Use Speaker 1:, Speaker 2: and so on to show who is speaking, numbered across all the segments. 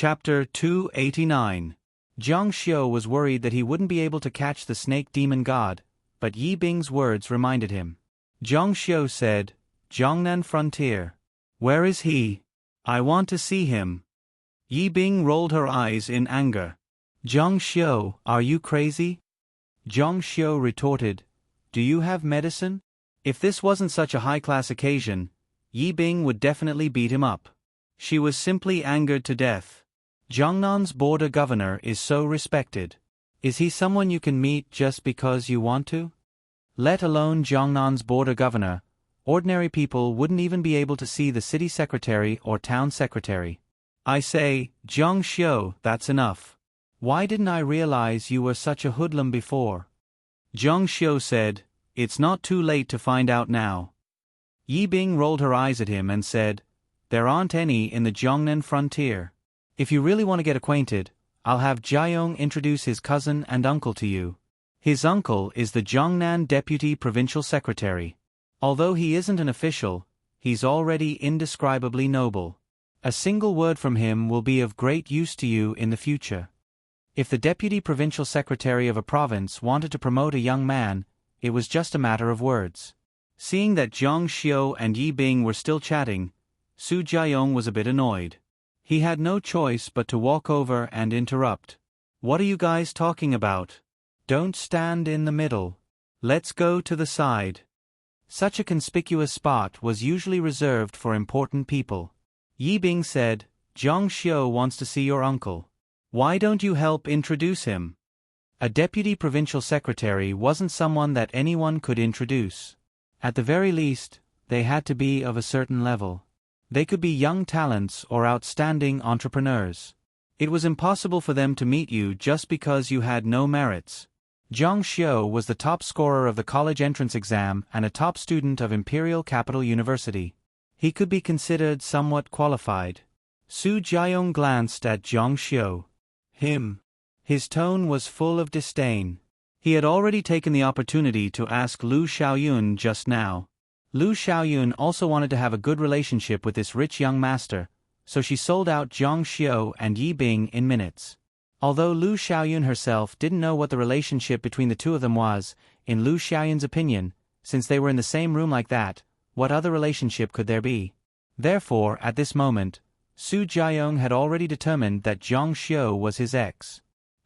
Speaker 1: Chapter 289. Jiang Xiu was worried that he wouldn't be able to catch the snake demon god, but Yi Bing's words reminded him. Jiang Xiu said, "Jiangnan frontier. Where is he? I want to see him." Yi Bing rolled her eyes in anger. "Jiang Xiu, are you crazy?" Jiang Xiu retorted, "Do you have medicine?" If this wasn't such a high-class occasion, Yi Bing would definitely beat him up. She was simply angered to death. Jiangnan's border governor is so respected. Is he someone you can meet just because you want to? Let alone Jiangnan's border governor, ordinary people wouldn't even be able to see the city secretary or town secretary. I say, Jiang Xiu, that's enough. Why didn't I realize you were such a hoodlum before? Jiang Xiu said, "It's not too late to find out now." Yi Bing rolled her eyes at him and said, "There aren't any in the Jiangnan frontier. If you really want to get acquainted, I'll have Jiayong introduce his cousin and uncle to you. His uncle is the Jiangnan Deputy Provincial Secretary. Although he isn't an official, he's already indescribably noble. A single word from him will be of great use to you in the future." If the Deputy Provincial Secretary of a province wanted to promote a young man, it was just a matter of words. Seeing that Jiang Xiu and Yi Bing were still chatting, Su Jiayong was a bit annoyed. He had no choice but to walk over and interrupt. "What are you guys talking about? Don't stand in the middle. Let's go to the side." Such a conspicuous spot was usually reserved for important people. Yi Bing said, "Jiang Xiu wants to see your uncle. Why don't you help introduce him?" A deputy provincial secretary wasn't someone that anyone could introduce. At the very least, they had to be of a certain level. They could be young talents or outstanding entrepreneurs. It was impossible for them to meet you just because you had no merits. Jiang Xiu was the top scorer of the college entrance exam and a top student of Imperial Capital University. He could be considered somewhat qualified. Su Jiayong glanced at Jiang Xiu. Him. His tone was full of disdain. He had already taken the opportunity to ask Lu Xiaoyun just now. Lu Xiaoyun also wanted to have a good relationship with this rich young master, so she sold out Jiang Xiu and Yi Bing in minutes. Although Lu Xiaoyun herself didn't know what the relationship between the two of them was, in Lu Xiaoyun's opinion, since they were in the same room like that, what other relationship could there be? Therefore, at this moment, Su Jiayong had already determined that Jiang Xiu was his ex.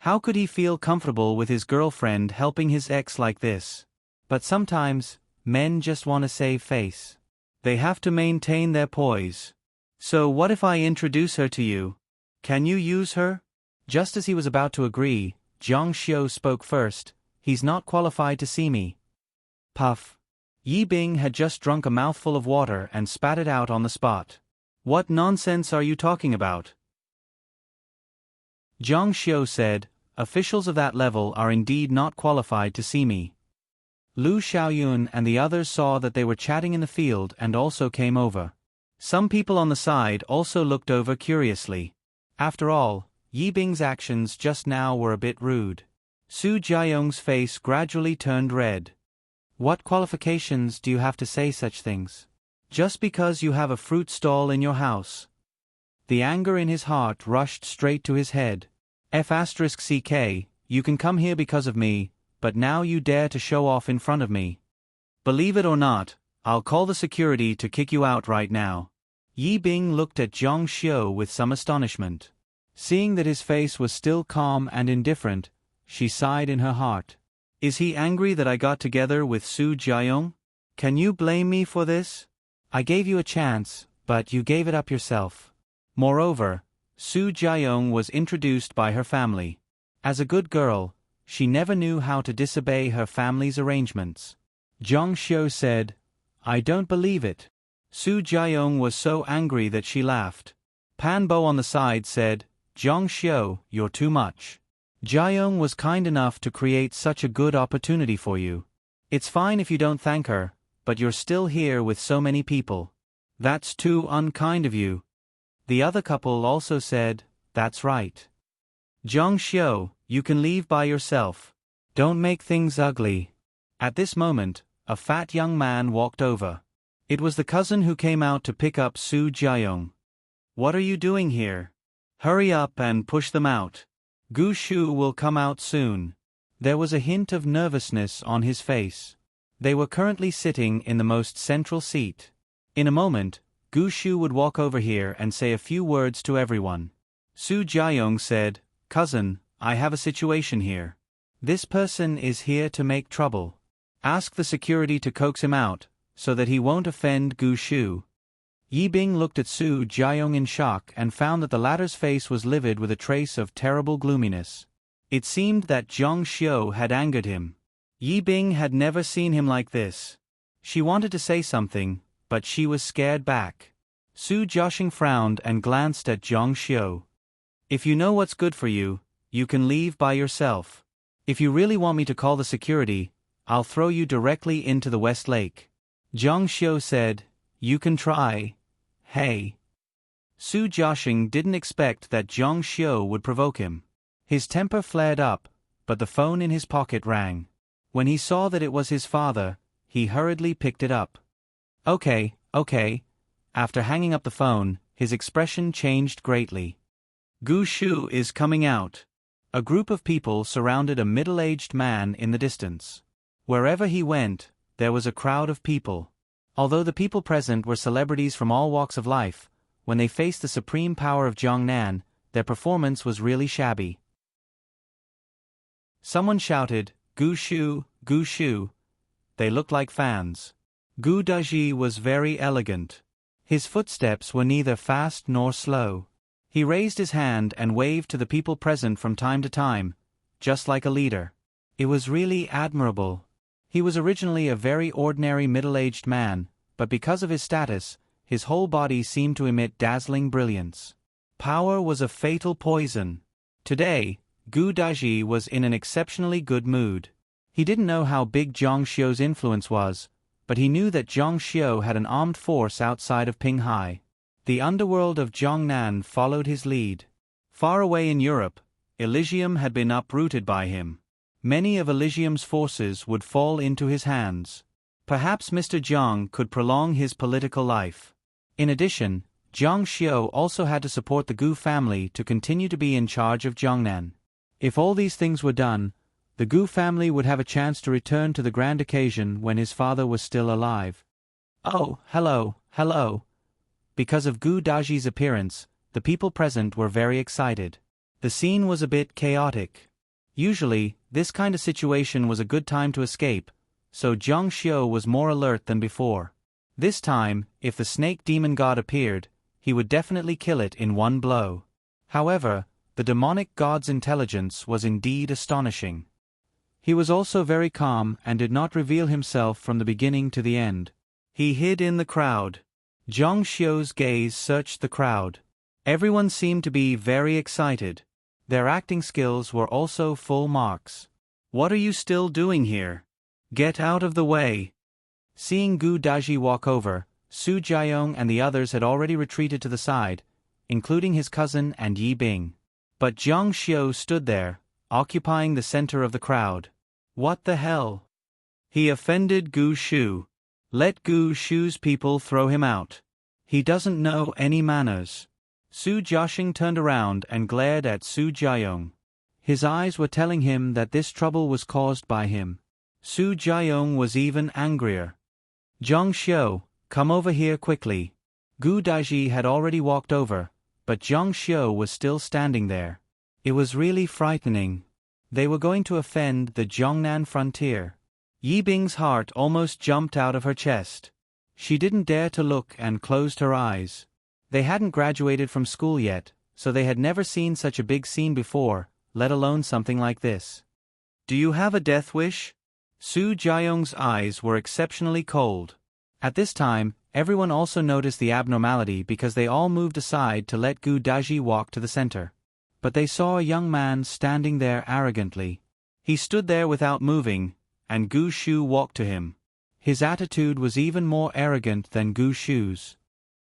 Speaker 1: How could he feel comfortable with his girlfriend helping his ex like this? But sometimes, men just want to save face. They have to maintain their poise. "So what if I introduce her to you? Can you use her?" Just as he was about to agree, Jiang Xiu spoke first, "He's not qualified to see me." Puff. Yi Bing had just drunk a mouthful of water and spat it out on the spot. "What nonsense are you talking about?" Jiang Xiu said, "Officials of that level are indeed not qualified to see me." Lu Xiaoyun and the others saw that they were chatting in the field and also came over. Some people on the side also looked over curiously. After all, Yi Bing's actions just now were a bit rude. Su Jiayong's face gradually turned red. "What qualifications do you have to say such things? Just because you have a fruit stall in your house?" The anger in his heart rushed straight to his head. F***CK, you can come here because of me, but now you dare to show off in front of me. Believe it or not, I'll call the security to kick you out right now. Yi Bing looked at Jiang Xiu with some astonishment. Seeing that his face was still calm and indifferent, she sighed in her heart. Is he angry that I got together with Su Jiayong? Can you blame me for this? I gave you a chance, but you gave it up yourself. Moreover, Su Jiayong was introduced by her family. As a good girl, she never knew how to disobey her family's arrangements. Jiang Xiu said, "I don't believe it." Su Jiayong was so angry that she laughed. Pan Bo on the side said, "Jiang Xiu, you're too much. Jiayong was kind enough to create such a good opportunity for you. It's fine if you don't thank her, but you're still here with so many people. That's too unkind of you." The other couple also said, "That's right. Jiang Xiu, you can leave by yourself. Don't make things ugly." At this moment, a fat young man walked over. It was the cousin who came out to pick up Su Jiayong. "What are you doing here? Hurry up and push them out. Gu Shu will come out soon. There was a hint of nervousness on his face. They were currently sitting in the most central seat. In a moment, Gu Shu would walk over here and say a few words to everyone. Su Jiayong said, "Cousin, I have a situation here. This person is here to make trouble. Ask the security to coax him out, so that he won't offend Gu Shu." Yi Bing looked at Su Jiayong in shock and found that the latter's face was livid with a trace of terrible gloominess. It seemed that Zhang Xiu had angered him. Yi Bing had never seen him like this. She wanted to say something, but she was scared back. Su Jiaxing frowned and glanced at Zhang Xiu. "If you know what's good for you, you can leave by yourself. If you really want me to call the security, I'll throw you directly into the West Lake." Zhang Xiu said, "You can try. Hey." Su Jiaxing didn't expect that Zhang Xiu would provoke him. His temper flared up, but the phone in his pocket rang. When he saw that it was his father, he hurriedly picked it up. Okay. After hanging up the phone, his expression changed greatly. Gu Shu is coming out. A group of people surrounded a middle-aged man in the distance. Wherever he went, there was a crowd of people. Although the people present were celebrities from all walks of life, when they faced the supreme power of Jiangnan, their performance was really shabby. Someone shouted, "Gu Shu, Gu Shu." They looked like fans. Gu Daji was very elegant. His footsteps were neither fast nor slow. He raised his hand and waved to the people present from time to time, just like a leader. It was really admirable. He was originally a very ordinary middle-aged man, but because of his status, his whole body seemed to emit dazzling brilliance. Power was a fatal poison. Today, Gu Daji was in an exceptionally good mood. He didn't know how big Zhang Xiu's influence was, but he knew that Zhang Xiu had an armed force outside of Pinghai. The underworld of Jiangnan followed his lead. Far away in Europe, Elysium had been uprooted by him. Many of Elysium's forces would fall into his hands. Perhaps Mr. Jiang could prolong his political life. In addition, Zhang Xiu also had to support the Gu family to continue to be in charge of Jiangnan. If all these things were done, the Gu family would have a chance to return to the grand occasion when his father was still alive. "Oh, hello. Because of Gu Daji's appearance, the people present were very excited. The scene was a bit chaotic. Usually, this kind of situation was a good time to escape, so Zhang Xiu was more alert than before. This time, if the snake demon god appeared, he would definitely kill it in one blow. However, the demonic god's intelligence was indeed astonishing. He was also very calm and did not reveal himself from the beginning to the end. He hid in the crowd. Zhang Xiu's gaze searched the crowd. Everyone seemed to be very excited. Their acting skills were also full marks. "What are you still doing here? Get out of the way." Seeing Gu Daji walk over, Su Jiayong and the others had already retreated to the side, including his cousin and Yi Bing. But Zhang Xiu stood there, occupying the center of the crowd. What the hell? He offended Gu Shu. Let Gu Shu's people throw him out. He doesn't know any manners. Su Jiaxing turned around and glared at Su Jiayong. His eyes were telling him that this trouble was caused by him. Su Jiayong was even angrier. "Zhang Xiu, come over here quickly." Gu Daji had already walked over, but Zhang Xiu was still standing there. It was really frightening. They were going to offend the Jiangnan frontier. Yi Bing's heart almost jumped out of her chest. She didn't dare to look and closed her eyes. They hadn't graduated from school yet, so they had never seen such a big scene before, let alone something like this. "Do you have a death wish?" Su Jiayong's eyes were exceptionally cold. At this time, everyone also noticed the abnormality because they all moved aside to let Gu Daji walk to the center. But they saw a young man standing there arrogantly. He stood there without moving, and Gu Shu walked to him. His attitude was even more arrogant than Gu Shu's.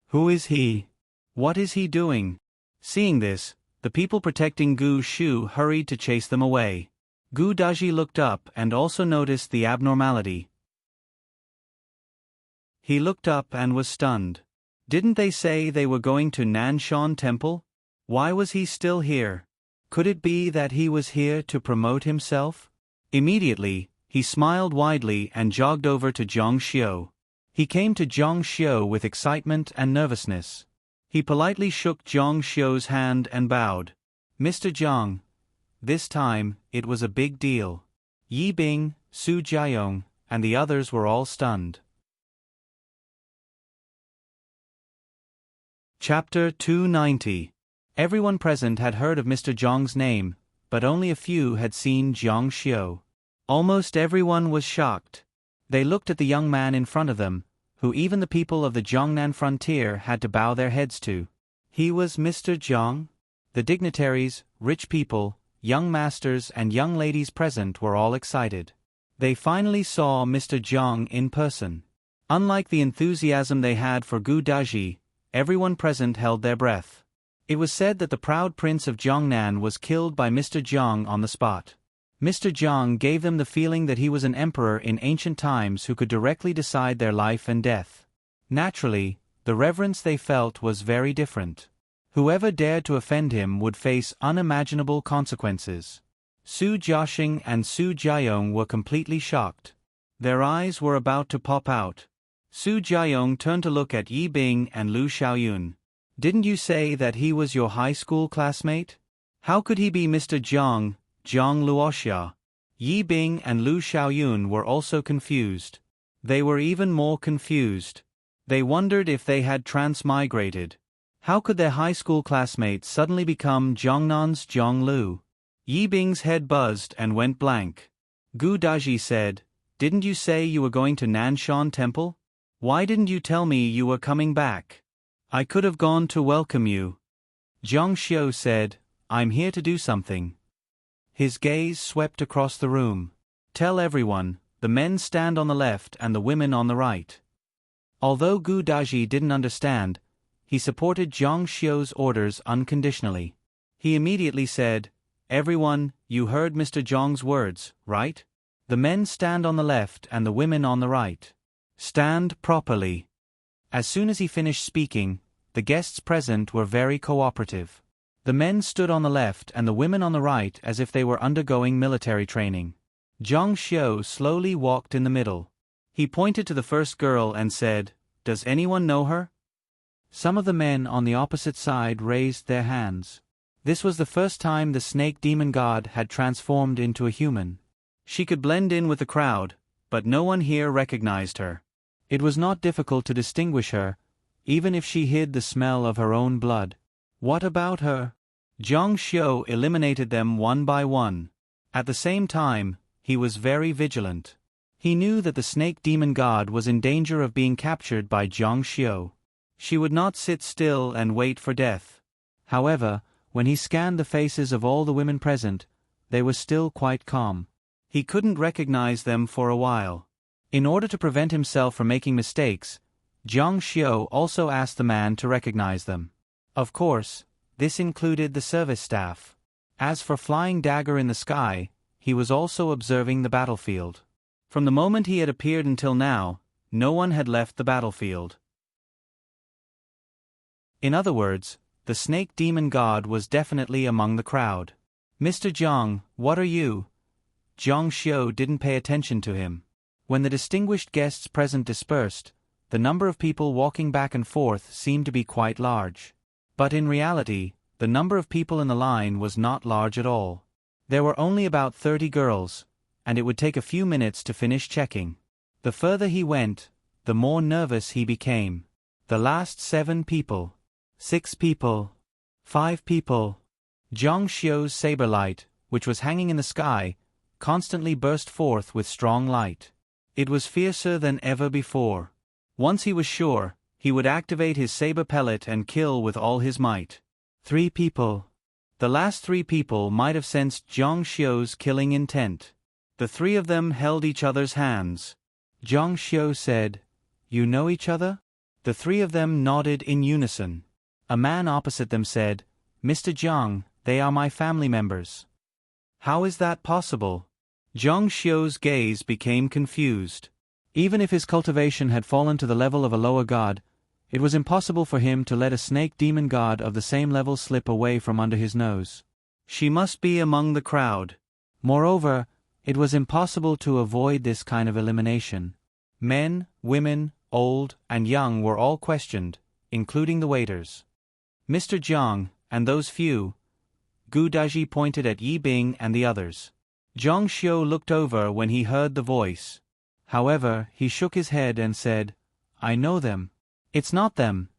Speaker 1: Who is he? What is he doing? Seeing this, the people protecting Gu Shu hurried to chase them away. Gu Daji looked up and also noticed the abnormality. He looked up and was stunned. Didn't they say they were going to Nanshan Temple? Why was he still here? Could it be that he was here to promote himself? Immediately, he smiled widely and jogged over to Zhang Xiu. He came to Zhang Xiu with excitement and nervousness. He politely shook Zhang Xiu's hand and bowed. Mr. Zhang. This time, it was a big deal. Yi Bing, Su Jiayong, and the others were all stunned. Chapter 290. Everyone present had heard of Mr. Zhang's name, but only a few had seen Zhang Xiu. Almost everyone was shocked. They looked at the young man in front of them, who even the people of the Jiangnan frontier had to bow their heads to. He was Mr. Zhang? The dignitaries, rich people, young masters and young ladies present were all excited. They finally saw Mr. Zhang in person. Unlike the enthusiasm they had for Gu Daji, everyone present held their breath. It was said that the proud prince of Jiangnan was killed by Mr. Zhang on the spot. Mr. Zhang gave them the feeling that he was an emperor in ancient times who could directly decide their life and death. Naturally, the reverence they felt was very different. Whoever dared to offend him would face unimaginable consequences. Su Jiaxing and Su Jiayong were completely shocked. Their eyes were about to pop out. Su Jiayong turned to look at Yi Bing and Lu Xiaoyun. Didn't you say that he was your high school classmate? How could he be Mr. Zhang, Zhang Luoxia? Yi Bing and Lu Xiaoyun were also confused. They were even more confused. They wondered if they had transmigrated. How could their high school classmate suddenly become Jiangnan's Zhang Lu? Yi Bing's head buzzed and went blank. Gu Daji said, "Didn't you say you were going to Nanshan Temple? Why didn't you tell me you were coming back? I could have gone to welcome you." Zhang Xiu said, "I'm here to do something." His gaze swept across the room. "Tell everyone, the men stand on the left and the women on the right." Although Gu Daji didn't understand, he supported Zhang Xiu's orders unconditionally. He immediately said, "Everyone, you heard Mr. Zhang's words, right? The men stand on the left and the women on the right. Stand properly." As soon as he finished speaking, the guests present were very cooperative. The men stood on the left and the women on the right as if they were undergoing military training. Zhang Xiu slowly walked in the middle. He pointed to the first girl and said, "Does anyone know her?" Some of the men on the opposite side raised their hands. This was the first time the snake demon god had transformed into a human. She could blend in with the crowd, but no one here recognized her. It was not difficult to distinguish her, even if she hid the smell of her own blood. What about her? Zhang Xiu eliminated them one by one. At the same time, he was very vigilant. He knew that the snake demon god was in danger of being captured by Zhang Xiu. She would not sit still and wait for death. However, when he scanned the faces of all the women present, they were still quite calm. He couldn't recognize them for a while. In order to prevent himself from making mistakes, Zhang Xiu also asked the man to recognize them. Of course, this included the service staff. As for Flying Dagger in the sky, he was also observing the battlefield. From the moment he had appeared until now, no one had left the battlefield. In other words, the snake demon god was definitely among the crowd. "Mr. Zhang, what are you?" Zhang Xiu didn't pay attention to him. When the distinguished guests present dispersed, the number of people walking back and forth seemed to be quite large. But in reality, the number of people in the line was not large at all. There were only about 30 girls, and it would take a few minutes to finish checking. The further he went, the more nervous he became. The last 7 people. 6 people. 5 people. Zhang Xiu's saber light, which was hanging in the sky, constantly burst forth with strong light. It was fiercer than ever before. Once he was sure, he would activate his saber pellet and kill with all his might. 3 people. The last 3 people might have sensed Zhang Xiu's killing intent. The 3 of them held each other's hands. Zhang Xiu said, "You know each other?" The 3 of them nodded in unison. A man opposite them said, "Mr. Zhang, they are my family members." "How is that possible?" Zhang Xiu's gaze became confused. Even if his cultivation had fallen to the level of a lower god, It was impossible for him to let a snake demon god of the same level slip away from under his nose. She must be among the crowd. Moreover, it was impossible to avoid this kind of elimination. Men, women, old, and young were all questioned, including the waiters. Mr. Jiang, and those few. Gu Daji pointed at Yi Bing and the others. Zhang Xiu looked over when he heard the voice. However, he shook his head and said, "I know them." "It's not them."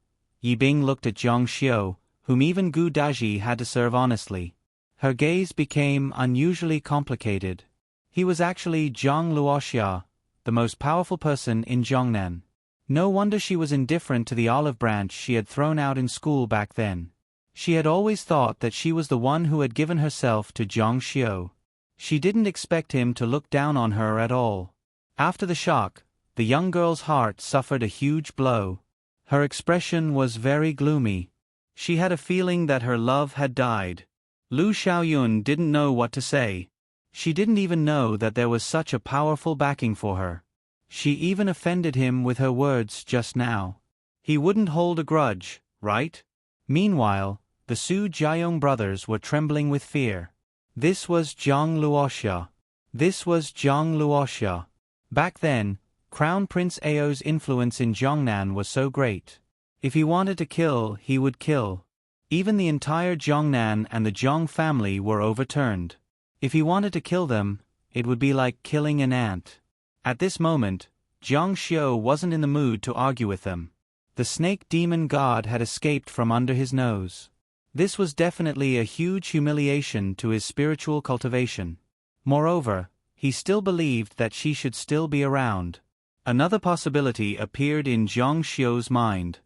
Speaker 1: Yi Bing looked at Zhang Xiu, whom even Gu Daji had to serve honestly. Her gaze became unusually complicated. He was actually Zhang Luoxia, the most powerful person in Zhongnan. No wonder she was indifferent to the olive branch she had thrown out in school back then. She had always thought that she was the one who had given herself to Zhang Xiu. She didn't expect him to look down on her at all. After the shock, the young girl's heart suffered a huge blow. Her expression was very gloomy. She had a feeling that her love had died. Lu Xiaoyun didn't know what to say. She didn't even know that there was such a powerful backing for her. She even offended him with her words just now. He wouldn't hold a grudge, right? Meanwhile, the Su Jiayong brothers were trembling with fear. This was Zhang Luoxia. This was Zhang Luoxia. Back then, Crown Prince Ao's influence in Zhongnan was so great. If he wanted to kill, he would kill. Even the entire Zhongnan and the Zhong family were overturned. If he wanted to kill them, it would be like killing an ant. At this moment, Zhang Xiu wasn't in the mood to argue with them. The snake demon god had escaped from under his nose. This was definitely a huge humiliation to his spiritual cultivation. Moreover, he still believed that she should still be around. Another possibility appeared in Zhang Xiu's mind.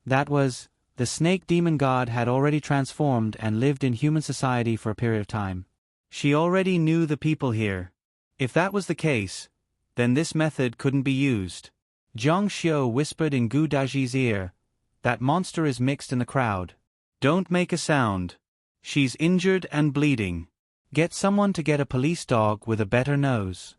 Speaker 1: That was, the snake demon god had already transformed and lived in human society for a period of time. She already knew the people here. If that was the case, then this method couldn't be used. Zhang Xiu whispered in Gu Daji's ear, "That monster is mixed in the crowd. Don't make a sound. She's injured and bleeding. Get someone to get a police dog with a better nose."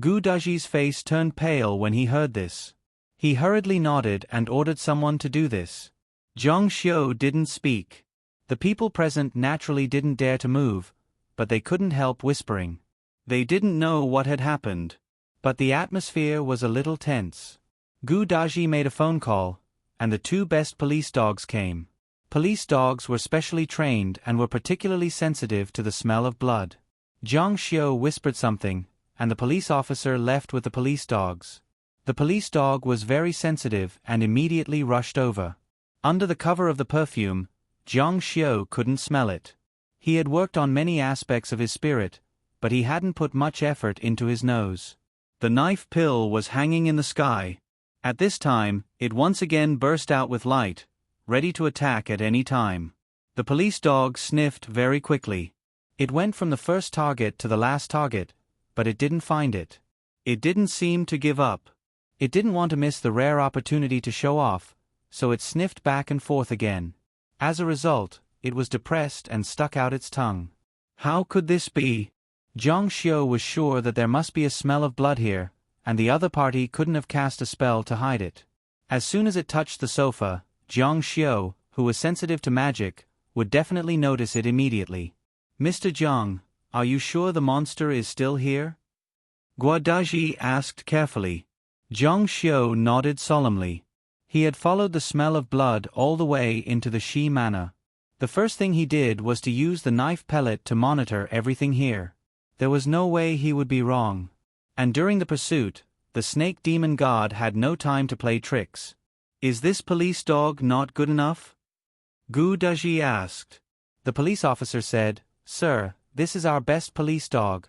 Speaker 1: Gu Daji's face turned pale when he heard this. He hurriedly nodded and ordered someone to do this. Zhang Xiu didn't speak. The people present naturally didn't dare to move, but they couldn't help whispering. They didn't know what had happened. But the atmosphere was a little tense. Gu Daji made a phone call, and the two best police dogs came. Police dogs were specially trained and were particularly sensitive to the smell of blood. Zhang Xiu whispered something, and the police officer left with the police dogs. The police dog was very sensitive and immediately rushed over. Under the cover of the perfume, Zhang Xiu couldn't smell it. He had worked on many aspects of his spirit, but he hadn't put much effort into his nose. The knife pill was hanging in the sky. At this time, it once again burst out with light, ready to attack at any time. The police dog sniffed very quickly. It went from the first target to the last target, but it didn't find it. It didn't seem to give up. It didn't want to miss the rare opportunity to show off, so it sniffed back and forth again. As a result, it was depressed and stuck out its tongue. How could this be? Zhang Xiu was sure that there must be a smell of blood here, and the other party couldn't have cast a spell to hide it. As soon as it touched the sofa, Zhang Xiu, who was sensitive to magic, would definitely notice it immediately. "Mr. Zhang, are you sure the monster is still here?" Guadaji asked carefully. Zhang Xiu nodded solemnly. He had followed the smell of blood all the way into the Shi Manor. The first thing he did was to use the knife pellet to monitor everything here. There was no way he would be wrong. And during the pursuit, the snake demon god had no time to play tricks. "Is this police dog not good enough?" Gu Daji asked. The police officer said, "Sir, this is our best police dog."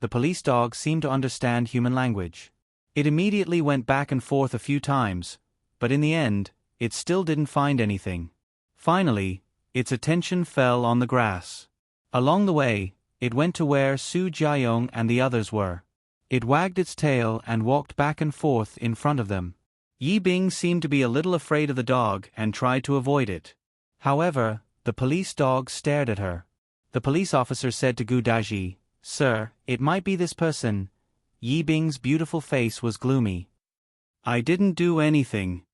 Speaker 1: The police dog seemed to understand human language. It immediately went back and forth a few times, but in the end, it still didn't find anything. Finally, its attention fell on the grass. Along the way, it went to where Su Jiayong and the others were. It wagged its tail and walked back and forth in front of them. Yi Bing seemed to be a little afraid of the dog and tried to avoid it. However, the police dog stared at her. The police officer said to Gu Daji, "Sir, it might be this person." Yi Bing's beautiful face was gloomy. I didn't do anything.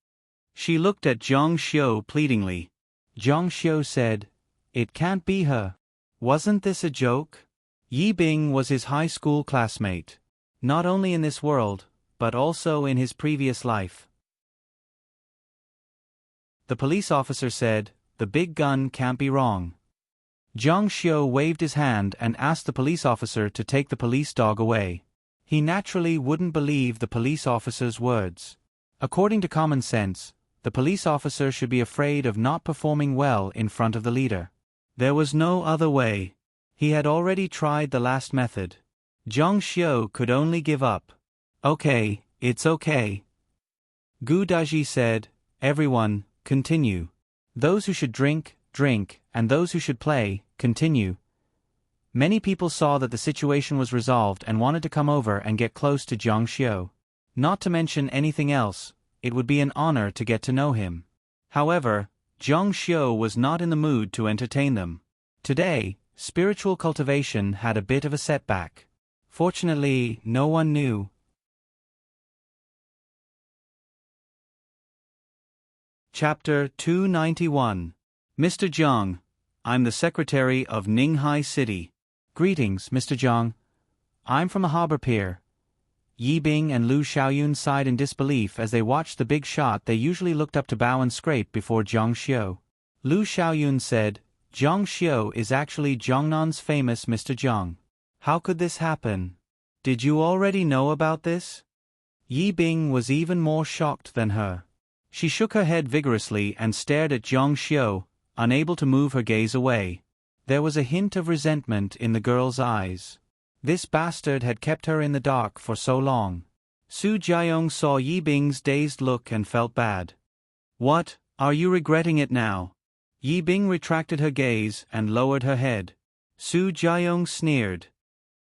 Speaker 1: She looked at Zhang Xiu pleadingly. Zhang Xiu said, "It can't be her. Wasn't this a joke?" Yi Bing was his high school classmate. Not only in this world, but also in his previous life. The police officer said, "The big gun can't be wrong." Zhang Xiu waved his hand and asked the police officer to take the police dog away. He naturally wouldn't believe the police officer's words. According to common sense, the police officer should be afraid of not performing well in front of the leader. There was no other way. He had already tried the last method. Zhang Xiu could only give up. "Okay, it's okay." Gu Daji said, "Everyone, continue. Those who should drink, drink, and those who should play, continue." Many people saw that the situation was resolved and wanted to come over and get close to Zhang Xiu. Not to mention anything else, it would be an honor to get to know him. However, Zhang Xiu was not in the mood to entertain them. Today, spiritual cultivation had a bit of a setback. Fortunately, no one knew. Chapter 291. Mr. Zhang, I'm the secretary of Ninghai City. Greetings, Mr. Zhang. I'm from the harbor pier. Yi Bing and Lu Xiaoyun sighed in disbelief as they watched the big shot. They usually looked up to bow and scrape before Zhang Xiu. Lu Xiaoyun said, "Zhang Xiu is actually Jiangnan's famous Mr. Zhang. How could this happen? Did you already know about this?" Yi Bing was even more shocked than her. She shook her head vigorously and stared at Zhang Xiu, unable to move her gaze away. There was a hint of resentment in the girl's eyes. This bastard had kept her in the dark for so long. Su Jiayong saw Yi Bing's dazed look and felt bad. "What, are you regretting it now?" Yi Bing retracted her gaze and lowered her head. Su Jiayong sneered.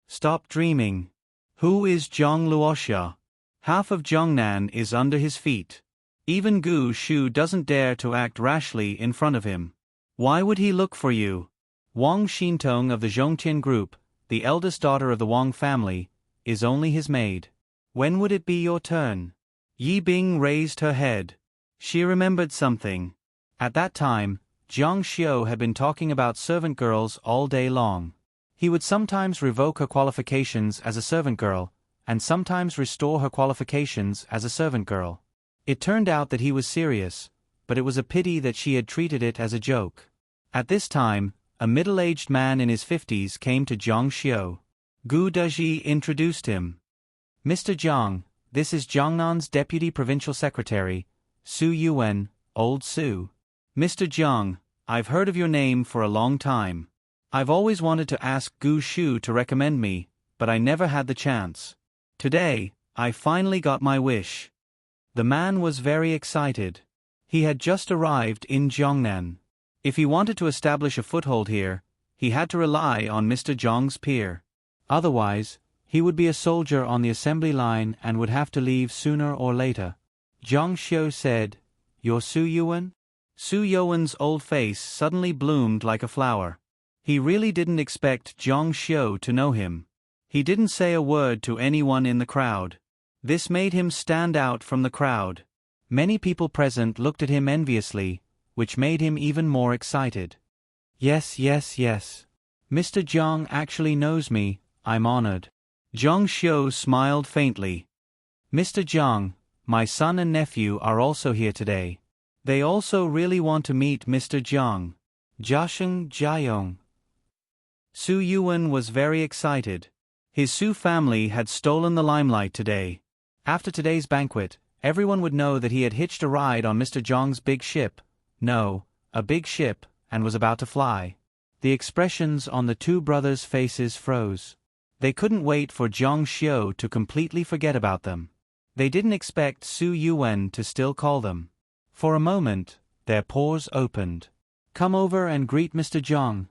Speaker 1: "Stop dreaming. Who is Zhang Luoxia? Half of Jiangnan is under his feet. Even Gu Shu doesn't dare to act rashly in front of him. Why would he look for you? Wang Xintong of the Zhongtian group, the eldest daughter of the Wang family, is only his maid. When would it be your turn?" Yi Bing raised her head. She remembered something. At that time, Zhang Xiu had been talking about servant girls all day long. He would sometimes revoke her qualifications as a servant girl, and sometimes restore her qualifications as a servant girl. It turned out that he was serious, but it was a pity that she had treated it as a joke. At this time, a middle-aged man in his 50s came to Zhang Xiu. Gu Daji introduced him. "Mr. Zhang, this is Jiangnan's Deputy Provincial Secretary, Su Yuan, Old Su." "Mr. Zhang, I've heard of your name for a long time. I've always wanted to ask Gu Shu to recommend me, but I never had the chance. Today, I finally got my wish." The man was very excited. He had just arrived in Jiangnan. If he wanted to establish a foothold here, he had to rely on Mr. Zhang's peer. Otherwise, he would be a soldier on the assembly line and would have to leave sooner or later. Zhang Xiu said, "You're Su Yuan?" Su Yuan's old face suddenly bloomed like a flower. He really didn't expect Zhang Xiu to know him. He didn't say a word to anyone in the crowd. This made him stand out from the crowd. Many people present looked at him enviously, which made him even more excited. Yes. Mr. Zhang actually knows me, I'm honored." Zhang Xiu smiled faintly. "Mr. Zhang, my son and nephew are also here today. They also really want to meet Mr. Zhang." Jiasheng Jiayong. Su Yuan was very excited. His Su family had stolen the limelight today. After today's banquet, everyone would know that he had hitched a ride on Mr. Zhang's big ship. No, a big ship, and was about to fly. The expressions on the two brothers' faces froze. They couldn't wait for Zhang Xiu to completely forget about them. They didn't expect Su Yuan to still call them. For a moment, their pores opened. "Come over and greet Mr. Zhang."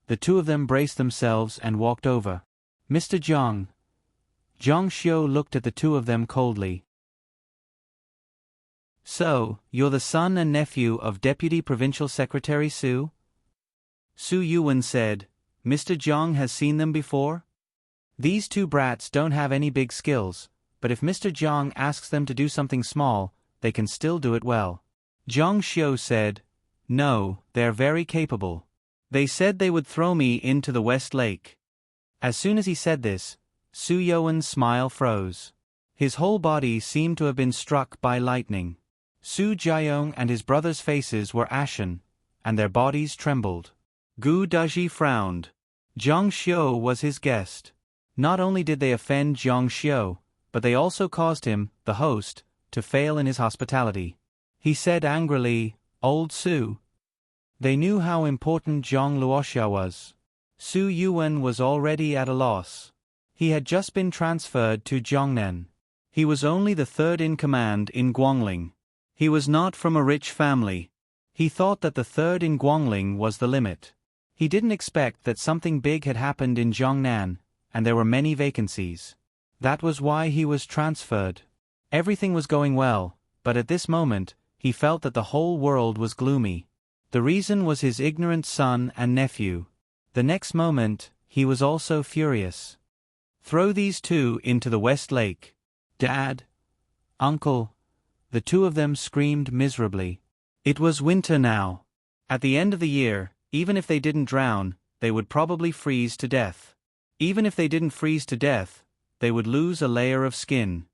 Speaker 1: The two of them braced themselves and walked over. "Mr. Zhang." Zhang Xiu looked at the two of them coldly. "So, you're the son and nephew of Deputy Provincial Secretary Su?" Su Yuan said, "Mr. Zhang has seen them before? These two brats don't have any big skills, but if Mr. Jiang asks them to do something small, they can still do it well. Zhang Xiu said, "No, they're very capable. They said they would throw me into the West Lake." As soon as he said this, Su Yuan's smile froze. His whole body seemed to have been struck by lightning. Su Jiayong and his brothers' faces were ashen, and their bodies trembled. Gu Daji frowned. Zhang Xiu was his guest. Not only did they offend Zhang Xiu, but they also caused him, the host, to fail in his hospitality. He said angrily, "Old Su." They knew how important Zhang Luoxia was. Su Yuan was already at a loss. He had just been transferred to Zhongnan. He was only the third in command in Guangling. He was not from a rich family. He thought that the third in Guangling was the limit. He didn't expect that something big had happened in Zhongnan, and there were many vacancies. That was why he was transferred. Everything was going well, but at this moment, he felt that the whole world was gloomy. The reason was his ignorant son and nephew. The next moment, he was also furious. Throw these two into the West Lake. Dad, Uncle, the two of them screamed miserably. It was winter now. At the end of the year, even if they didn't drown, they would probably freeze to death. Even if they didn't freeze to death, they would lose a layer of skin.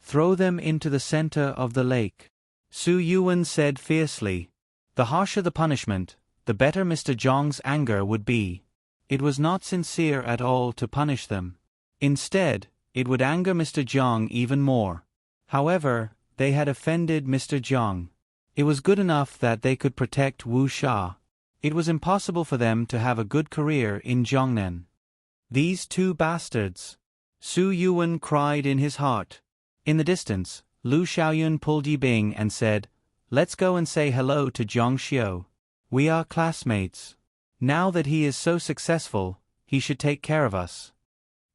Speaker 1: Throw them into the center of the lake. Su Yuan said fiercely. The harsher the punishment, the better Mr. Zhang's anger would be. It was not sincere at all to punish them. Instead, it would anger Mr. Zhang even more. However, they had offended Mr. Zhang. It was good enough that they could protect Wu Sha. It was impossible for them to have a good career in Zhongnan. These two bastards! Su Yuan cried in his heart. In the distance, Lu Xiaoyun pulled Yi Bing and said, "Let's go and say hello to Zhang Xiu. We are classmates. Now that he is so successful, he should take care of us."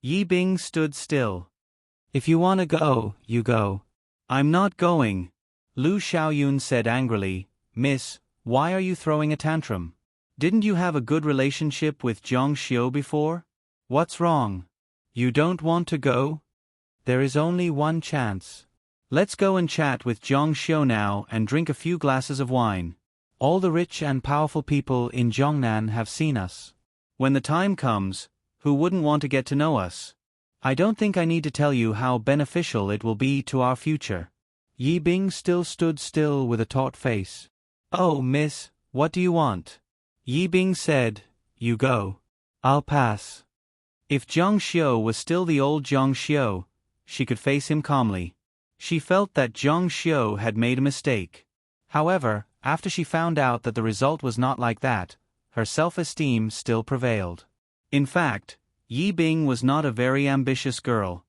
Speaker 1: Yi Bing stood still. "If you want to go, you go." "I'm not going." Lu Xiaoyun said angrily, "Miss, why are you throwing a tantrum? Didn't you have a good relationship with Zhang Xiu before? What's wrong? You don't want to go? There is only one chance. Let's go and chat with Zhang Xiu now and drink a few glasses of wine. All the rich and powerful people in Zhongnan have seen us. When the time comes, who wouldn't want to get to know us? I don't think I need to tell you how beneficial it will be to our future." Yi Bing still stood still with a taut face. "Oh, miss, what do you want?" Yi Bing said, "You go. I'll pass." If Zhang Xiu was still the old Zhang Xiu, she could face him calmly. She felt that Zhang Xiu had made a mistake. However, after she found out that the result was not like that, her self-esteem still prevailed. In fact, Yi Bing was not a very ambitious girl.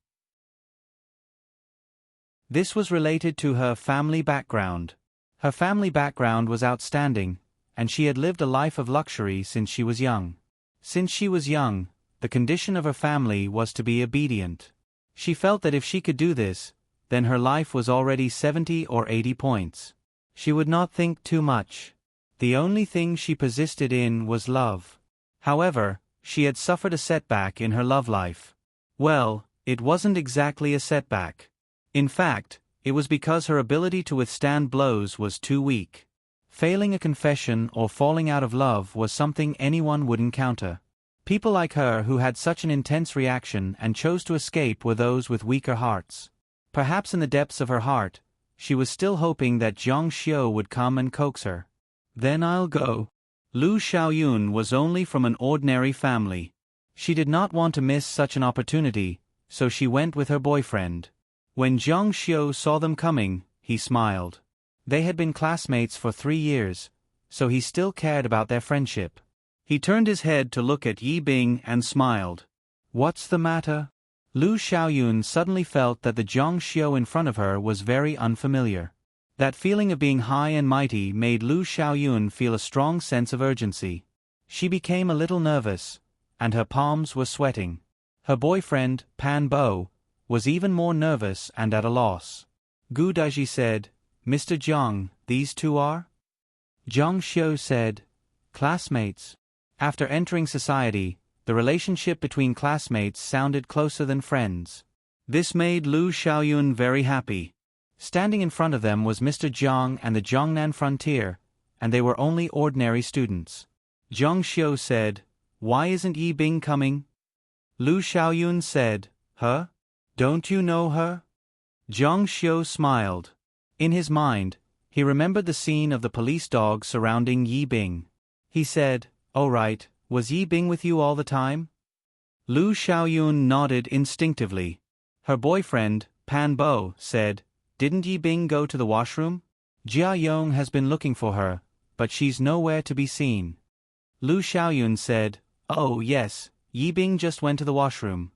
Speaker 1: This was related to her family background. Her family background was outstanding, and she had lived a life of luxury since she was young. Since she was young, the condition of her family was to be obedient. She felt that if she could do this, then her life was already 70 or 80 points. She would not think too much. The only thing she persisted in was love. However, she had suffered a setback in her love life. Well, it wasn't exactly a setback. In fact, it was because her ability to withstand blows was too weak. Failing a confession or falling out of love was something anyone would encounter. People like her who had such an intense reaction and chose to escape were those with weaker hearts. Perhaps in the depths of her heart, she was still hoping that Zhang Xiu would come and coax her. "Then I'll go." Lu Xiaoyun was only from an ordinary family. She did not want to miss such an opportunity, so she went with her boyfriend. When Zhang Xiu saw them coming, he smiled. They had been classmates for 3 years, so he still cared about their friendship. He turned his head to look at Yi Bing and smiled. "What's the matter?" Lu Xiaoyun suddenly felt that the Zhang Xiu in front of her was very unfamiliar. That feeling of being high and mighty made Lu Xiaoyun feel a strong sense of urgency. She became a little nervous, and her palms were sweating. Her boyfriend, Pan Bo, was even more nervous and at a loss. Gu Daji said, "Mr. Zhang, these two are?" Zhang Xiu said, "Classmates." After entering society, the relationship between classmates sounded closer than friends. This made Lu Xiaoyun very happy. Standing in front of them was Mr. Jiang and the Jiangnan frontier, and they were only ordinary students. Jiang Xiu said, "Why isn't Yi Bing coming?" Lu Xiaoyun said, "Her? Don't you know her?" Jiang Xiu smiled. In his mind, he remembered the scene of the police dog surrounding Yi Bing. He said, "Oh right, was Yi Bing with you all the time?" Lu Xiaoyun nodded instinctively. Her boyfriend, Pan Bo, said, "Didn't Yi Bing go to the washroom? Jia Yong has been looking for her, but she's nowhere to be seen." Lu Xiaoyun said, "Oh yes, Yi Bing just went to the washroom."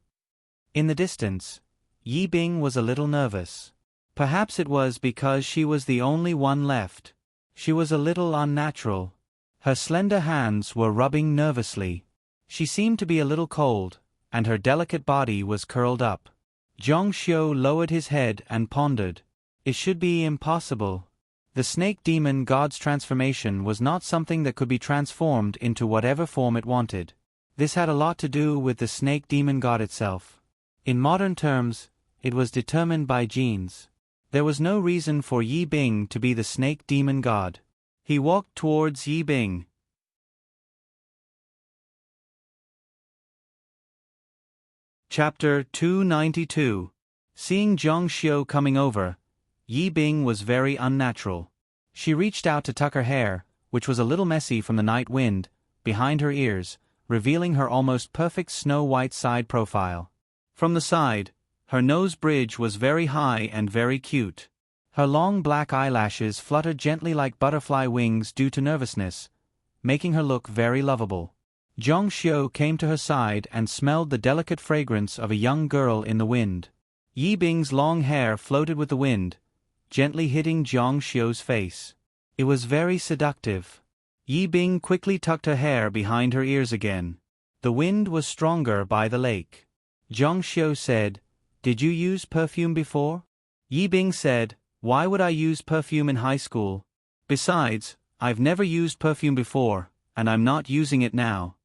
Speaker 1: In the distance, Yi Bing was a little nervous. Perhaps it was because she was the only one left. She was a little unnatural. Her slender hands were rubbing nervously. She seemed to be a little cold, and her delicate body was curled up. Jiang Xiu lowered his head and pondered. It should be impossible. The snake demon god's transformation was not something that could be transformed into whatever form it wanted. This had a lot to do with the snake demon god itself. In modern terms, it was determined by genes. There was no reason for Yi Bing to be the snake demon god. He walked towards Yi Bing. Chapter 292. Seeing Jiang Xiu coming over, Yi Bing was very unnatural. She reached out to tuck her hair, which was a little messy from the night wind, behind her ears, revealing her almost perfect snow-white side profile. From the side, her nose bridge was very high and very cute. Her long black eyelashes fluttered gently like butterfly wings due to nervousness, making her look very lovable. Jiang Xiu came to her side and smelled the delicate fragrance of a young girl in the wind. Yi Bing's long hair floated with the wind, gently hitting Jiang Xiu's face. It was very seductive. Yi Bing quickly tucked her hair behind her ears again. The wind was stronger by the lake. Jiang Xiu said, "Did you use perfume before?" Yi Bing said, "Why would I use perfume in high school? Besides, I've never used perfume before, and I'm not using it now."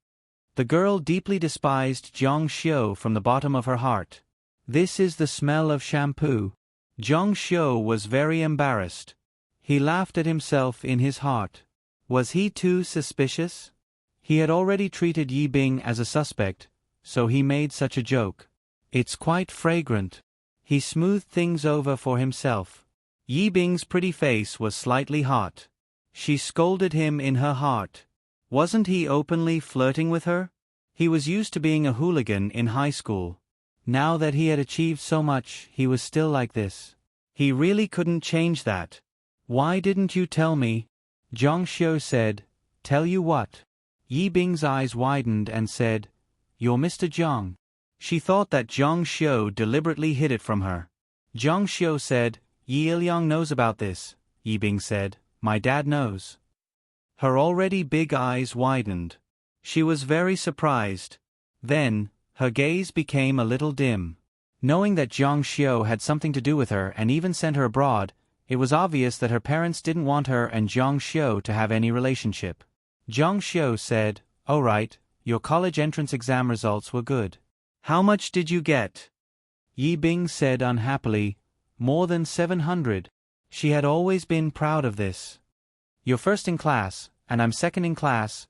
Speaker 1: The girl deeply despised Jiang Xiu from the bottom of her heart. "This is the smell of shampoo." Jiang Xiu was very embarrassed. He laughed at himself in his heart. Was he too suspicious? He had already treated Yi Bing as a suspect, so he made such a joke. "It's quite fragrant." He smoothed things over for himself. Yi Bing's pretty face was slightly hot. She scolded him in her heart. Wasn't he openly flirting with her? He was used to being a hooligan in high school. Now that he had achieved so much, he was still like this. He really couldn't change that. "Why didn't you tell me?" Jiang Xiu said. "Tell you what?" Yi Bing's eyes widened and said, "You're Mr. Jiang." She thought that Jiang Xiu deliberately hid it from her. Jiang Xiu said, "Yi Ilyang knows about this." Yi Bing said, "My dad knows." Her already big eyes widened. She was very surprised. Then, her gaze became a little dim. Knowing that Jiang Xiu had something to do with her and even sent her abroad, it was obvious that her parents didn't want her and Jiang Xiu to have any relationship. Jiang Xiu said, "Oh right, your college entrance exam results were good. How much did you get?" Yi Bing said unhappily, "More than 700. She had always been proud of this. "You're first in class, and I'm second in class."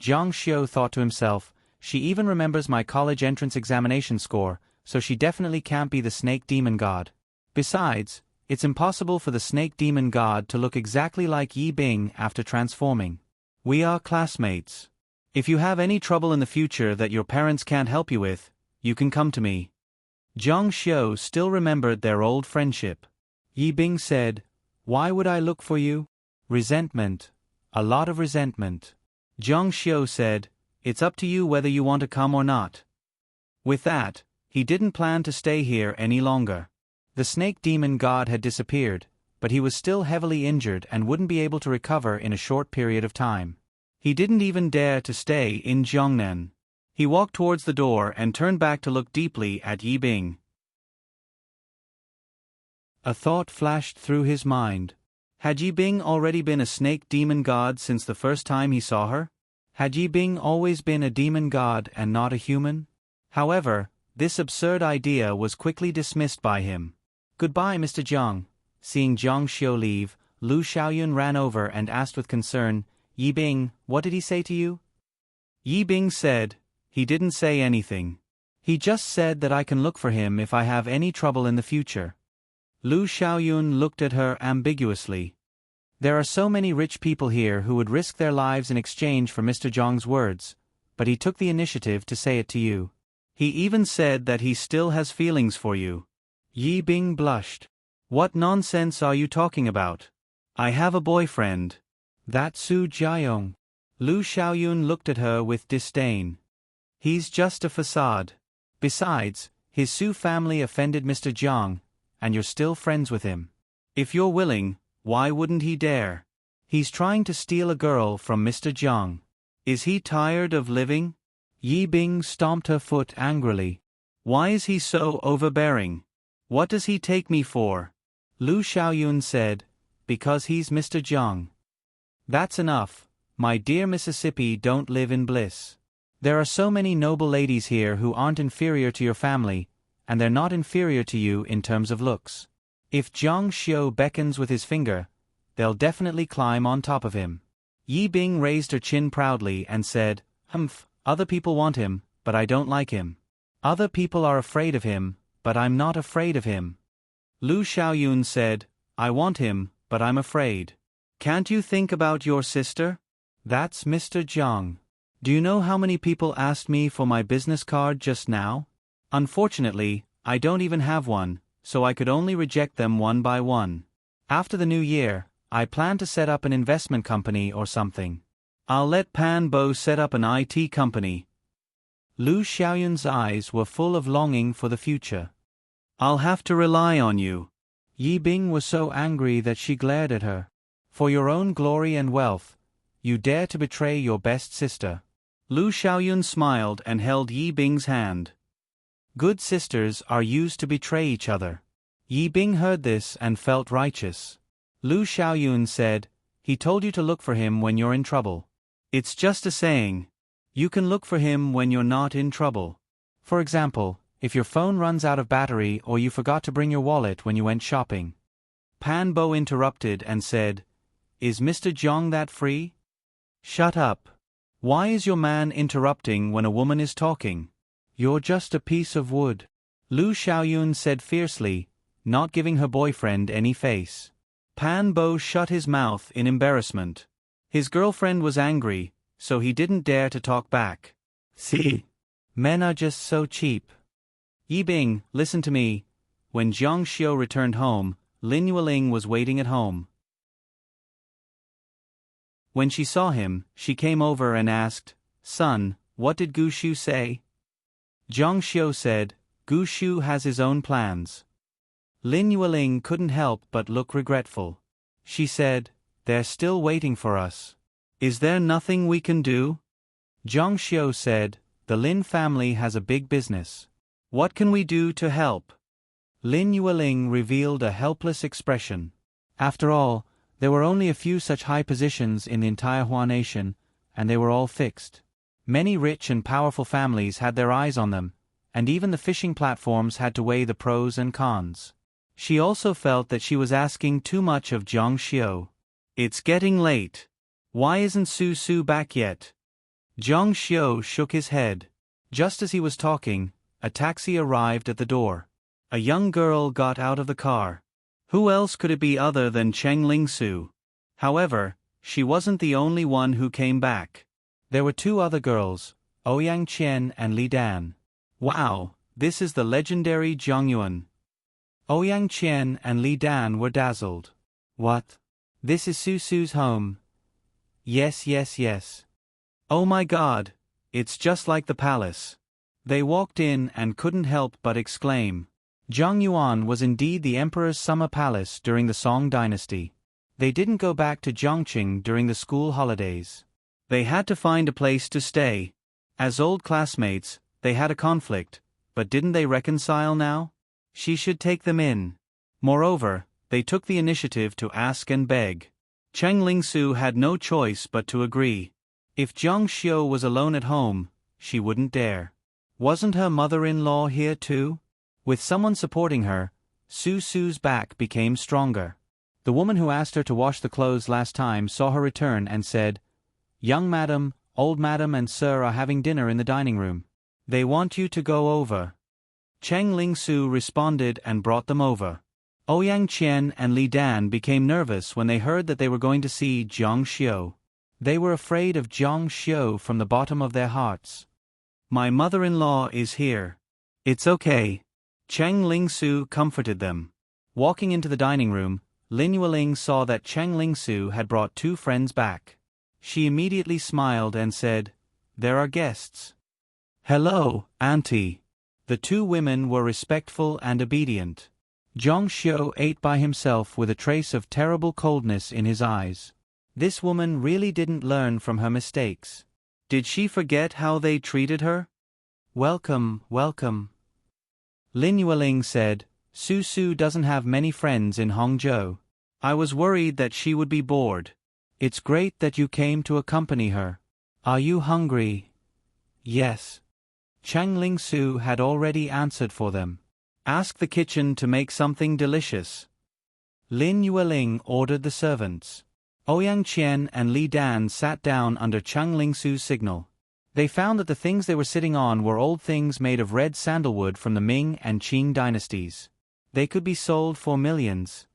Speaker 1: Jiang Xiu thought to himself, "She even remembers my college entrance examination score, so she definitely can't be the snake demon god. Besides, it's impossible for the snake demon god to look exactly like Yi Bing after transforming. We are classmates. If you have any trouble in the future that your parents can't help you with, you can come to me." Jiang Xiu still remembered their old friendship. Yi Bing said, "Why would I look for you?" "Resentment. A lot of resentment." Jiang Xiu said, "It's up to you whether you want to come or not." With that, he didn't plan to stay here any longer. The snake demon god had disappeared, but he was still heavily injured and wouldn't be able to recover in a short period of time. He didn't even dare to stay in Jiangnan. He walked towards the door and turned back to look deeply at Yi Bing. A thought flashed through his mind. Had Yi Bing already been a snake demon god since the first time he saw her? Had Yi Bing always been a demon god and not a human? However, This absurd idea was quickly dismissed by him. "Goodbye, Mr. Jiang." Seeing Jiang Xiu leave, Lu Xiaoyun ran over and asked with concern, "Yi Bing, what did he say to you?" Yi Bing said, "He didn't say anything. He just said that I can look for him if I have any trouble in the future." Lu Xiaoyun looked at her ambiguously. There are so many rich people here who would risk their lives in exchange for Mr. Jiang's words, but he took the initiative to say it to you. He even said that he still has feelings for you. Yi Bing blushed. "What nonsense are you talking about? I have a boyfriend." "That's Su Jiayong." Lu Xiaoyun looked at her with disdain. "He's just a facade. Besides, his Su family offended Mr. Jiang, and you're still friends with him. If you're willing, why wouldn't he dare? He's trying to steal a girl from Mr. Jiang. Is he tired of living?" Yi Bing stomped her foot angrily. "Why is he so overbearing? What does he take me for?" Lu Xiaoyun said, "Because he's Mr. Jiang." "That's enough, my dear Mississippi, don't live in bliss. There are so many noble ladies here who aren't inferior to your family, and they're not inferior to you in terms of looks. If Jiang Xiu beckons with his finger, they'll definitely climb on top of him." Yi Bing raised her chin proudly and said, "Humph, other people want him, but I don't like him. Other people are afraid of him, but I'm not afraid of him." Lu Xiaoyun said, "I want him, but I'm afraid. Can't you think about your sister? That's Mr. Jiang. Do you know how many people asked me for my business card just now? Unfortunately, I don't even have one, so I could only reject them one by one. After the new year, I plan to set up an investment company or something. I'll let Pan Bo set up an IT company." Lu Xiaoyun's eyes were full of longing for the future. "I'll have to rely on you." Yi Bing was so angry that she glared at her. "For your own glory and wealth, you dare to betray your best sister." Lu Xiaoyun smiled and held Yi Bing's hand. Good sisters are used to betray each other. Yi Bing heard this and felt righteous. Lu Xiaoyun said, "He told you to look for him when you're in trouble. It's just a saying. You can look for him when you're not in trouble. For example, if your phone runs out of battery or you forgot to bring your wallet when you went shopping." Pan Bo interrupted and said, "Is Mr. Jiang that free?" "Shut up. Why is your man interrupting when a woman is talking? You're just a piece of wood," Lu Xiaoyun said fiercely, not giving her boyfriend any face. Pan Bo shut his mouth in embarrassment. His girlfriend was angry, so he didn't dare to talk back. "See? Men are just so cheap." "Yi Bing, listen to me." When Jiang Xiu returned home, Lin Yueling was waiting at home. When she saw him, she came over and asked, "Son, what did Gu Shu say?" Jiang Xiu said, "Gu Shu has his own plans." Lin Yueling couldn't help but look regretful. She said, "They're still waiting for us. Is there nothing we can do?" Jiang Xiu said, "The Lin family has a big business. What can we do to help?" Lin Yueling revealed a helpless expression. After all, there were only a few such high positions in the entire Hua nation, and they were all fixed. Many rich and powerful families had their eyes on them, and even the fishing platforms had to weigh the pros and cons. She also felt that she was asking too much of Jiang Xiu. "It's getting late. Why isn't Su Su back yet?" Jiang Xiu shook his head. Just as he was talking, a taxi arrived at the door. A young girl got out of the car. Who else could it be other than Cheng Lingsu? However, she wasn't the only one who came back. There were two other girls, Ouyang Qian and Li Dan. "Wow, this is the legendary Zhang Yuan." Ouyang Qian and Li Dan were dazzled. "What? This is Su Su's home?" Yes, yes, yes. "Oh my God, it's just like the palace." They walked in and couldn't help but exclaim. Zhang Yuan was indeed the emperor's summer palace during the Song dynasty. They didn't go back to Zhongqing during the school holidays. They had to find a place to stay. As old classmates, they had a conflict, but didn't they reconcile now? She should take them in. Moreover, they took the initiative to ask and beg. Cheng Lingsu had no choice but to agree. If Jiang Xiu was alone at home, she wouldn't dare. Wasn't her mother-in-law here too? With someone supporting her, Sue's back became stronger. The woman who asked her to wash the clothes last time saw her return and said, "Young madam, old madam and sir are having dinner in the dining room. They want you to go over." Cheng Ling Su responded and brought them over. Ouyang Qian and Li Dan became nervous when they heard that they were going to see Zhang Xiu. They were afraid of Zhang Xiu from the bottom of their hearts. "My mother-in-law is here. It's okay." Cheng Ling Su comforted them. Walking into the dining room, Lin Yueling saw that Cheng Ling Su had brought 2 friends back. She immediately smiled and said, "There are guests." "Hello, Auntie." The 2 women were respectful and obedient. Zhang Xiu ate by himself with a trace of terrible coldness in his eyes. This woman really didn't learn from her mistakes. Did she forget how they treated her? "Welcome, welcome." Lin Yueling said, Su doesn't have many friends in Hangzhou. I was worried that she would be bored. It's great that you came to accompany her. Are you hungry? Yes. Cheng Ling Su had already answered for them. Ask the kitchen to make something delicious. Lin Yueling ordered the servants. Ouyang Qian and Li Dan sat down under Cheng Ling Su's signal. They found that the things they were sitting on were old things made of red sandalwood from the Ming and Qing dynasties. They could be sold for millions.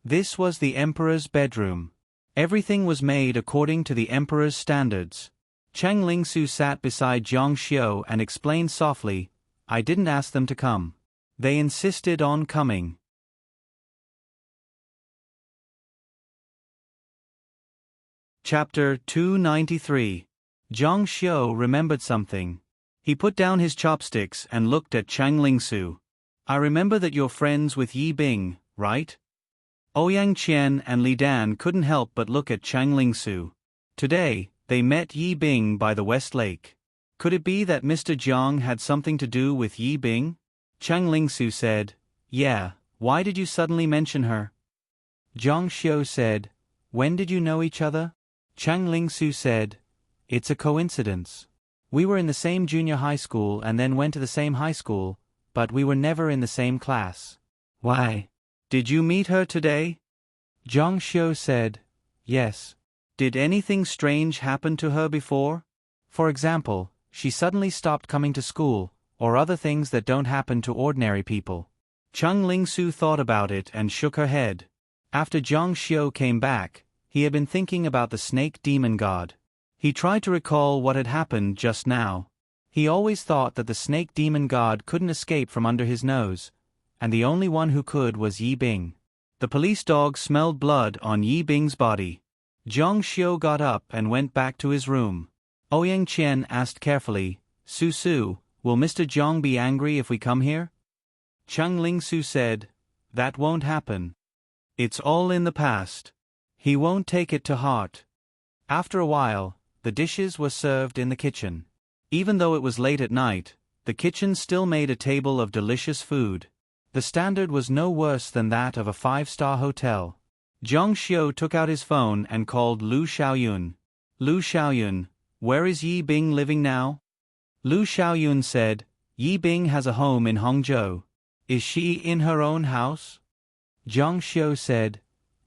Speaker 1: This was the emperor's bedroom. Everything was made according to the emperor's standards. Cheng Ling Su sat beside Zhang Xiu and explained softly, "I didn't ask them to come. They insisted on coming." Chapter 293. Zhang Xiu remembered something. He put down his chopsticks and looked at Cheng Ling Su. "I remember that you're friends with Yi Bing, right?" Ouyang Qian and Li Dan couldn't help but look at Cheng Ling Su. Today, they met Yi Bing by the West Lake. Could it be that Mr. Jiang had something to do with Yi Bing? Cheng Ling Su said, "Yeah, why did you suddenly mention her?" Zhang Xiu said, "When did you know each other?" Cheng Ling Su said, "It's a coincidence. We were in the same junior high school and then went to the same high school, but we were never in the same class." "Why? Did you meet her today?" Zhang Xiu said, "Yes." "Did anything strange happen to her before? For example, she suddenly stopped coming to school, or other things that don't happen to ordinary people?" Cheng Ling Su thought about it and shook her head. After Zhang Xiu came back, he had been thinking about the snake demon god. He tried to recall what had happened just now. He always thought that the snake demon god couldn't escape from under his nose, and the only one who could was Yi Bing. The police dog smelled blood on Yi Bing's body. Zhang Xiu got up and went back to his room. Ouyang Qian asked carefully, Su, will Mr. Jiang be angry if we come here?" Cheng Ling Su said, "That won't happen. It's all in the past. He won't take it to heart." After a while, the dishes were served in the kitchen. Even though it was late at night, the kitchen still made a table of delicious food. The standard was no worse than that of a 5-star hotel. Zhang Xiu took out his phone and called Lu Xiaoyun. "Lu Xiaoyun, where is Yi Bing living now?" Lu Xiaoyun said, "Yi Bing has a home in Hangzhou. Is she in her own house?" Zhang Xiu said,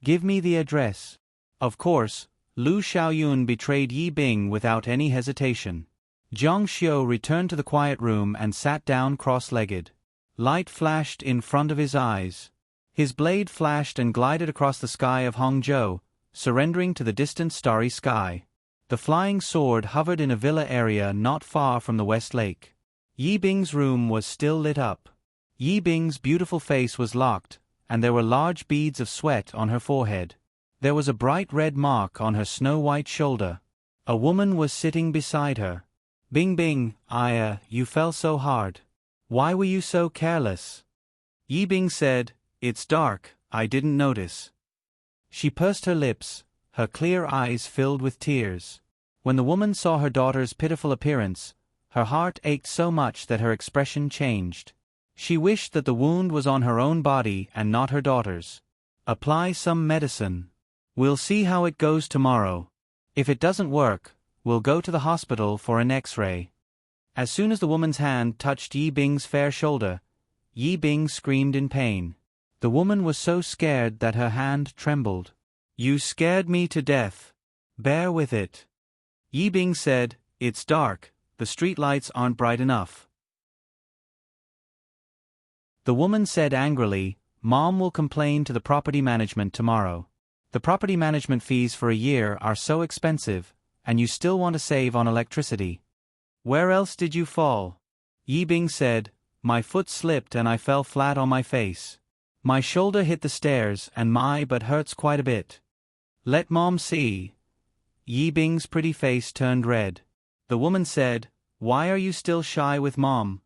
Speaker 1: "Give me the address." Of course, Lu Xiaoyun betrayed Yi Bing without any hesitation. Zhang Xiu returned to the quiet room and sat down cross-legged. Light flashed in front of his eyes. His blade flashed and glided across the sky of Hangzhou, surrendering to the distant starry sky. The flying sword hovered in a villa area not far from the West Lake. Yi Bing's room was still lit up. Yi Bing's beautiful face was locked, and there were large beads of sweat on her forehead. There was a bright red mark on her snow-white shoulder. A woman was sitting beside her. "Bing Bing, you fell so hard. Why were you so careless?" Yi Bing said, "It's dark, I didn't notice." She pursed her lips, her clear eyes filled with tears. When the woman saw her daughter's pitiful appearance, her heart ached so much that her expression changed. She wished that the wound was on her own body and not her daughter's. "Apply some medicine. We'll see how it goes tomorrow. If it doesn't work, we'll go to the hospital for an X-ray. As soon as the woman's hand touched Yi Bing's fair shoulder, Yi Bing screamed in pain. The woman was so scared that her hand trembled. You scared me to death. Bear with it. Yi Bing said, It's dark, the street lights aren't bright enough. The woman said angrily, Mom will complain to the property management tomorrow. The property management fees for a year are so expensive, and you still want to save on electricity. Where else did you fall? Yi Bing said, My foot slipped and I fell flat on my face. My shoulder hit the stairs and my butt hurts quite a bit. Let Mom see. Yi Bing's pretty face turned red. The woman said, Why are you still shy with Mom?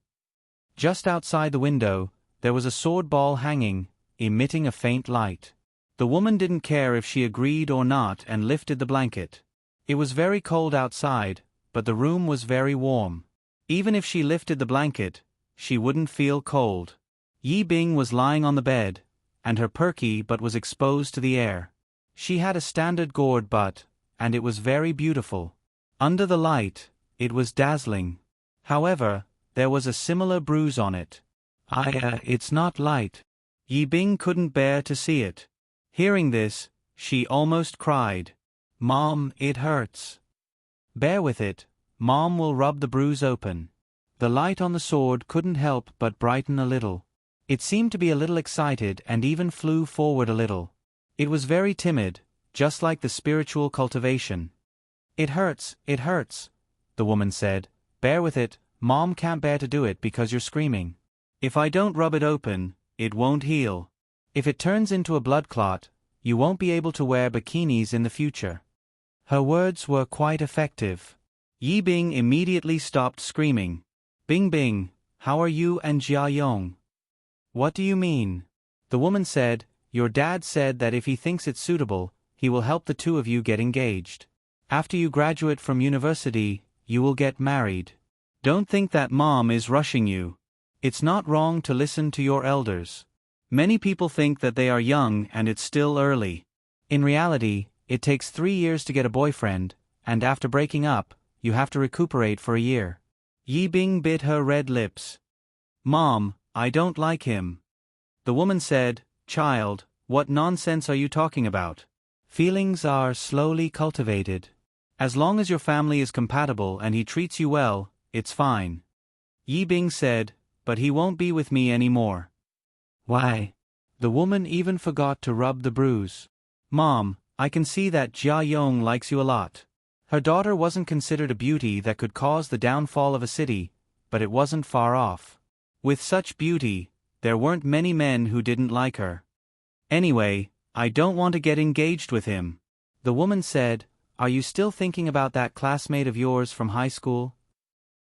Speaker 1: Just outside the window, there was a sword ball hanging, emitting a faint light. The woman didn't care if she agreed or not and lifted the blanket. It was very cold outside, but the room was very warm. Even if she lifted the blanket, she wouldn't feel cold. Yi Bing was lying on the bed, and her perky butt was exposed to the air. She had a standard gourd butt, and it was very beautiful. Under the light, it was dazzling. However, there was a similar bruise on it. It's not light. Yi Bing couldn't bear to see it. Hearing this, she almost cried. Mom, it hurts. Bear with it, Mom will rub the bruise open. The light on the sword couldn't help but brighten a little. It seemed to be a little excited and even flew forward a little. It was very timid, just like the spiritual cultivation. It hurts, the woman said. Bear with it, Mom can't bear to do it because you're screaming. If I don't rub it open, it won't heal. If it turns into a blood clot, you won't be able to wear bikinis in the future. Her words were quite effective. Yi Bing immediately stopped screaming. Bing Bing, how are you and Jia Yong? What do you mean? The woman said, Your dad said that if he thinks it's suitable, he will help the two of you get engaged. After you graduate from university, you will get married. Don't think that Mom is rushing you. It's not wrong to listen to your elders. Many people think that they are young and it's still early. In reality, it takes 3 years to get a boyfriend, and after breaking up, you have to recuperate for a year. Yi Bing bit her red lips. Mom, I don't like him. The woman said, Child, what nonsense are you talking about? Feelings are slowly cultivated. As long as your family is compatible and he treats you well, it's fine. Yi Bing said, But he won't be with me anymore. Why? The woman even forgot to rub the bruise. Mom, I can see that Jia Yong likes you a lot. Her daughter wasn't considered a beauty that could cause the downfall of a city, but it wasn't far off. With such beauty, there weren't many men who didn't like her. Anyway, I don't want to get engaged with him. The woman said, Are you still thinking about that classmate of yours from high school?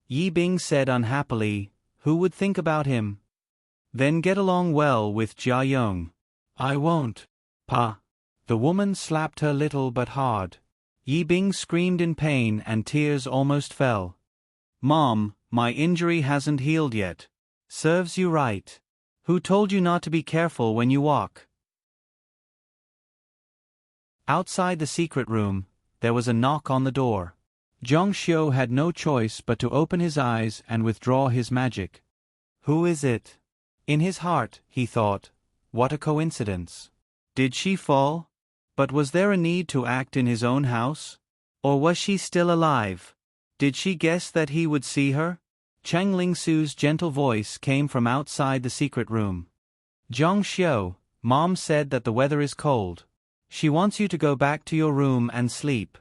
Speaker 1: Yi Bing said unhappily, Who would think about him? Then get along well with Jia Yong. I won't. Pa. The woman slapped her little but hard. Yi Bing screamed in pain and tears almost fell. Mom, my injury hasn't healed yet. Serves you right. Who told you not to be careful when you walk? Outside the secret room, there was a knock on the door. Zhang Xiu had no choice but to open his eyes and withdraw his magic. Who is it? In his heart, he thought, what a coincidence. Did she fall? But was there a need to act in his own house? Or was she still alive? Did she guess that he would see her? Chang Lingsu's gentle voice came from outside the secret room. Zhang Xiu, Mom said that the weather is cold. She wants you to go back to your room and sleep.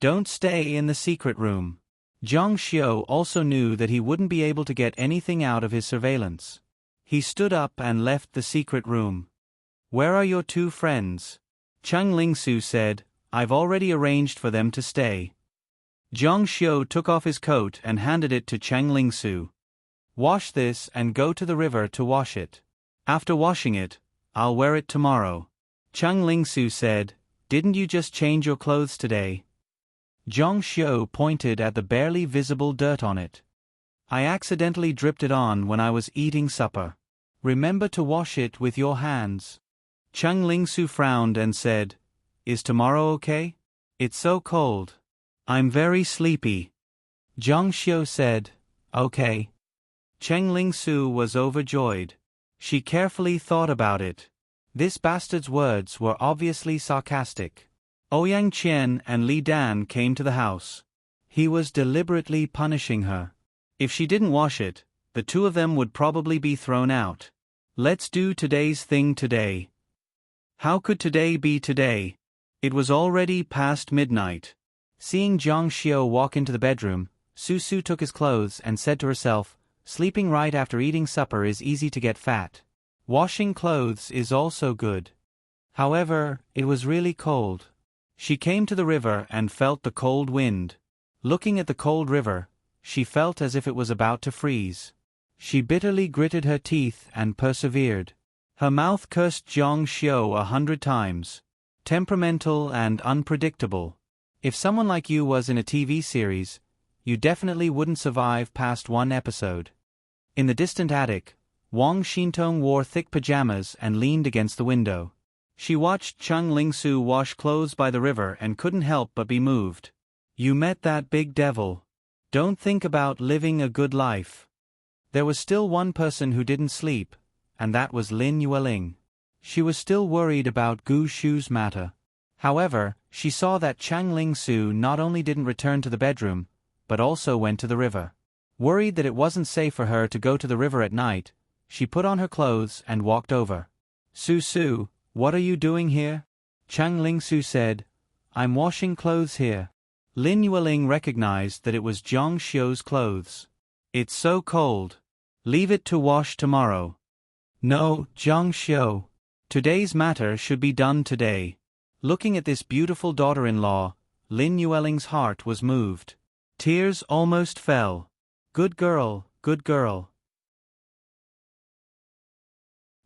Speaker 1: Don't stay in the secret room. Zhang Xiu also knew that he wouldn't be able to get anything out of his surveillance. He stood up and left the secret room. Where are your two friends? Chang Lingsu said, I've already arranged for them to stay. Zhang Xiu took off his coat and handed it to Chang Lingsu. Wash this and go to the river to wash it. After washing it, I'll wear it tomorrow. Chang Lingsu said, Didn't you just change your clothes today? Zhang Xiu pointed at the barely visible dirt on it. I accidentally dripped it on when I was eating supper. Remember to wash it with your hands. Chang Lingsu frowned and said, Is tomorrow okay? It's so cold. I'm very sleepy. Zhang Xiu said, okay. Cheng Ling Su was overjoyed. She carefully thought about it. This bastard's words were obviously sarcastic. Ouyang Qian and Li Dan came to the house. He was deliberately punishing her. If she didn't wash it, the two of them would probably be thrown out. Let's do today's thing today. How could today be today? It was already past midnight. Seeing Zhang Xiu walk into the bedroom, Su Su took his clothes and said to herself, sleeping right after eating supper is easy to get fat. Washing clothes is also good. However, it was really cold. She came to the river and felt the cold wind. Looking at the cold river, she felt as if it was about to freeze. She bitterly gritted her teeth and persevered. Her mouth cursed Zhang Xiu 100 times. Temperamental and unpredictable. If someone like you was in a TV series, you definitely wouldn't survive past one episode. In the distant attic, Wang Xintong wore thick pajamas and leaned against the window. She watched Cheng Ling Su wash clothes by the river and couldn't help but be moved. You met that big devil. Don't think about living a good life. There was still one person who didn't sleep, and that was Lin Yueling. She was still worried about Gu Shu's matter. However, she saw that Cheng Ling Su not only didn't return to the bedroom, but also went to the river. Worried that it wasn't safe for her to go to the river at night, she put on her clothes and walked over. Su Su, what are you doing here? Cheng Ling Su said, I'm washing clothes here. Lin Yueling recognized that it was Zhang Xiu's clothes. It's so cold. Leave it to wash tomorrow. No, Zhang Xiu. Today's matter should be done today. Looking at this beautiful daughter-in-law, Lin Yueling's heart was moved. Tears almost fell. Good girl, good girl.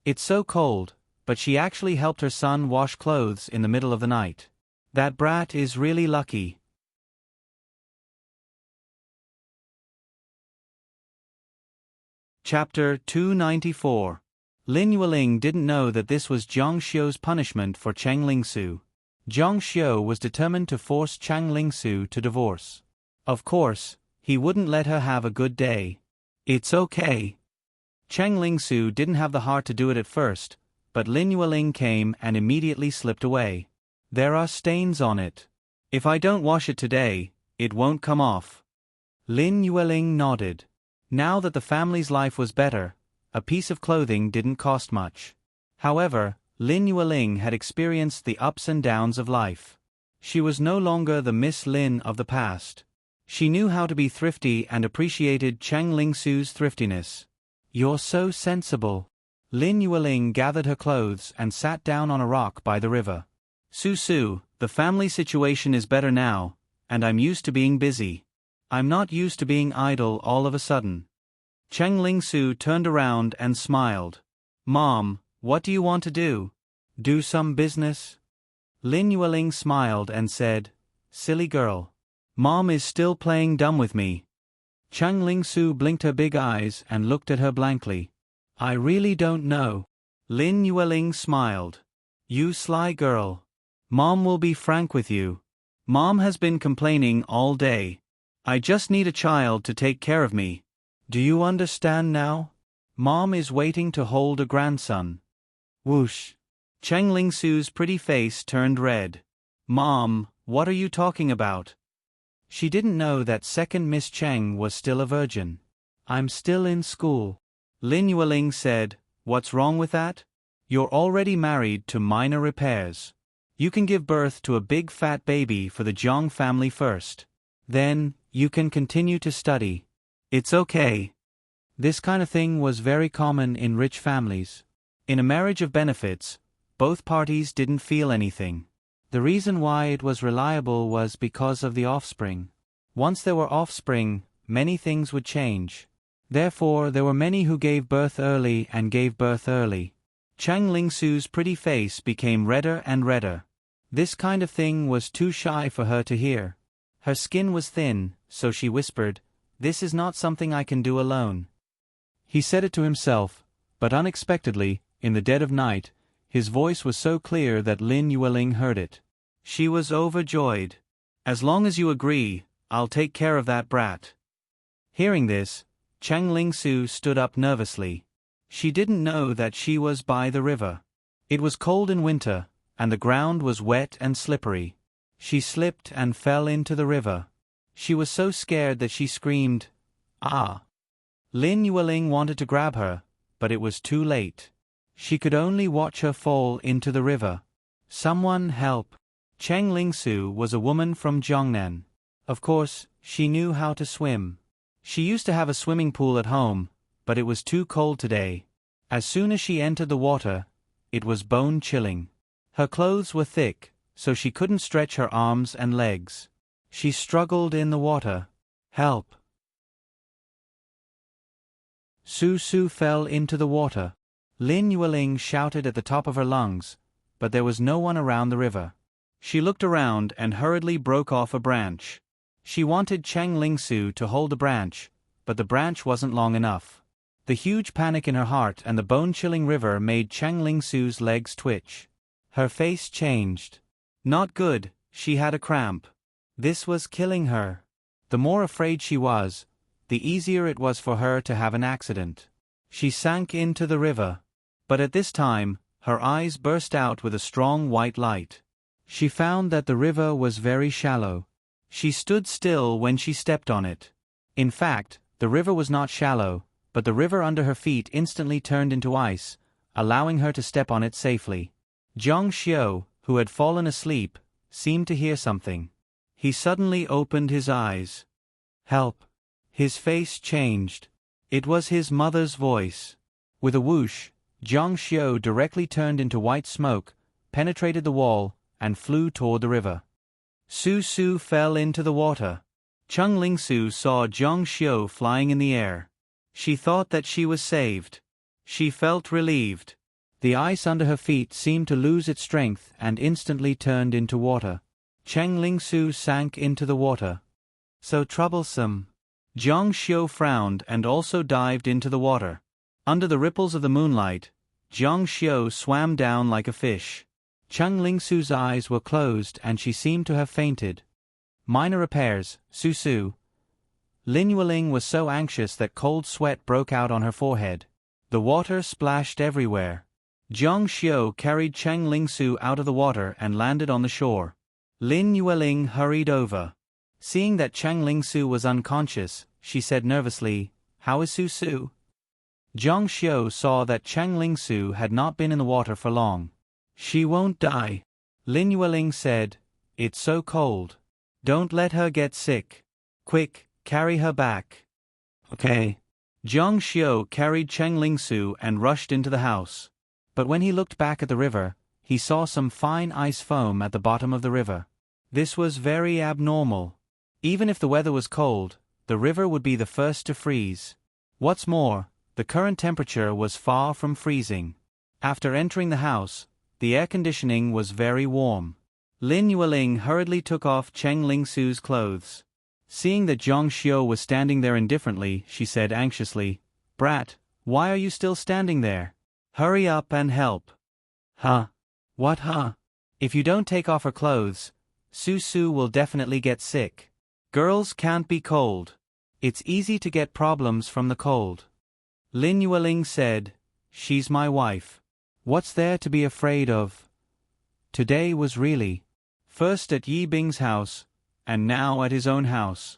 Speaker 1: It's so cold, but she actually helped her son wash clothes in the middle of the night. That brat is really lucky. Chapter 294. Lin Yueling didn't know that this was Zhang Xiu's punishment for Cheng Ling Su. Zhang Xiu was determined to force Cheng Ling Su to divorce. Of course, he wouldn't let her have a good day. It's okay. Cheng Ling Su didn't have the heart to do it at first, but Lin Yueling came and immediately slipped away. There are stains on it. If I don't wash it today, it won't come off. Lin Yueling nodded. Now that the family's life was better, a piece of clothing didn't cost much. However, Lin Yueling had experienced the ups and downs of life. She was no longer the Miss Lin of the past. She knew how to be thrifty and appreciated Cheng Ling Su's thriftiness. You're so sensible. Lin Yueling gathered her clothes and sat down on a rock by the river. Su Su, the family situation is better now, and I'm used to being busy. I'm not used to being idle all of a sudden. Cheng Ling Su turned around and smiled. Mom, what do you want to do? Do some business? Lin Yueling smiled and said, silly girl. Mom is still playing dumb with me. Cheng Ling Su blinked her big eyes and looked at her blankly. I really don't know. Lin Yueling smiled. You sly girl. Mom will be frank with you. Mom has been complaining all day. I just need a child to take care of me. Do you understand now? Mom is waiting to hold a grandson. Whoosh. Cheng Ling Su's pretty face turned red. Mom, what are you talking about? She didn't know that second Miss Cheng was still a virgin. I'm still in school. Lin Yueling said, what's wrong with that? You're already married to minor repairs. You can give birth to a big fat baby for the Zhang family first. Then, you can continue to study. It's okay. This kind of thing was very common in rich families. In a marriage of benefits, both parties didn't feel anything. The reason why it was reliable was because of the offspring. Once there were offspring, many things would change. Therefore, there were many who gave birth early and gave birth early. Cheng Ling Su's pretty face became redder and redder. This kind of thing was too shy for her to hear. Her skin was thin, so she whispered, this is not something I can do alone. He said it to himself, but unexpectedly, in the dead of night, his voice was so clear that Lin Yueling heard it. She was overjoyed. As long as you agree, I'll take care of that brat. Hearing this, Chang Ling-su stood up nervously. She didn't know that she was by the river. It was cold in winter, and the ground was wet and slippery. She slipped and fell into the river. She was so scared that she screamed, "Ah!" Lin Yueling wanted to grab her, but it was too late. She could only watch her fall into the river. Someone help! Cheng Ling-su was a woman from Jiangnan. Of course, she knew how to swim. She used to have a swimming pool at home, but it was too cold today. As soon as she entered the water, it was bone-chilling. Her clothes were thick, so she couldn't stretch her arms and legs. She struggled in the water. Help! Su fell into the water. Lin Yueling shouted at the top of her lungs, but there was no one around the river. She looked around and hurriedly broke off a branch. She wanted Cheng Ling-su to hold the branch, but the branch wasn't long enough. The huge panic in her heart and the bone-chilling river made Cheng Ling-su's legs twitch. Her face changed. Not good, she had a cramp. This was killing her. The more afraid she was, the easier it was for her to have an accident. She sank into the river. But at this time, her eyes burst out with a strong white light. She found that the river was very shallow. She stood still when she stepped on it. In fact, the river was not shallow, but the river under her feet instantly turned into ice, allowing her to step on it safely. Zhang Xiu, who had fallen asleep, seemed to hear something. He suddenly opened his eyes. Help! His face changed. It was his mother's voice. With a whoosh, Zhang Xiu directly turned into white smoke, penetrated the wall, and flew toward the river. Su fell into the water. Cheng Ling-su saw Zhang Xiu flying in the air. She thought that she was saved. She felt relieved. The ice under her feet seemed to lose its strength and instantly turned into water. Cheng Ling-su sank into the water. So troublesome. Zhang Xiu frowned and also dived into the water. Under the ripples of the moonlight, Zhang Xiu swam down like a fish. Cheng Ling-su's eyes were closed and she seemed to have fainted. Minor repairs, Su. Lin Yueling was so anxious that cold sweat broke out on her forehead. The water splashed everywhere. Zhang Xiu carried Cheng Ling-su out of the water and landed on the shore. Lin Yueling hurried over. Seeing that Cheng Ling-su was unconscious, she said nervously, "How is Su?" Zhang Xiu saw that Cheng Ling-su had not been in the water for long. "She won't die," Lin Yueling said. "It's so cold. Don't let her get sick. Quick, carry her back." "Okay." Zhang Xiu carried Cheng Ling-su and rushed into the house. But when he looked back at the river, he saw some fine ice foam at the bottom of the river. This was very abnormal. Even if the weather was cold, the river would be the first to freeze. What's more, the current temperature was far from freezing. After entering the house, the air conditioning was very warm. Lin Yueling hurriedly took off Cheng Ling-su's clothes. Seeing that Zhang Xiu was standing there indifferently, she said anxiously, "Brat, why are you still standing there? Hurry up and help." "Huh? What huh?" "If you don't take off her clothes, Su will definitely get sick. Girls can't be cold. It's easy to get problems from the cold." Lin Yueling said, "She's my wife. What's there to be afraid of?" Today was really first at Yi Bing's house, and now at his own house.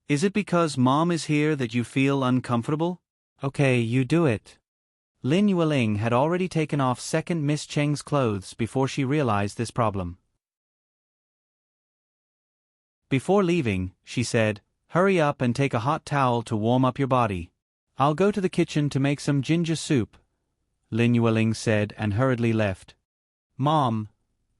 Speaker 1: "Is it because Mom is here that you feel uncomfortable?" "Okay, you do it." Lin Yueling had already taken off second Miss Cheng's clothes before she realized this problem. Before leaving, she said, "Hurry up and take a hot towel to warm up your body. I'll go to the kitchen to make some ginger soup," Lin Yueling said and hurriedly left. "Mom."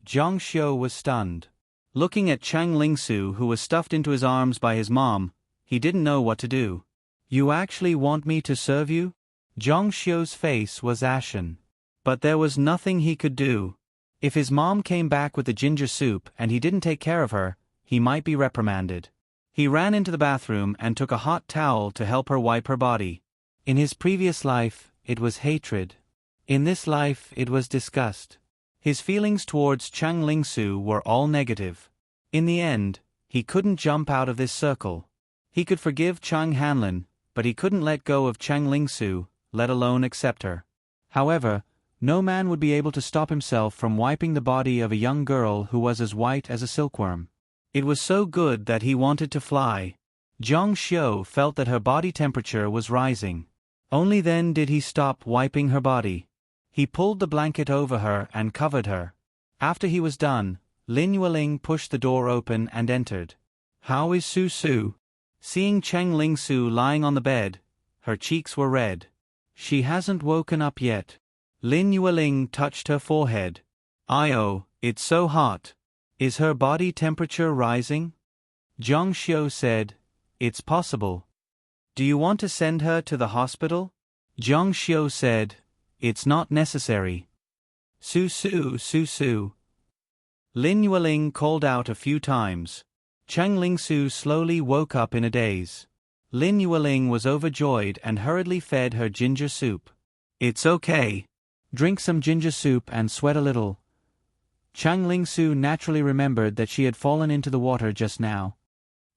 Speaker 1: Zhang Xiu was stunned. Looking at Cheng Ling-su, who was stuffed into his arms by his mom, he didn't know what to do. "You actually want me to serve you?" Zhang Xiu's face was ashen. But there was nothing he could do. If his mom came back with the ginger soup and he didn't take care of her, he might be reprimanded. He ran into the bathroom and took a hot towel to help her wipe her body. In his previous life, it was hatred. In this life, it was disgust. His feelings towards Cheng Ling-su were all negative. In the end, He couldn't jump out of this circle. He could forgive Chang Hanlin, but he couldn't let go of Chang Lingsu, let alone accept her. However, no man would be able to stop himself from wiping the body of a young girl who was as white as a silkworm. It was so good that he wanted to fly. Zhang Xiu felt that her body temperature was rising. Only then did he stop wiping her body. He pulled the blanket over her and covered her. After he was done, Lin Yueling pushed the door open and entered. "How is Su Su?" Seeing Cheng Lingsu lying on the bed, her cheeks were red. "She hasn't woken up yet." Lin Yueling touched her forehead. "Io, it's so hot. Is her body temperature rising?" Zhang Xiu said, "It's possible. Do you want to send her to the hospital?" Zhang Xiu said, "It's not necessary." "Su Su, Su Su." Lin Yueling called out a few times. Chang Lingsu slowly woke up in a daze. Lin Yueling was overjoyed and hurriedly fed her ginger soup. "It's okay. Drink some ginger soup and sweat a little." Chang Lingsu naturally remembered that she had fallen into the water just now.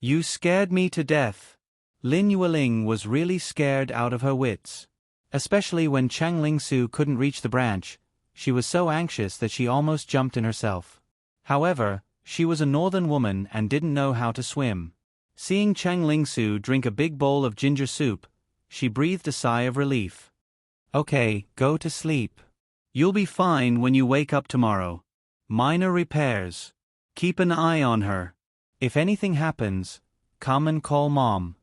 Speaker 1: "You scared me to death." Lin Yueling was really scared out of her wits. Especially when Chang Lingsu couldn't reach the branch, she was so anxious that she almost jumped in herself. However, she was a northern woman and didn't know how to swim. Seeing Chang Lingsu drink a big bowl of ginger soup, she breathed a sigh of relief. "Okay, go to sleep. You'll be fine when you wake up tomorrow. Minor repairs. Keep an eye on her. If anything happens, come and call Mom."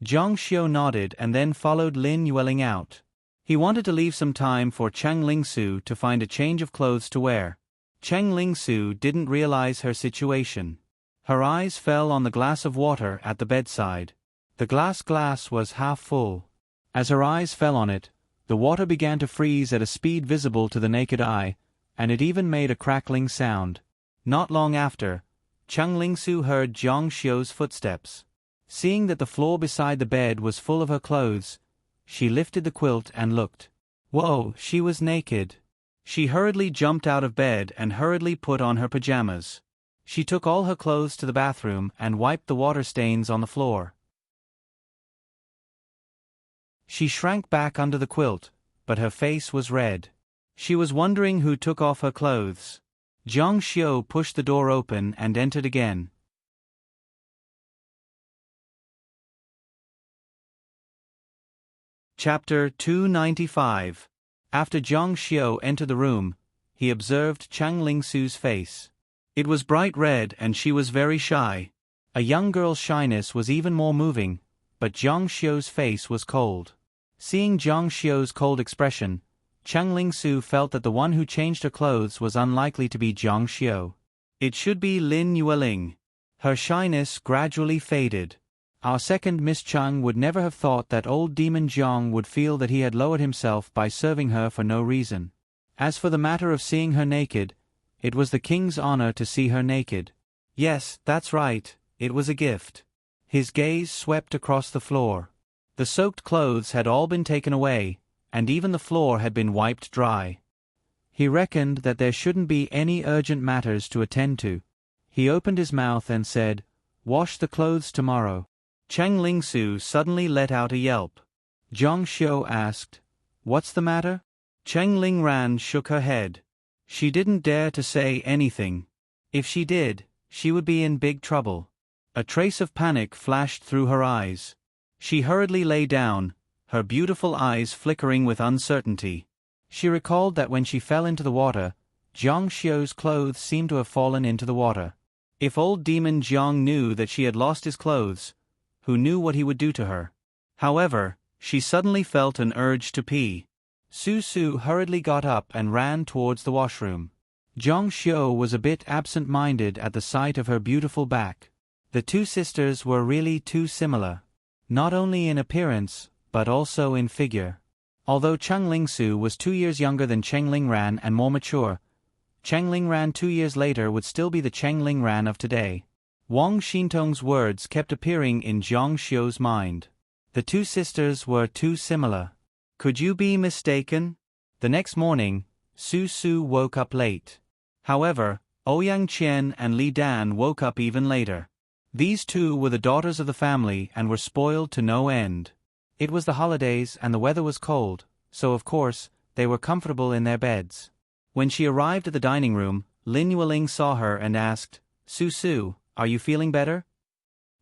Speaker 1: Zhang Xiu nodded and then followed Lin Yueling out. He wanted to leave some time for Chang Lingsu to find a change of clothes to wear. Chang Lingsu didn't realize her situation. Her eyes fell on the glass of water at the bedside. The glass was half full. As her eyes fell on it, the water began to freeze at a speed visible to the naked eye, and it even made a crackling sound. Not long after, Chang Lingsu heard Zhang Xiu's footsteps. Seeing that the floor beside the bed was full of her clothes, she lifted the quilt and looked. Whoa, she was naked. She hurriedly jumped out of bed and hurriedly put on her pajamas. She took all her clothes to the bathroom and wiped the water stains on the floor. She shrank back under the quilt, but her face was red. She was wondering who took off her clothes. Zhang Xiu pushed the door open and entered again. Chapter 295. After Zhang Xiu entered the room, he observed Chang Lingsu's face. It was bright red and she was very shy. A young girl's shyness was even more moving, but Zhang Xiu's face was cold. Seeing Zhang Xiu's cold expression, Chang Lingsu felt that the one who changed her clothes was unlikely to be Zhang Xiu. It should be Lin Yueling. Her shyness gradually faded. Our second Miss Chang would never have thought that old demon Zhang would feel that he had lowered himself by serving her for no reason. As for the matter of seeing her naked, it was the king's honor to see her naked. Yes, that's right, it was a gift. His gaze swept across the floor. The soaked clothes had all been taken away, and even the floor had been wiped dry. He reckoned that there shouldn't be any urgent matters to attend to. He opened his mouth and said, "Wash the clothes tomorrow." Chang Lingsu suddenly let out a yelp. Zhang Xiu asked, "What's the matter?" Cheng Lingran shook her head. She didn't dare to say anything. If she did, she would be in big trouble. A trace of panic flashed through her eyes. She hurriedly lay down, her beautiful eyes flickering with uncertainty. She recalled that when she fell into the water, Zhang Xiu's clothes seemed to have fallen into the water. If old demon Zhang knew that she had lost his clothes, who knew what he would do to her? However, she suddenly felt an urge to pee. Su Su hurriedly got up and ran towards the washroom. Zhang Xiu was a bit absent-minded at the sight of her beautiful back. The two sisters were really too similar, not only in appearance, but also in figure. Although Chang Lingsu was 2 years younger than Cheng Lingran and more mature, Cheng Lingran 2 years later would still be the Cheng Lingran of today. Wang Xintong's words kept appearing in Zhang Xiu's mind. The two sisters were too similar. Could you be mistaken? The next morning, Su Su woke up late. However, Ouyang Qian and Li Dan woke up even later. These two were the daughters of the family and were spoiled to no end. It was the holidays and the weather was cold, so of course, they were comfortable in their beds. When she arrived at the dining room, Lin Yueling saw her and asked, "Su Su, are you feeling better?"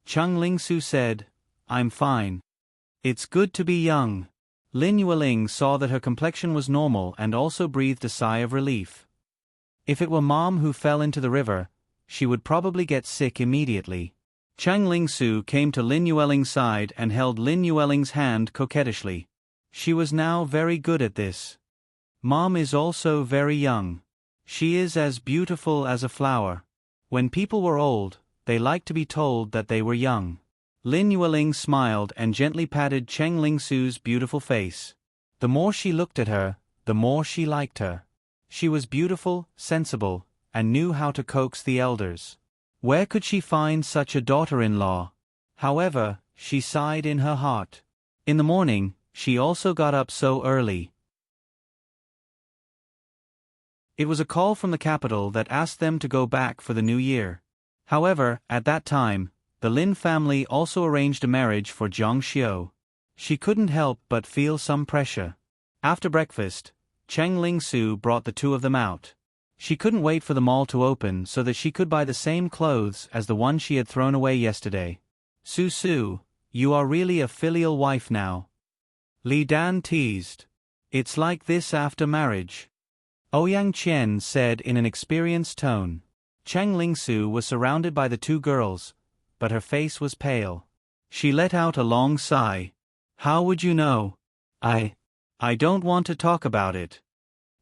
Speaker 1: Chung Ling Su said, "I'm fine. It's good to be young." Lin Yueling saw that her complexion was normal and also breathed a sigh of relief. If it were Mom who fell into the river, she would probably get sick immediately. Chung Ling Su came to Lin Yueling's side and held Lin Yueling's hand coquettishly. She was now very good at this. Mom is also very young. She is as beautiful as a flower. When people were old, they liked to be told that they were young. Lin Yueling smiled and gently patted Cheng Ling Su's beautiful face. The more she looked at her, the more she liked her. She was beautiful, sensible, and knew how to coax the elders. Where could she find such a daughter-in-law? However, she sighed in her heart. In the morning, she also got up so early. It was a call from the capital that asked them to go back for the new year. However, at that time, the Lin family also arranged a marriage for Zhang Xiu. She couldn't help but feel some pressure. After breakfast, Cheng Ling Su brought the two of them out. She couldn't wait for the mall to open so that she could buy the same clothes as the one she had thrown away yesterday. "Su Su, you are really a filial wife now." Li Dan teased. "It's like this after marriage," Ouyang Qian said in an experienced tone. Cheng Ling Su was surrounded by the two girls, but her face was pale. She let out a long sigh. "How would you know? I don't want to talk about it.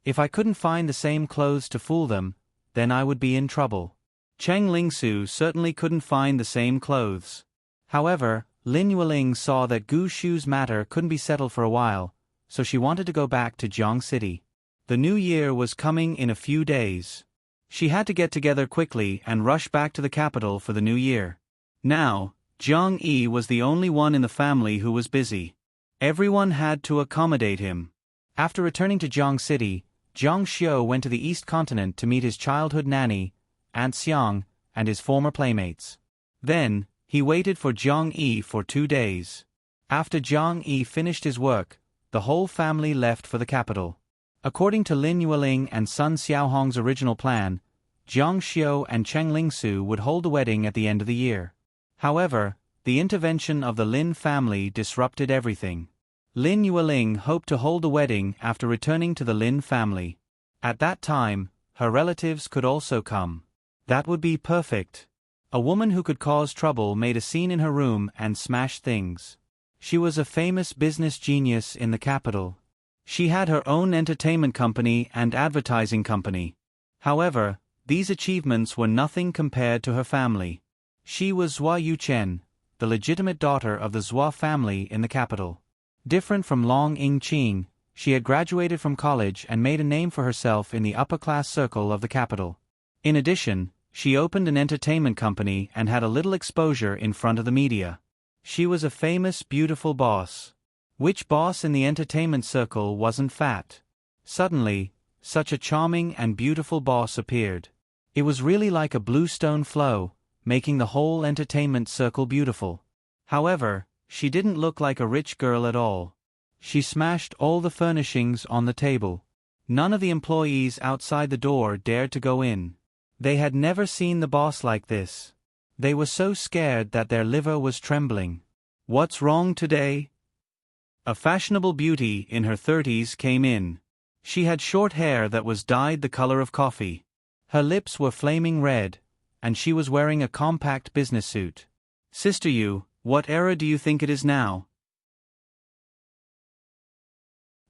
Speaker 1: If I couldn't find the same clothes to fool them, then I would be in trouble." Cheng Ling Su certainly couldn't find the same clothes. However, Lin Yueling saw that Gu Shu's matter couldn't be settled for a while, so she wanted to go back to Jiang City. The new year was coming in a few days. She had to get together quickly and rush back to the capital for the new year. Now, Jiang Yi was the only one in the family who was busy. Everyone had to accommodate him. After returning to Jiang City, Zhang Xiu went to the East Continent to meet his childhood nanny, Aunt Xiang, and his former playmates. Then, he waited for Jiang Yi for 2 days. After Jiang Yi finished his work, the whole family left for the capital. According to Lin Yueling and Sun Xiaohong's original plan, Zhang Xiu and Cheng Ling Su would hold the wedding at the end of the year. However, the intervention of the Lin family disrupted everything. Lin Yueling hoped to hold the wedding after returning to the Lin family. At that time, her relatives could also come. That would be perfect. A woman who could cause trouble made a scene in her room and smashed things. She was a famous business genius in the capital. She had her own entertainment company and advertising company. However, these achievements were nothing compared to her family. She was Zhua Yuchen, the legitimate daughter of the Zhua family in the capital. Different from Long Yingqing, she had graduated from college and made a name for herself in the upper-class circle of the capital. In addition, she opened an entertainment company and had a little exposure in front of the media. She was a famous, beautiful boss. Which boss in the entertainment circle wasn't fat? Suddenly, such a charming and beautiful boss appeared. It was really like a bluestone flow, making the whole entertainment circle beautiful. However, she didn't look like a rich girl at all. She smashed all the furnishings on the table. None of the employees outside the door dared to go in. They had never seen the boss like this. They were so scared that their liver was trembling. "What's wrong today?" A fashionable beauty in her 30s came in. She had short hair that was dyed the color of coffee. Her lips were flaming red, and she was wearing a compact business suit. "Sister Yu, what era do you think it is now?"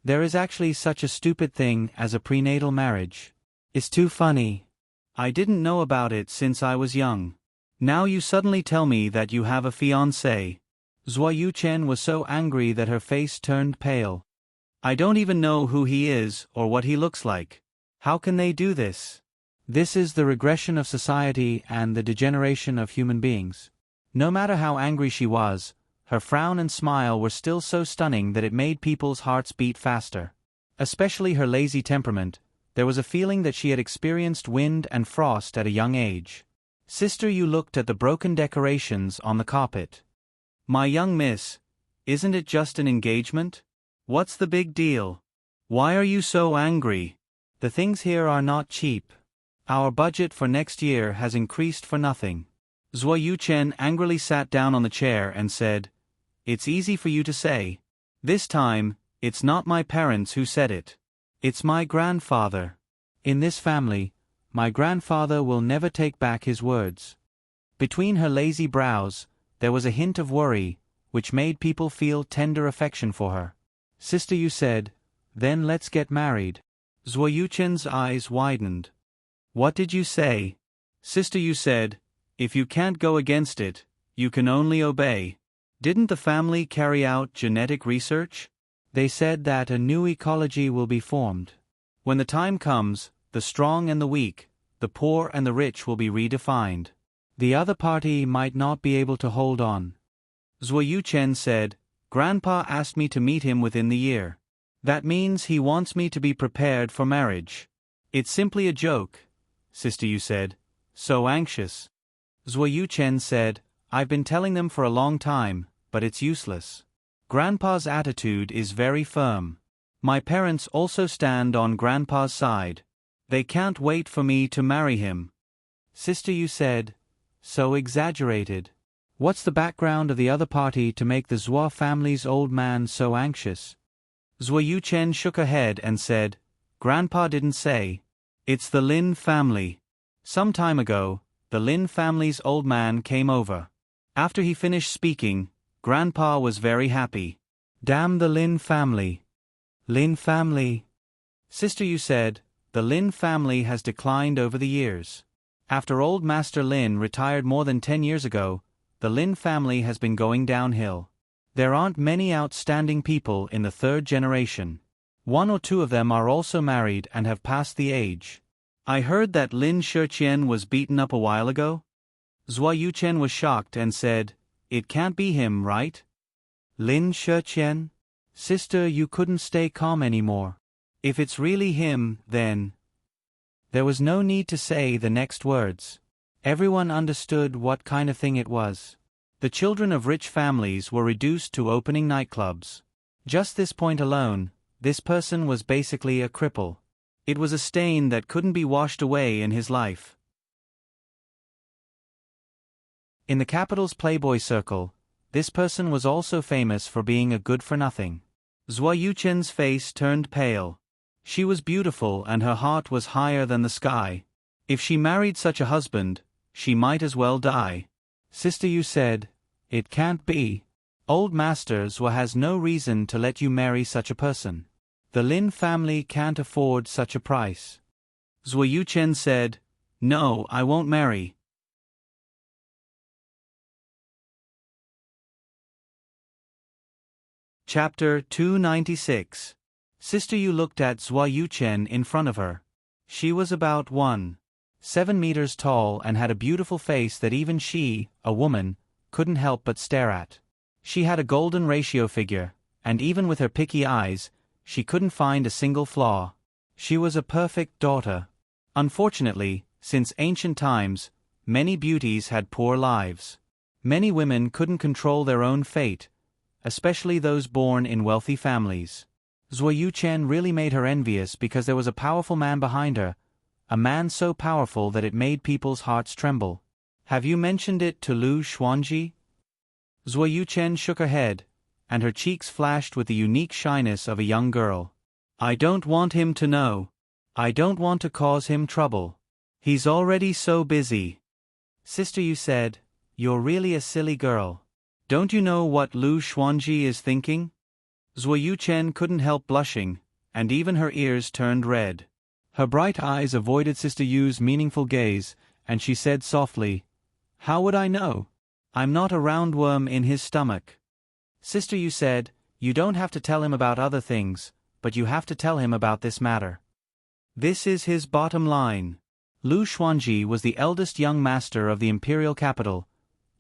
Speaker 1: There is actually such a stupid thing as a prenatal marriage. It's too funny. I didn't know about it since I was young. Now you suddenly tell me that you have a fiancé. Zhua Yuchen was so angry that her face turned pale. I don't even know who he is or what he looks like. How can they do this? This is the regression of society and the degeneration of human beings. No matter how angry she was, her frown and smile were still so stunning that it made people's hearts beat faster. Especially her lazy temperament, there was a feeling that she had experienced wind and frost at a young age. Sister Yu looked at the broken decorations on the carpet. My young miss, isn't it just an engagement? What's the big deal? Why are you so angry? The things here are not cheap. Our budget for next year has increased for nothing. Zhuo Yuchen angrily sat down on the chair and said, It's easy for you to say. This time, it's not my parents who said it. It's my grandfather. In this family, my grandfather will never take back his words. Between her lazy brows, there was a hint of worry, which made people feel tender affection for her. Sister Yu said, Then let's get married. Zhuo Yuchen's eyes widened. What did you say? Sister Yu said, If you can't go against it, you can only obey. Didn't the family carry out genetic research? They said that a new ecology will be formed. When the time comes, the strong and the weak, the poor and the rich will be redefined. The other party might not be able to hold on. Zhuo Yuchen said, Grandpa asked me to meet him within the year. That means he wants me to be prepared for marriage. It's simply a joke, Sister Yu said. So anxious. Zhuo Yuchen said, I've been telling them for a long time, but it's useless. Grandpa's attitude is very firm. My parents also stand on Grandpa's side. They can't wait for me to marry him. Sister Yu said, So exaggerated. What's the background of the other party to make the Zhuo family's old man so anxious? Zhuo Yuchen shook her head and said, Grandpa didn't say. It's the Lin family. Some time ago, the Lin family's old man came over. After he finished speaking, Grandpa was very happy. Damn the Lin family. Lin family. Sister Yu said, The Lin family has declined over the years. After old Master Lin retired more than 10 years ago, the Lin family has been going downhill. There aren't many outstanding people in the third generation. 1 or 2 of them are also married and have passed the age. I heard that Lin Shiqian was beaten up a while ago. Zhuo Yuchen was shocked and said, It can't be him, right? Lin Shiqian? Sister, you couldn't stay calm anymore. If it's really him, then... There was no need to say the next words. Everyone understood what kind of thing it was. The children of rich families were reduced to opening nightclubs. Just this point alone, this person was basically a cripple. It was a stain that couldn't be washed away in his life. In the capital's Playboy circle, this person was also famous for being a good-for-nothing. Zhuo Yuchen's face turned pale. She was beautiful and her heart was higher than the sky. If she married such a husband, she might as well die. Sister Yu said, It can't be. Old Master Zhuo has no reason to let you marry such a person. The Lin family can't afford such a price. Zhuo Yuchen said, No, I won't marry. Chapter 296. Sister Yu looked at Zhuo Yuchen in front of her. She was about 1.7 meters tall and had a beautiful face that even she, a woman, couldn't help but stare at. She had a golden ratio figure, and even with her picky eyes, she couldn't find a single flaw. She was a perfect daughter. Unfortunately, since ancient times, many beauties had poor lives. Many women couldn't control their own fate, especially those born in wealthy families. Zhuo Yuchen really made her envious because there was a powerful man behind her, a man so powerful that it made people's hearts tremble. Have you mentioned it to Lu Xuanji? Zhuo Yuchen shook her head, and her cheeks flashed with the unique shyness of a young girl. I don't want him to know. I don't want to cause him trouble. He's already so busy. Sister Yu said, You're really a silly girl. Don't you know what Lu Xuanji is thinking? Zhuo Yuchen couldn't help blushing, and even her ears turned red. Her bright eyes avoided Sister Yu's meaningful gaze, and she said softly, How would I know? I'm not a roundworm in his stomach. Sister Yu said, You don't have to tell him about other things, but you have to tell him about this matter. This is his bottom line. Lu Xuanji was the eldest young master of the imperial capital,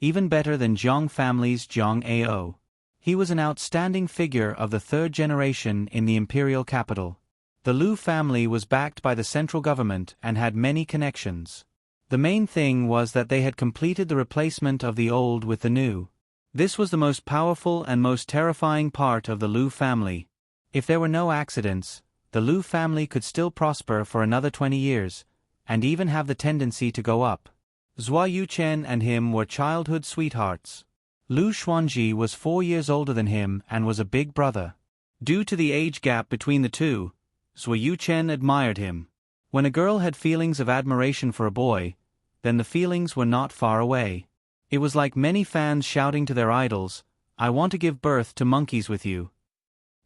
Speaker 1: even better than Zhang family's Zhang Ao. He was an outstanding figure of the third generation in the imperial capital. The Lu family was backed by the central government and had many connections. The main thing was that they had completed the replacement of the old with the new. This was the most powerful and most terrifying part of the Liu family. If there were no accidents, the Liu family could still prosper for another 20 years, and even have the tendency to go up. Zhua Yuchen and him were childhood sweethearts. Liu Xuanji was 4 years older than him and was a big brother. Due to the age gap between the two, Zhua Yuchen admired him. When a girl had feelings of admiration for a boy, then the feelings were not far away. It was like many fans shouting to their idols, "I want to give birth to monkeys with you."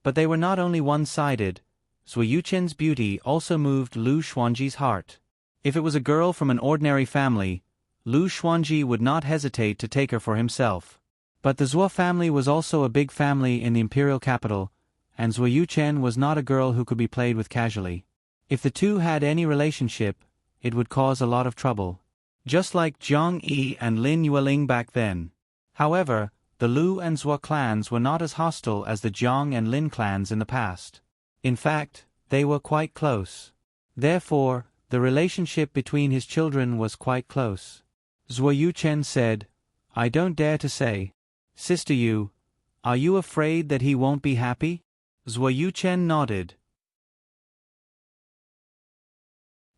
Speaker 1: But they were not only one-sided. Zhua Yuchen's beauty also moved Liu Xuanji's heart. If it was a girl from an ordinary family, Liu Xuanji would not hesitate to take her for himself. But the Zhua family was also a big family in the imperial capital, and Zhua Yuchen was not a girl who could be played with casually. If the two had any relationship, it would cause a lot of trouble. Just like Zhang Yi and Lin Yueling back then. However, the Liu and Zhua clans were not as hostile as the Zhang and Lin clans in the past. In fact, they were quite close. Therefore, the relationship between his children was quite close. Zhua Yuchen said, "I don't dare to say. Sister Yu, are you afraid that he won't be happy?" Zhua Yuchen nodded.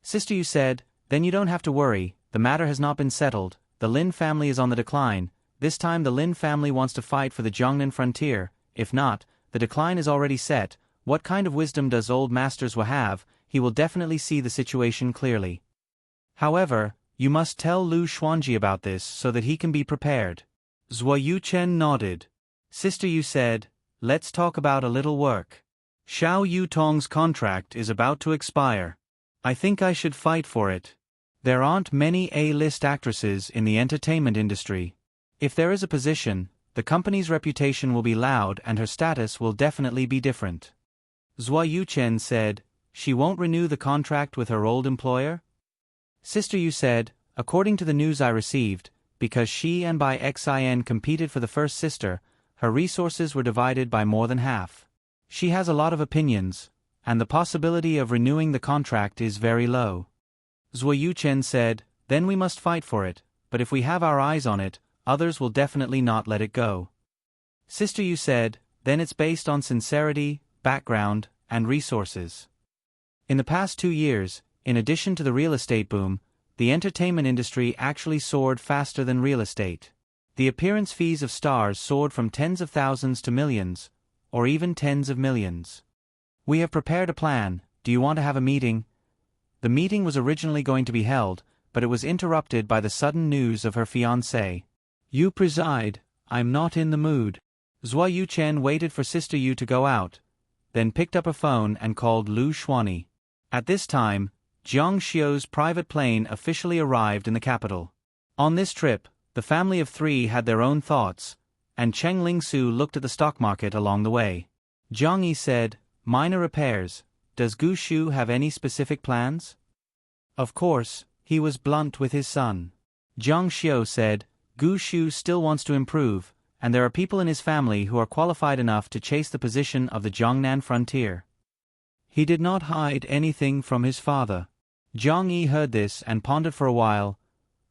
Speaker 1: Sister Yu said, "Then you don't have to worry, the matter has not been settled, the Lin family is on the decline, this time the Lin family wants to fight for the Jiangnan frontier, if not, the decline is already set, what kind of wisdom does old Master Zhua have, he will definitely see the situation clearly. However, you must tell Liu Xuanji about this so that he can be prepared." Zhua Yuchen nodded. Sister Yu said, "Let's talk about a little work. Xiao Yutong's contract is about to expire. I think I should fight for it. There aren't many A-list actresses in the entertainment industry. If there is a position, the company's reputation will be loud and her status will definitely be different." Zhua Yuchen said, "She won't renew the contract with her old employer?" Sister Yu said, "According to the news I received, because she and Bai Xin competed for the first sister, her resources were divided by more than half. She has a lot of opinions, and the possibility of renewing the contract is very low." Zhua Yuchen said, "Then we must fight for it, but if we have our eyes on it, others will definitely not let it go." Sister Yu said, "Then it's based on sincerity, background, and resources." In the past 2 years, in addition to the real estate boom, the entertainment industry actually soared faster than real estate. The appearance fees of stars soared from tens of thousands to millions, or even tens of millions. "We have prepared a plan, do you want to have a meeting?" The meeting was originally going to be held, but it was interrupted by the sudden news of her fiancé. "You preside, I'm not in the mood." Zhua Yuchen waited for Sister Yu to go out, then picked up a phone and called Liu Xuanyi. At this time, Jiang Xiu's private plane officially arrived in the capital. On this trip, the family of 3 had their own thoughts, and Cheng Lingsu looked at the stock market along the way. Jiang Yi said, "Minor repairs, does Gu Shu have any specific plans?" Of course, he was blunt with his son. Jiang Xiu said, "Gu Shu still wants to improve, and there are people in his family who are qualified enough to chase the position of the Jiangnan frontier." He did not hide anything from his father. Jiang Yi heard this and pondered for a while.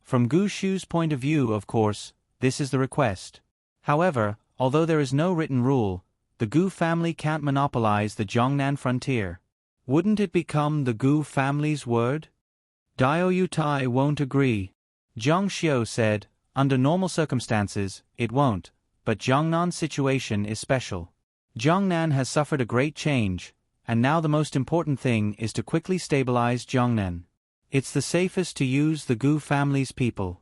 Speaker 1: From Gu Shu's point of view, of course, this is the request. However, although there is no written rule, the Gu family can't monopolize the Jiangnan frontier. Wouldn't it become the Gu family's word? Dio Yutai won't agree. Jiang Xiu said, "Under normal circumstances, it won't, but Jiangnan's situation is special. Jiangnan has suffered a great change, and now the most important thing is to quickly stabilize Jiangnan. It's the safest to use the Gu family's people.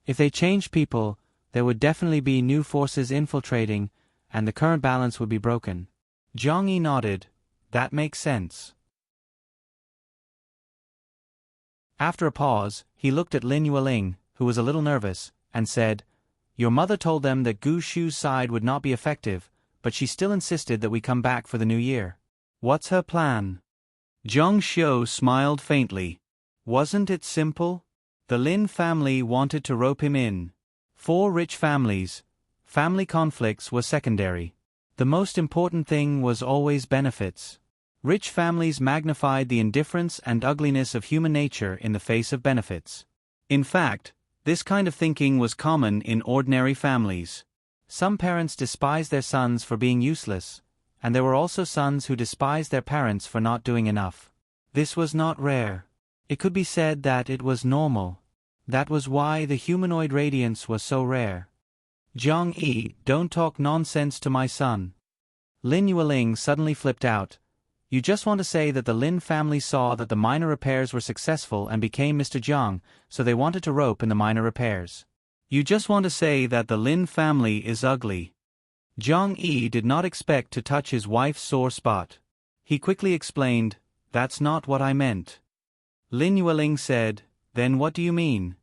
Speaker 1: If they change people, there would definitely be new forces infiltrating, and the current balance would be broken." Jiang Yi nodded. "That makes sense." After a pause, he looked at Lin Yueling, who was a little nervous, and said, "Your mother told them that Gu Shu's side would not be effective, but she still insisted that we come back for the new year. What's her plan?" Zhang Xiu smiled faintly. "Wasn't it simple? The Lin family wanted to rope him in. 4 rich families. Family conflicts were secondary. The most important thing was always benefits. Rich families magnified the indifference and ugliness of human nature in the face of benefits. In fact, this kind of thinking was common in ordinary families. Some parents despised their sons for being useless, and there were also sons who despised their parents for not doing enough. This was not rare. It could be said that it was normal. That was why the humanoid radiance was so rare. Zhang-Yi, don't talk nonsense to my son. Lin Yueling suddenly flipped out. You just want to say that the Lin family saw that the minor repairs were successful and became Mr. Jiang, so they wanted to rope in the minor repairs. You just want to say that the Lin family is ugly. Zhang-Yi did not expect to touch his wife's sore spot. He quickly explained, that's not what I meant. Lin Yueling said, then what do you mean?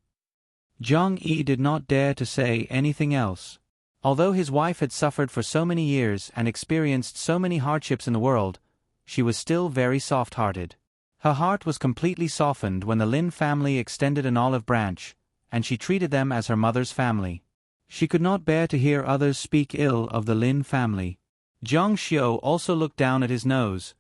Speaker 1: Zhang-Yi did not dare to say anything else. Although his wife had suffered for so many years and experienced so many hardships in the world, she was still very soft-hearted. Her heart was completely softened when the Lin family extended an olive branch, and she treated them as her mother's family. She could not bear to hear others speak ill of the Lin family. Zhang Xiu also looked down at his nose,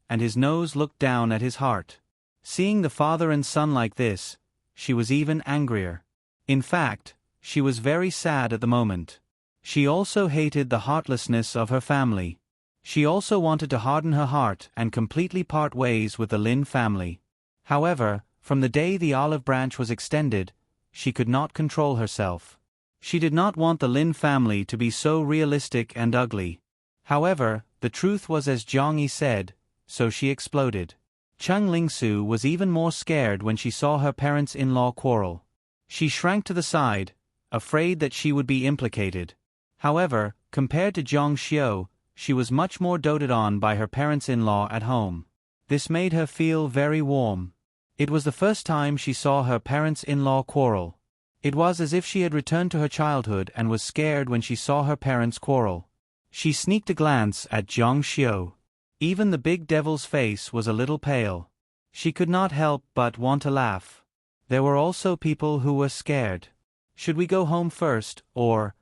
Speaker 1: and his nose looked down at his heart. Seeing the father and son like this, she was even angrier. In fact, she was very sad at the moment. She also hated the heartlessness of her family. She also wanted to harden her heart and completely part ways with the Lin family. However, from the day the olive branch was extended, she could not control herself. She did not want the Lin family to be so realistic and ugly. However, the truth was as Zhang Yi said, so she exploded. Cheng Lingsu was even more scared when she saw her parents-in-law quarrel. She shrank to the side, afraid that she would be implicated. However, compared to Zhang Xiu, she was much more doted on by her parents-in-law at home. This made her feel very warm. It was the first time she saw her parents-in-law quarrel. It was as if she had returned to her childhood and was scared when she saw her parents quarrel. She sneaked a glance at Zhang Xiu. Even the big devil's face was a little pale. She could not help but want to laugh. There were also people who were scared. Should we go home first, or?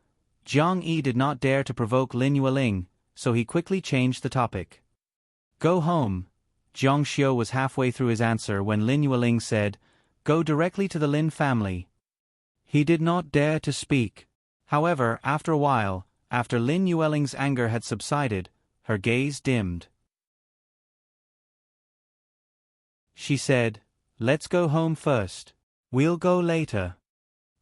Speaker 1: Zhang Yi did not dare to provoke Lin Yueling, so he quickly changed the topic. Go home. Zhang Xiu was halfway through his answer when Lin Yueling said, go directly to the Lin family. He did not dare to speak. However, after a while, after Lin Yueling's anger had subsided, her gaze dimmed. She said, let's go home first. We'll go later.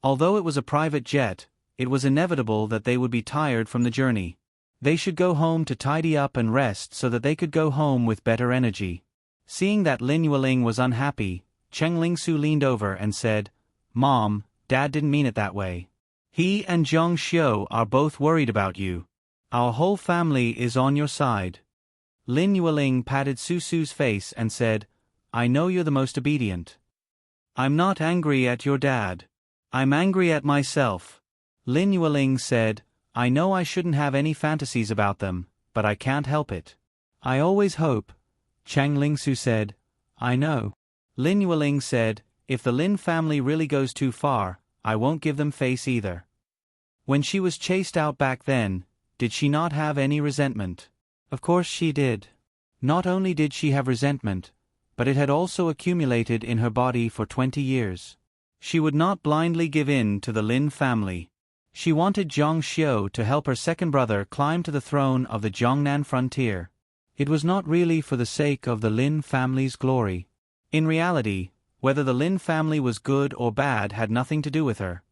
Speaker 1: Although it was a private jet, it was inevitable that they would be tired from the journey. They should go home to tidy up and rest so that they could go home with better energy. Seeing that Lin Yueling was unhappy, Cheng Lingsu leaned over and said, Mom, Dad didn't mean it that way. He and Zhang Xiu are both worried about you. Our whole family is on your side. Lin Yueling patted Susu's face and said, I know you're the most obedient. I'm not angry at your dad. I'm angry at myself. Lin Yueling said, I know I shouldn't have any fantasies about them, but I can't help it. I always hope. Cheng Lingsu said, I know. Lin Yueling said, if the Lin family really goes too far, I won't give them face either. When she was chased out back then, did she not have any resentment? Of course she did. Not only did she have resentment, but it had also accumulated in her body for 20 years. She would not blindly give in to the Lin family. She wanted Zhang Xiu to help her second brother climb to the throne of the Jiangnan frontier. It was not really for the sake of the Lin family's glory. In reality, whether the Lin family was good or bad had nothing to do with her.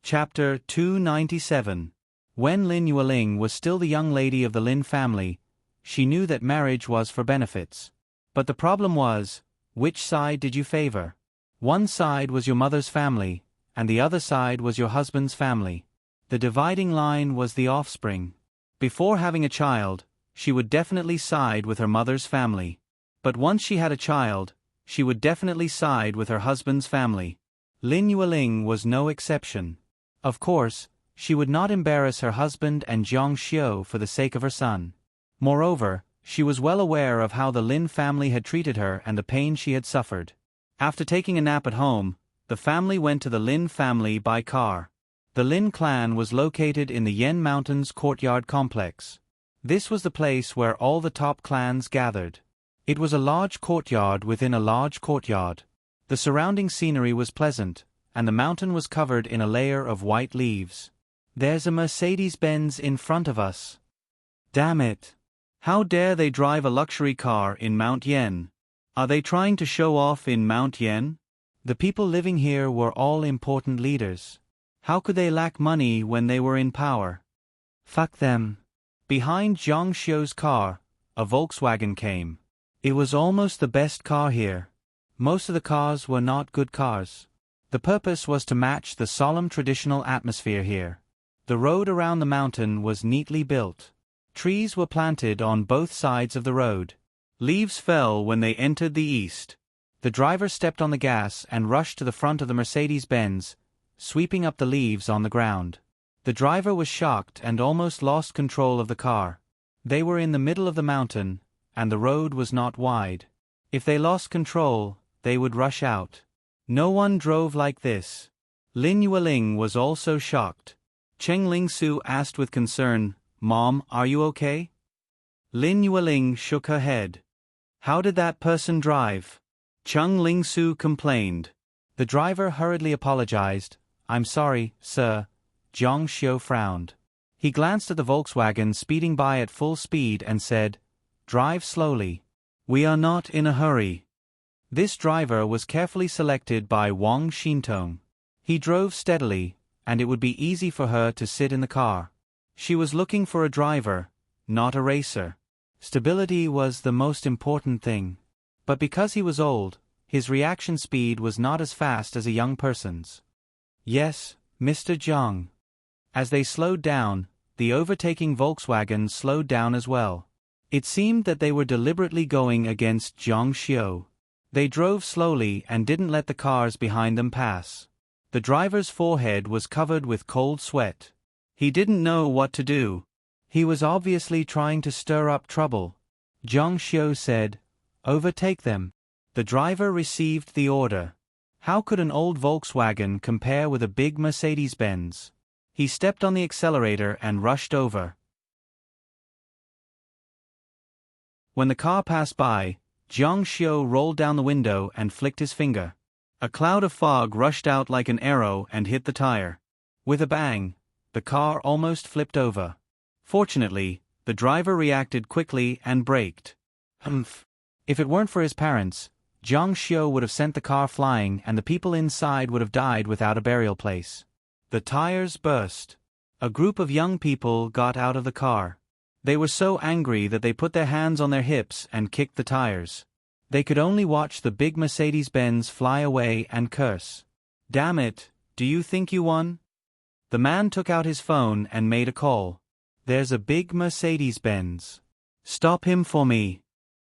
Speaker 1: Chapter 297. When Lin Yueling was still the young lady of the Lin family, she knew that marriage was for benefits. But the problem was, which side did you favor? One side was your mother's family, and the other side was your husband's family. The dividing line was the offspring. Before having a child, she would definitely side with her mother's family. But once she had a child, she would definitely side with her husband's family. Lin Yueling was no exception. Of course, she would not embarrass her husband and Zhang Xiu for the sake of her son. Moreover, she was well aware of how the Lin family had treated her and the pain she had suffered. After taking a nap at home, the family went to the Lin family by car. The Lin clan was located in the Yen Mountains courtyard complex. This was the place where all the top clans gathered. It was a large courtyard within a large courtyard. The surrounding scenery was pleasant, and the mountain was covered in a layer of white leaves. There's a Mercedes-Benz in front of us. Damn it. How dare they drive a luxury car in Mount Yen? Are they trying to show off in Mount Yen? The people living here were all important leaders. How could they lack money when they were in power? Fuck them. Behind Zhang Xiu's car, a Volkswagen came. It was almost the best car here. Most of the cars were not good cars. The purpose was to match the solemn traditional atmosphere here. The road around the mountain was neatly built. Trees were planted on both sides of the road. Leaves fell when they entered the east. The driver stepped on the gas and rushed to the front of the Mercedes-Benz, sweeping up the leaves on the ground. The driver was shocked and almost lost control of the car. They were in the middle of the mountain, and the road was not wide. If they lost control, they would rush out. No one drove like this. Lin Yueling was also shocked. Cheng Lingsu asked with concern, "Mom, are you okay?" Lin Yueling shook her head. "How did that person drive?" Cheng Lingsu complained. The driver hurriedly apologized. "I'm sorry, sir." Zhang Xiu frowned. He glanced at the Volkswagen speeding by at full speed and said, "Drive slowly. We are not in a hurry." This driver was carefully selected by Wang Xintong. He drove steadily, and it would be easy for her to sit in the car. She was looking for a driver, not a racer. Stability was the most important thing. But because he was old, his reaction speed was not as fast as a young person's. "Yes, Mr. Zhang." As they slowed down, the overtaking Volkswagen slowed down as well. It seemed that they were deliberately going against Zhang Xiu. They drove slowly and didn't let the cars behind them pass. The driver's forehead was covered with cold sweat. He didn't know what to do. He was obviously trying to stir up trouble. Zhang Xiu said, "Overtake them." The driver received the order. How could an old Volkswagen compare with a big Mercedes-Benz? He stepped on the accelerator and rushed over. When the car passed by, Zhang Xiu rolled down the window and flicked his finger. A cloud of fog rushed out like an arrow and hit the tire. With a bang, the car almost flipped over. Fortunately, the driver reacted quickly and braked. Humph. If it weren't for his parents, Zhang Xiu would have sent the car flying and the people inside would have died without a burial place. The tires burst. A group of young people got out of the car. They were so angry that they put their hands on their hips and kicked the tires. They could only watch the big Mercedes-Benz fly away and curse. "Damn it, do you think you won?" The man took out his phone and made a call. "There's a big Mercedes-Benz. Stop him for me."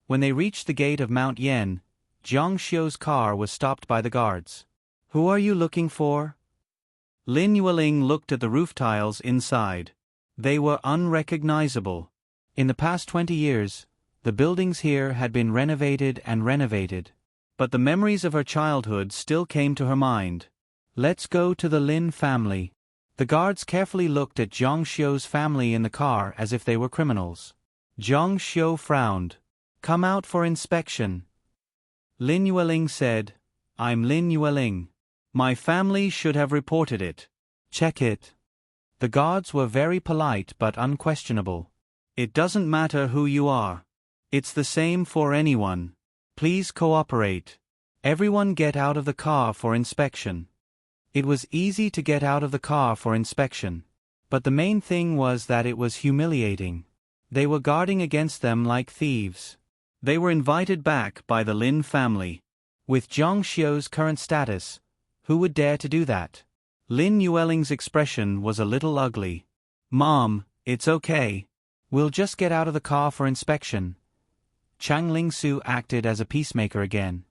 Speaker 1: When they reached the gate of Mount Yen, Zhang Xiu's car was stopped by the guards. "Who are you looking for?" Lin Yueling looked at the roof tiles inside. They were unrecognizable. In the past 20 years, the buildings here had been renovated and renovated. But the memories of her childhood still came to her mind. "Let's go to the Lin family." The guards carefully looked at Zhang Xiu's family in the car as if they were criminals. Zhang Xiu frowned. "Come out for inspection." Lin Yueling said, "I'm Lin Yueling. My family should have reported it. Check it." The guards were very polite but unquestionable. "It doesn't matter who you are. It's the same for anyone. Please cooperate. Everyone get out of the car for inspection." It was easy to get out of the car for inspection. But the main thing was that it was humiliating. They were guarding against them like thieves. They were invited back by the Lin family. With Zhang Xiu's current status, who would dare to do that? Lin Yueling's expression was a little ugly. "Mom, it's okay. We'll just get out of the car for inspection." Chang Lingsu acted as a peacemaker again.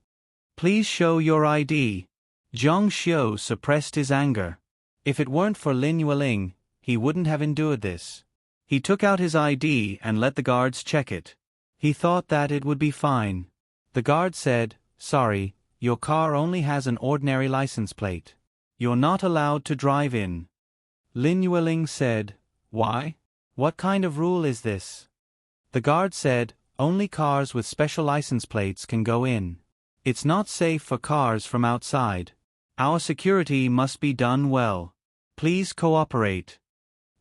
Speaker 1: "Please show your ID." Zhang Xiu suppressed his anger. If it weren't for Lin Yueling, he wouldn't have endured this. He took out his ID and let the guards check it. He thought that it would be fine. The guard said, "Sorry, your car only has an ordinary license plate. You're not allowed to drive in." Lin Yueling said, "Why?" What kind of rule is this? The guard said, only cars with special license plates can go in. It's not safe for cars from outside. Our security must be done well. Please cooperate.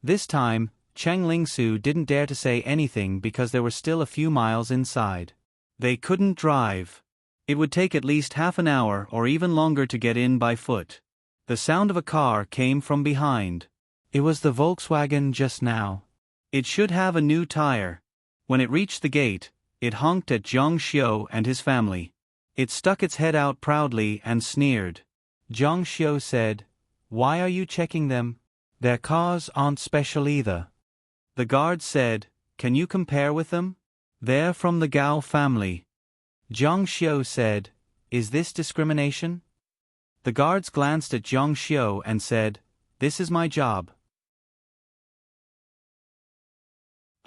Speaker 1: This time, Cheng Lingsu didn't dare to say anything because there were still a few miles inside. They couldn't drive. It would take at least half an hour or even longer to get in by foot. The sound of a car came from behind. It was the Volkswagen just now. It should have a new tire. When it reached the gate, it honked at Zhang Xiu and his family. It stuck its head out proudly and sneered. Zhang Xiu said, "Why are you checking them? Their cars aren't special either." The guard said, "Can you compare with them? They're from the Gao family." Zhang Xiu said, "Is this discrimination?" The guards glanced at Zhang Xiu and said, "This is my job.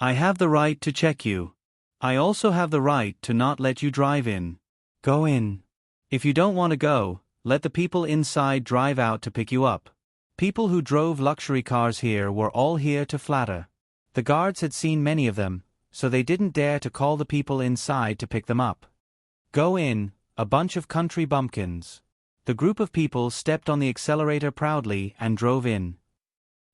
Speaker 1: I have the right to check you. I also have the right to not let you drive in. Go in. If you don't want to go, let the people inside drive out to pick you up." People who drove luxury cars here were all here to flatter. The guards had seen many of them, so they didn't dare to call the people inside to pick them up. Go in, a bunch of country bumpkins. The group of people stepped on the accelerator proudly and drove in.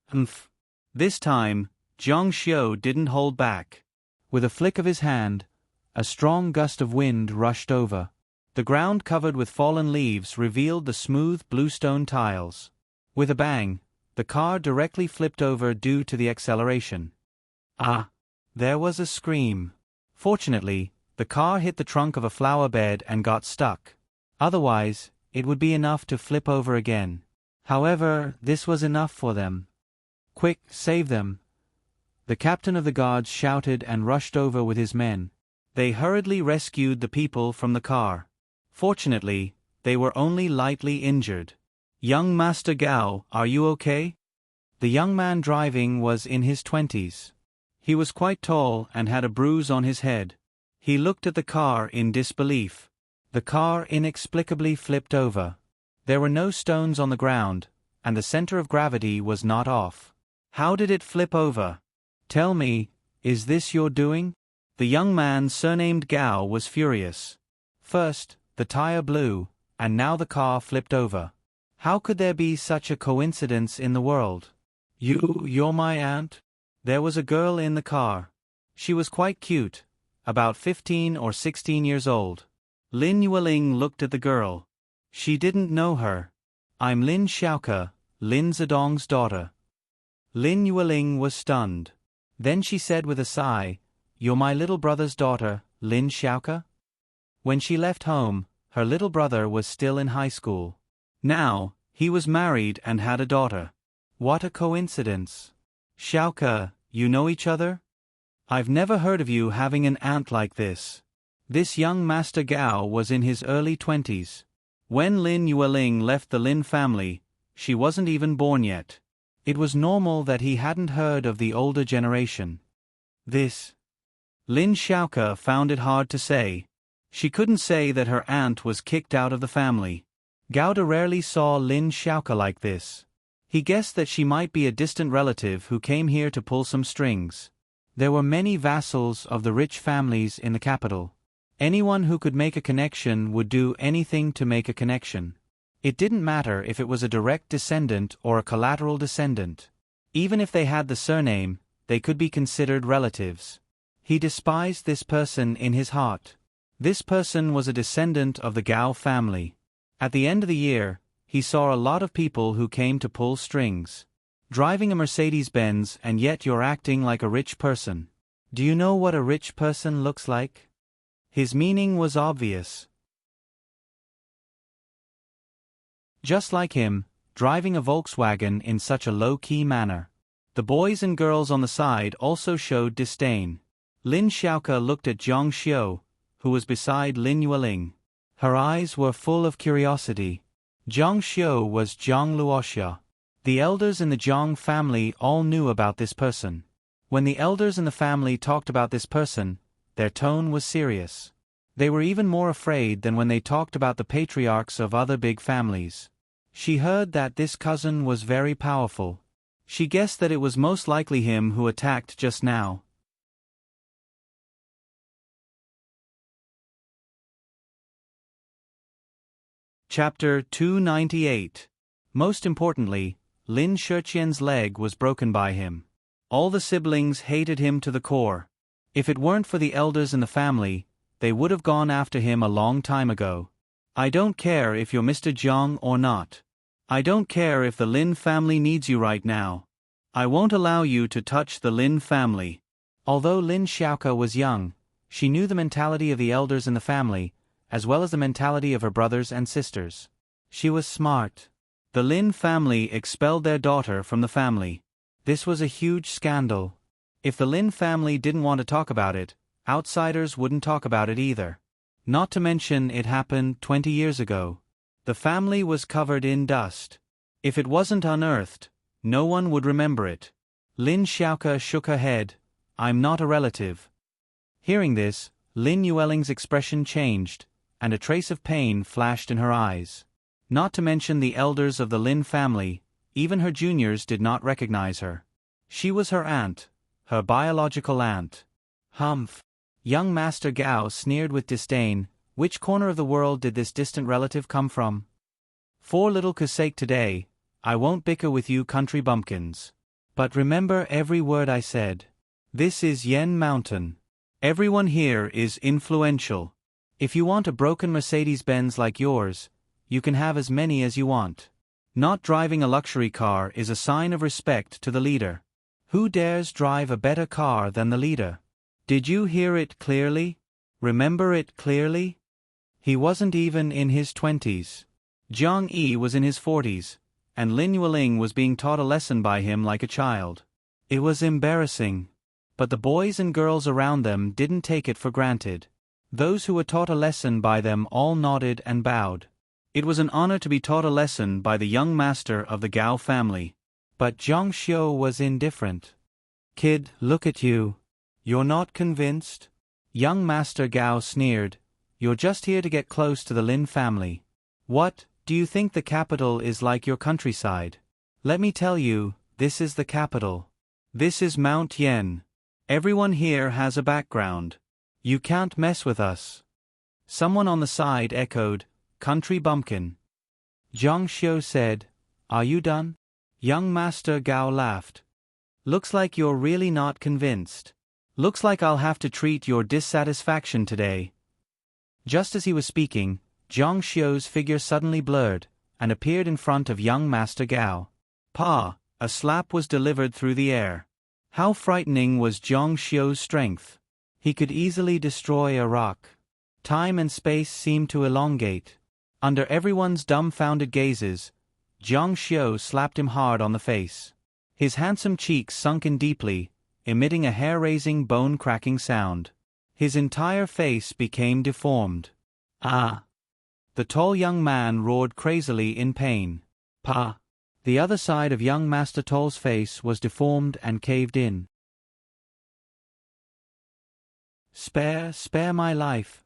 Speaker 1: Humph. This time, Zhang Xiu didn't hold back. With a flick of his hand, a strong gust of wind rushed over. The ground covered with fallen leaves revealed the smooth bluestone tiles. With a bang, the car directly flipped over due to the acceleration. Ah! There was a scream. Fortunately, the car hit the trunk of a flower bed and got stuck. Otherwise, it would be enough to flip over again. However, this was enough for them. "Quick, save them!" The captain of the guards shouted and rushed over with his men. They hurriedly rescued the people from the car. Fortunately, they were only lightly injured. "Young Master Gao, are you okay?" The young man driving was in his 20s. He was quite tall and had a bruise on his head. He looked at the car in disbelief. The car inexplicably flipped over. There were no stones on the ground, and the center of gravity was not off. How did it flip over? Tell me, is this your doing? The young man surnamed Gao was furious. First, the tire blew, and now the car flipped over. How could there be such a coincidence in the world? You're my aunt? There was a girl in the car. She was quite cute, about 15 or 16 years old. Lin Yueling looked at the girl. She didn't know her. "I'm Lin Xiaoke, Lin Zedong's daughter." Lin Yueling was stunned. Then she said with a sigh, "You're my little brother's daughter, Lin Xiaoke?" When she left home, her little brother was still in high school. Now, he was married and had a daughter. What a coincidence. "Xiaoke, you know each other? I've never heard of you having an aunt like this." This young Master Gao was in his early 20s. When Lin Yueling left the Lin family, she wasn't even born yet. It was normal that he hadn't heard of the older generation. Lin Xiaoke found it hard to say. She couldn't say that her aunt was kicked out of the family. Gao rarely saw Lin Xiaoke like this. He guessed that she might be a distant relative who came here to pull some strings. There were many vassals of the rich families in the capital. Anyone who could make a connection would do anything to make a connection. It didn't matter if it was a direct descendant or a collateral descendant. Even if they had the surname, they could be considered relatives. He despised this person in his heart. This person was a descendant of the Gao family. At the end of the year, he saw a lot of people who came to pull strings. Driving a Mercedes-Benz and yet you're acting like a rich person. Do you know what a rich person looks like? His meaning was obvious. Just like him, driving a Volkswagen in such a low-key manner. The boys and girls on the side also showed disdain. Lin Xiaoke looked at Zhang Xiu, who was beside Lin Yueling. Her eyes were full of curiosity. Zhang Xiu was Zhang Luoxia. The elders in the Zhang family all knew about this person. When the elders in the family talked about this person, their tone was serious. They were even more afraid than when they talked about the patriarchs of other big families. She heard that this cousin was very powerful. She guessed that it was most likely him who attacked just now. Chapter 298. Most importantly, Lin Shiqian's leg was broken by him. All the siblings hated him to the core. If it weren't for the elders in the family, they would have gone after him a long time ago. I don't care if you're Mr. Jiang or not. I don't care if the Lin family needs you right now. I won't allow you to touch the Lin family. Although Lin Xiaoke was young, she knew the mentality of the elders in the family, as well as the mentality of her brothers and sisters. She was smart. The Lin family expelled their daughter from the family. This was a huge scandal. If the Lin family didn't want to talk about it, outsiders wouldn't talk about it either. Not to mention it happened 20 years ago. The family was covered in dust. If it wasn't unearthed, no one would remember it. Lin Xiaoke shook her head. I'm not a relative. Hearing this, Lin Yueling's expression changed, and a trace of pain flashed in her eyes. Not to mention the elders of the Lin family, even her juniors did not recognize her. She was her aunt, her biological aunt. Humph. Young Master Gao sneered with disdain. Which corner of the world did this distant relative come from? For little sake today, I won't bicker with you country bumpkins. But remember every word I said. This is Yen Mountain. Everyone here is influential. If you want a broken Mercedes-Benz like yours, you can have as many as you want. Not driving a luxury car is a sign of respect to the leader. Who dares drive a better car than the leader? Did you hear it clearly? Remember it clearly? He wasn't even in his 20s. Jiang Yi was in his 40s, and Lin Yueling was being taught a lesson by him like a child. It was embarrassing. But the boys and girls around them didn't take it for granted. Those who were taught a lesson by them all nodded and bowed. It was an honor to be taught a lesson by the young master of the Gao family. But Zhang Xiu was indifferent. Kid, look at you. You're not convinced? Young Master Gao sneered. You're just here to get close to the Lin family. What, do you think the capital is like your countryside? Let me tell you, this is the capital. This is Mount Yen. Everyone here has a background. You can't mess with us. Someone on the side echoed, Country bumpkin. Zhang Xiu said, Are you done? Young Master Gao laughed. Looks like you're really not convinced. Looks like I'll have to treat your dissatisfaction today. Just as he was speaking, Zhang Xiu's figure suddenly blurred, and appeared in front of young Master Gao. Pa! A slap was delivered through the air. How frightening was Zhang Xiu's strength. He could easily destroy a rock. Time and space seemed to elongate. Under everyone's dumbfounded gazes, Zhang Xiu slapped him hard on the face. His handsome cheeks sunk in deeply, emitting a hair-raising, bone-cracking sound. His entire face became deformed. Ah! The tall young man roared crazily in pain. Pa! The other side of young Master Toll's face was deformed and caved in. Spare my life.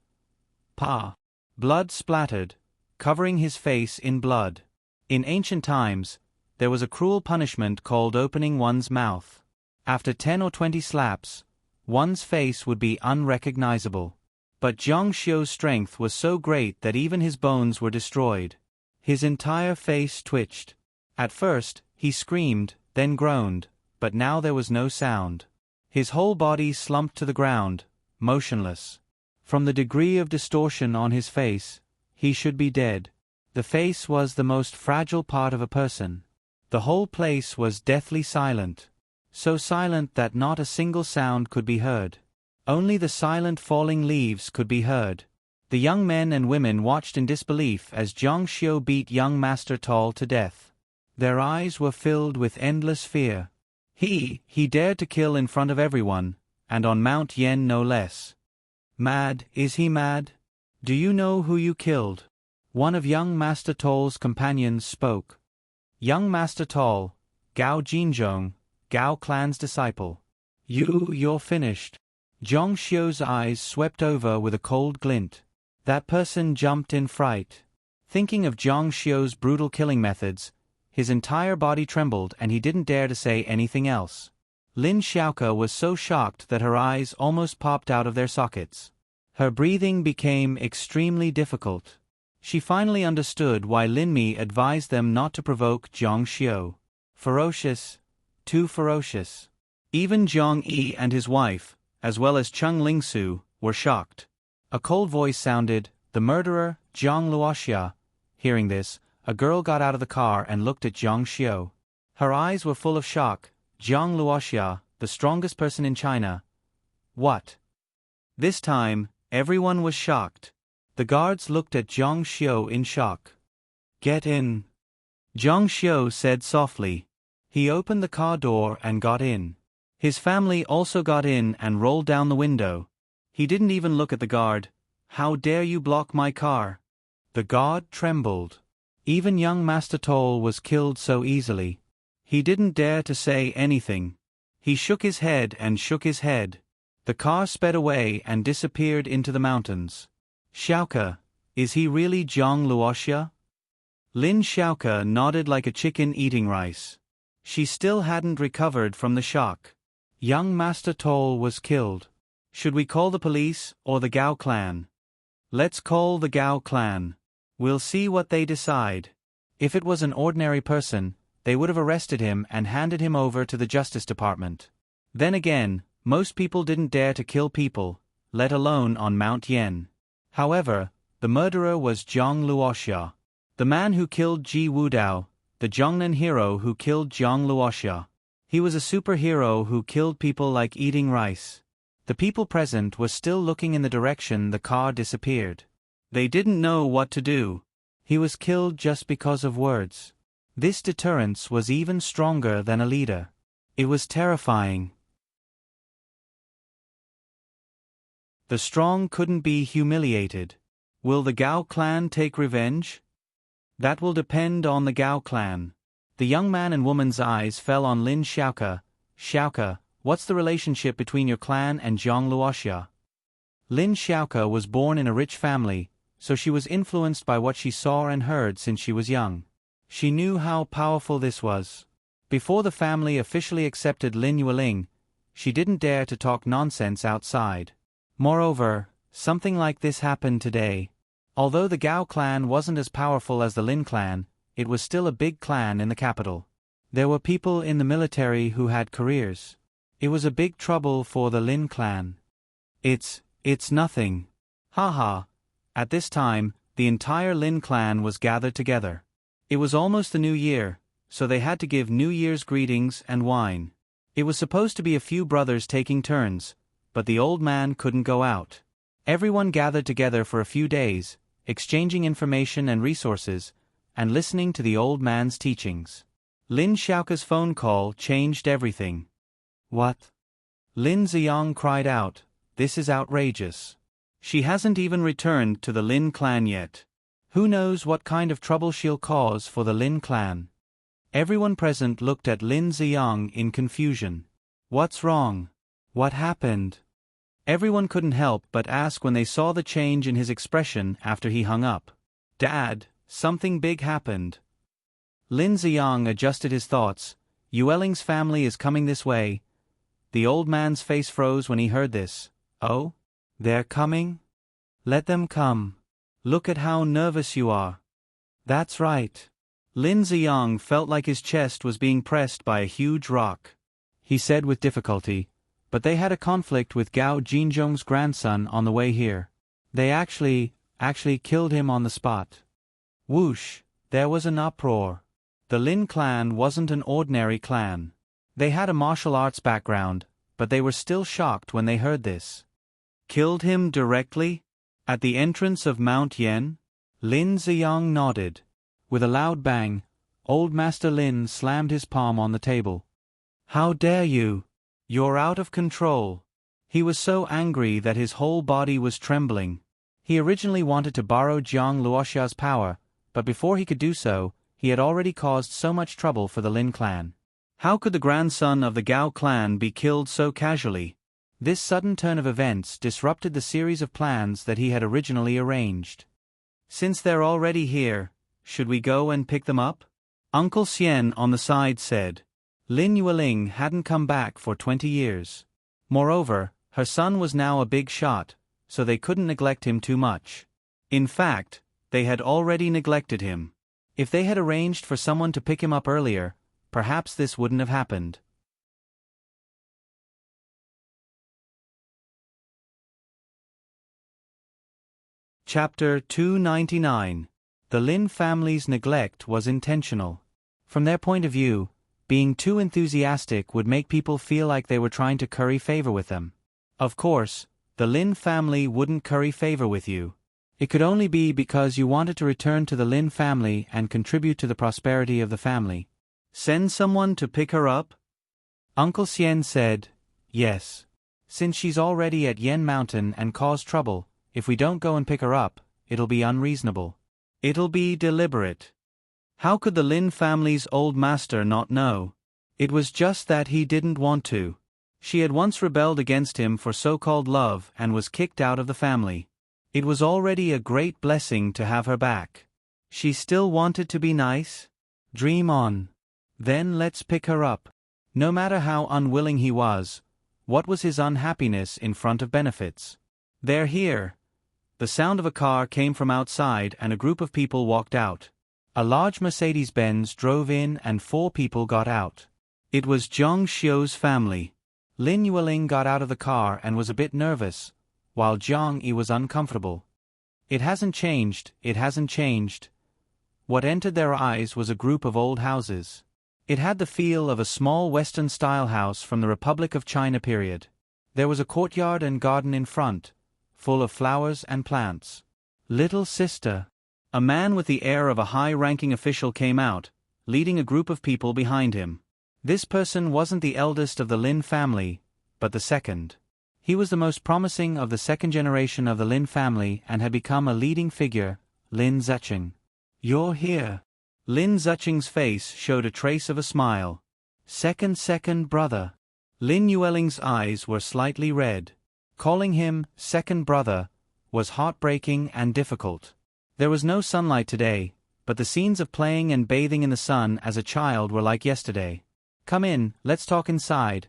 Speaker 1: Pa! Blood splattered, covering his face in blood. In ancient times, there was a cruel punishment called opening one's mouth. After 10 or 20 slaps, one's face would be unrecognizable. But Zhang Xiu's strength was so great that even his bones were destroyed. His entire face twitched. At first, he screamed, then groaned, but now there was no sound. His whole body slumped to the ground, motionless. From the degree of distortion on his face, he should be dead. The face was the most fragile part of a person. The whole place was deathly silent. So silent that not a single sound could be heard. Only the silent falling leaves could be heard. The young men and women watched in disbelief as Zhang Xiu beat young Master Toll to death. Their eyes were filled with endless fear. He dared to kill in front of everyone, and on Mount Yen no less. Mad, is he mad? Do you know who you killed? One of young Master Toll's companions spoke. Young Master Toll, Gao Jinzhong, Gao clan's disciple. You're finished. Zhang Xiu's eyes swept over with a cold glint. That person jumped in fright. Thinking of Zhang Xiu's brutal killing methods, His entire body trembled and he didn't dare to say anything else. Lin Xiaoke was so shocked that her eyes almost popped out of their sockets. Her breathing became extremely difficult. She finally understood why Lin Mi advised them not to provoke Zhang Xiu. Ferocious, too ferocious. Even Zhang Yi and his wife, as well as Cheng Lingsu, were shocked. A cold voice sounded, "The murderer, Zhang Luoxia." Hearing this, a girl got out of the car and looked at Zhang Xiu. Her eyes were full of shock. Zhang Luoxia, the strongest person in China. What? This time, everyone was shocked. The guards looked at Zhang Xiu in shock. "Get in," Zhang Xiu said softly. He opened the car door and got in. His family also got in and rolled down the window. He didn't even look at the guard. "How dare you block my car?" The guard trembled. Even young Master Toll was killed so easily. He didn't dare to say anything. He shook his head and shook his head. The car sped away and disappeared into the mountains. "Xiaoke, is he really Zhang Luoxia?" Lin Xiaoke nodded like a chicken eating rice. She still hadn't recovered from the shock. Young Master Toll was killed. Should we call the police or the Gao clan? Let's call the Gao clan. We'll see what they decide. If it was an ordinary person, they would have arrested him and handed him over to the Justice Department. Then again, most people didn't dare to kill people, let alone on Mount Yen. However, the murderer was Zhang Luoxia, the man who killed Ji Wudao, the Zhongnan hero who killed Zhang Luoxia. He was a superhero who killed people like eating rice. The people present were still looking in the direction the car disappeared. They didn't know what to do. He was killed just because of words. This deterrence was even stronger than a leader. It was terrifying. The strong couldn't be humiliated. Will the Gao clan take revenge? That will depend on the Gao clan. The young man and woman's eyes fell on Lin Xiaoke. "Xiaoke, what's the relationship between your clan and Zhang Luoxia?" Lin Xiaoke was born in a rich family, so she was influenced by what she saw and heard since she was young. She knew how powerful this was. Before the family officially accepted Lin Yueling, she didn't dare to talk nonsense outside. Moreover, something like this happened today. Although the Gao clan wasn't as powerful as the Lin clan, it was still a big clan in the capital. There were people in the military who had careers. It was a big trouble for the Lin clan. It's nothing. Haha. At this time, the entire Lin clan was gathered together. It was almost the new year, so they had to give New Year's greetings and wine. It was supposed to be a few brothers taking turns, but the old man couldn't go out. Everyone gathered together for a few days, exchanging information and resources, and listening to the old man's teachings. Lin Xiaoke's phone call changed everything. "What?" Lin Ziyang cried out, "This is outrageous. She hasn't even returned to the Lin clan yet. Who knows what kind of trouble she'll cause for the Lin clan?" Everyone present looked at Lin Ziyang in confusion. "What's wrong? What happened?" Everyone couldn't help but ask when they saw the change in his expression after he hung up. "Dad, something big happened." Lin Ziyang adjusted his thoughts. Yueling's family is coming this way. The old man's face froze when he heard this. "Oh? They're coming? Let them come. Look at how nervous you are." "That's right." Lin Ziyang felt like his chest was being pressed by a huge rock. He said with difficulty, "But they had a conflict with Gao Jinzhong's grandson on the way here. They actually killed him on the spot." Whoosh! There was an uproar. The Lin clan wasn't an ordinary clan. They had a martial arts background, but they were still shocked when they heard this. "Killed him directly? At the entrance of Mount Yen?" Lin Ziyang nodded. With a loud bang, old Master Lin slammed his palm on the table. "How dare you! You're out of control." He was so angry that his whole body was trembling. He originally wanted to borrow Zhang Luoxia's power, but before he could do so, he had already caused so much trouble for the Lin clan. How could the grandson of the Gao clan be killed so casually? This sudden turn of events disrupted the series of plans that he had originally arranged. "Since they're already here, should we go and pick them up?" Uncle Xian on the side said. Lin Yueling hadn't come back for 20 years. Moreover, her son was now a big shot, so they couldn't neglect him too much. In fact, they had already neglected him. If they had arranged for someone to pick him up earlier, perhaps this wouldn't have happened. Chapter 299. The Lin family's neglect was intentional. From their point of view, being too enthusiastic would make people feel like they were trying to curry favor with them. Of course, the Lin family wouldn't curry favor with you. It could only be because you wanted to return to the Lin family and contribute to the prosperity of the family. Send someone to pick her up? Uncle Xian said, yes. Since she's already at Yen Mountain and caused trouble, if we don't go and pick her up, it'll be unreasonable. It'll be deliberate. How could the Lin family's old master not know? It was just that he didn't want to. She had once rebelled against him for so-called love and was kicked out of the family. It was already a great blessing to have her back. She still wanted to be nice? Dream on. Then let's pick her up. No matter how unwilling he was, what was his unhappiness in front of benefits? They're here. The sound of a car came from outside and a group of people walked out. A large Mercedes-Benz drove in and 4 people got out. It was Zhang Xiu's family. Lin Yueling got out of the car and was a bit nervous, while Zhang Yi was uncomfortable. It hasn't changed, it hasn't changed. What entered their eyes was a group of old houses. It had the feel of a small Western-style house from the Republic of China period. There was a courtyard and garden in front, full of flowers and plants. Little sister. A man with the air of a high-ranking official came out, leading a group of people behind him. This person wasn't the eldest of the Lin family, but the second. He was the most promising of the second generation of the Lin family and had become a leading figure, Lin Zicheng. You're here. Lin Zicheng's face showed a trace of a smile. Second brother. Lin Yueling's eyes were slightly red. Calling him second brother was heartbreaking and difficult. There was no sunlight today, but the scenes of playing and bathing in the sun as a child were like yesterday. Come in, let's talk inside.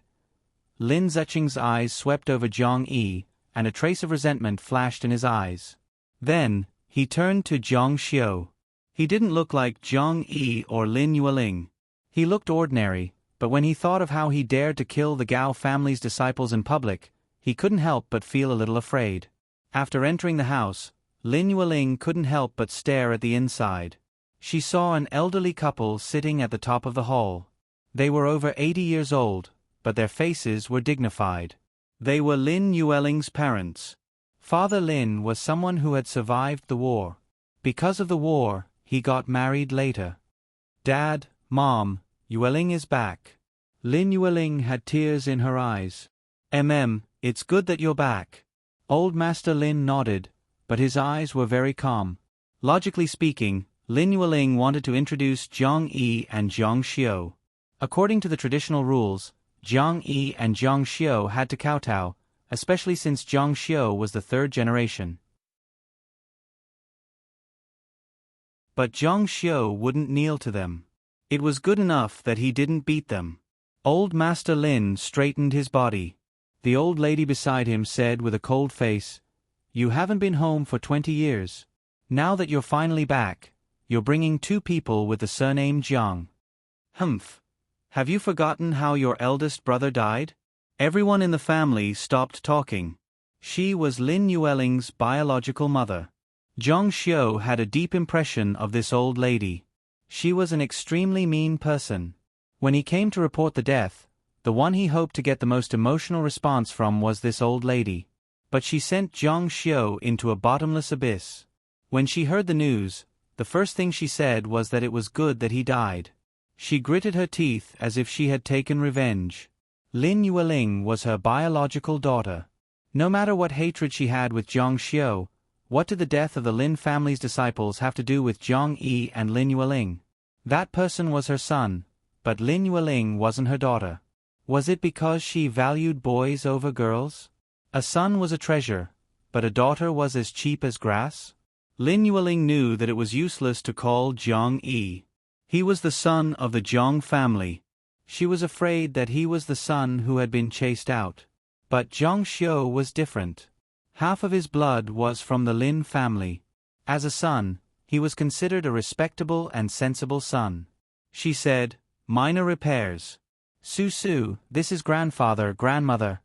Speaker 1: Lin Zicheng's eyes swept over Zhang Yi, and a trace of resentment flashed in his eyes. Then, he turned to Zhang Xiu. He didn't look like Zhang Yi or Lin Yueling. He looked ordinary, but when he thought of how he dared to kill the Gao family's disciples in public, he couldn't help but feel a little afraid. After entering the house, Lin Yueling couldn't help but stare at the inside. She saw an elderly couple sitting at the top of the hall. They were over 80 years old, but their faces were dignified. They were Lin Yueling's parents. Father Lin was someone who had survived the war. Because of the war, he got married later. Dad, Mom, Yueling is back. Lin Yueling had tears in her eyes. It's good that you're back. Old Master Lin nodded, but his eyes were very calm. Logically speaking, Lin Yueling wanted to introduce Zhang Yi and Zhang Xiu. According to the traditional rules, Zhang Yi and Zhang Xiu had to kowtow, especially since Zhang Xiu was the 3rd generation. But Zhang Xiu wouldn't kneel to them. It was good enough that he didn't beat them. Old Master Lin straightened his body. The old lady beside him said with a cold face, "You haven't been home for 20 years. Now that you're finally back, you're bringing 2 people with the surname Jiang. Humph. Have you forgotten how your eldest brother died?" Everyone in the family stopped talking. She was Lin Yueling's biological mother. Zhang Xiu had a deep impression of this old lady. She was an extremely mean person. When he came to report the death, the one he hoped to get the most emotional response from was this old lady. But she sent Zhang Xiu into a bottomless abyss. When she heard the news, the first thing she said was that it was good that he died. She gritted her teeth as if she had taken revenge. Lin Yueling was her biological daughter. No matter what hatred she had with Zhang Xiu, what did the death of the Lin family's disciples have to do with Zhang Yi and Lin Yueling? That person was her son, but Lin Yueling wasn't her daughter. Was it because she valued boys over girls? A son was a treasure, but a daughter was as cheap as grass? Lin Yueling knew that it was useless to call Zhang Yi. He was the son of the Zhang family. She was afraid that he was the son who had been chased out. But Zhang Xiu was different. Half of his blood was from the Lin family. As a son, he was considered a respectable and sensible son. She said, "Minor repairs. Su, this is grandfather, grandmother."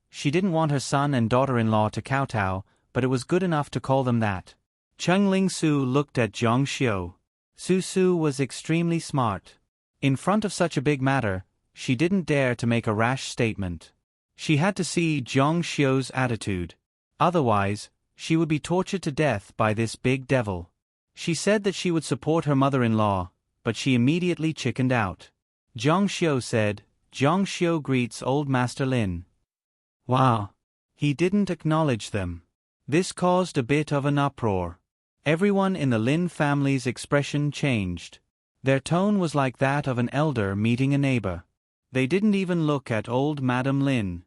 Speaker 1: She didn't want her son and daughter-in-law to kowtow, but it was good enough to call them that. Cheng Ling Su looked at Zhang Xiu. Su was extremely smart. In front of such a big matter, she didn't dare to make a rash statement. She had to see Zhang Xiu's attitude. Otherwise, she would be tortured to death by this big devil. She said that she would support her mother-in-law, but she immediately chickened out. Zhang Xiu said, "Zhang Xiu greets old Master Lin." Wow! He didn't acknowledge them. This caused a bit of an uproar. Everyone in the Lin family's expression changed. Their tone was like that of an elder meeting a neighbor. They didn't even look at old Madam Lin.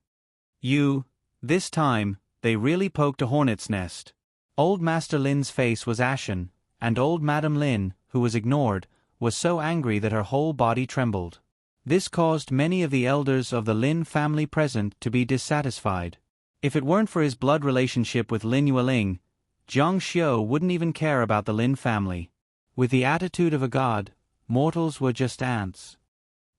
Speaker 1: This time, they really poked a hornet's nest. Old Master Lin's face was ashen, and old Madam Lin, who was ignored, was so angry that her whole body trembled. This caused many of the elders of the Lin family present to be dissatisfied. If it weren't for his blood relationship with Lin Yueling, Zhang Xiu wouldn't even care about the Lin family. With the attitude of a god, mortals were just ants.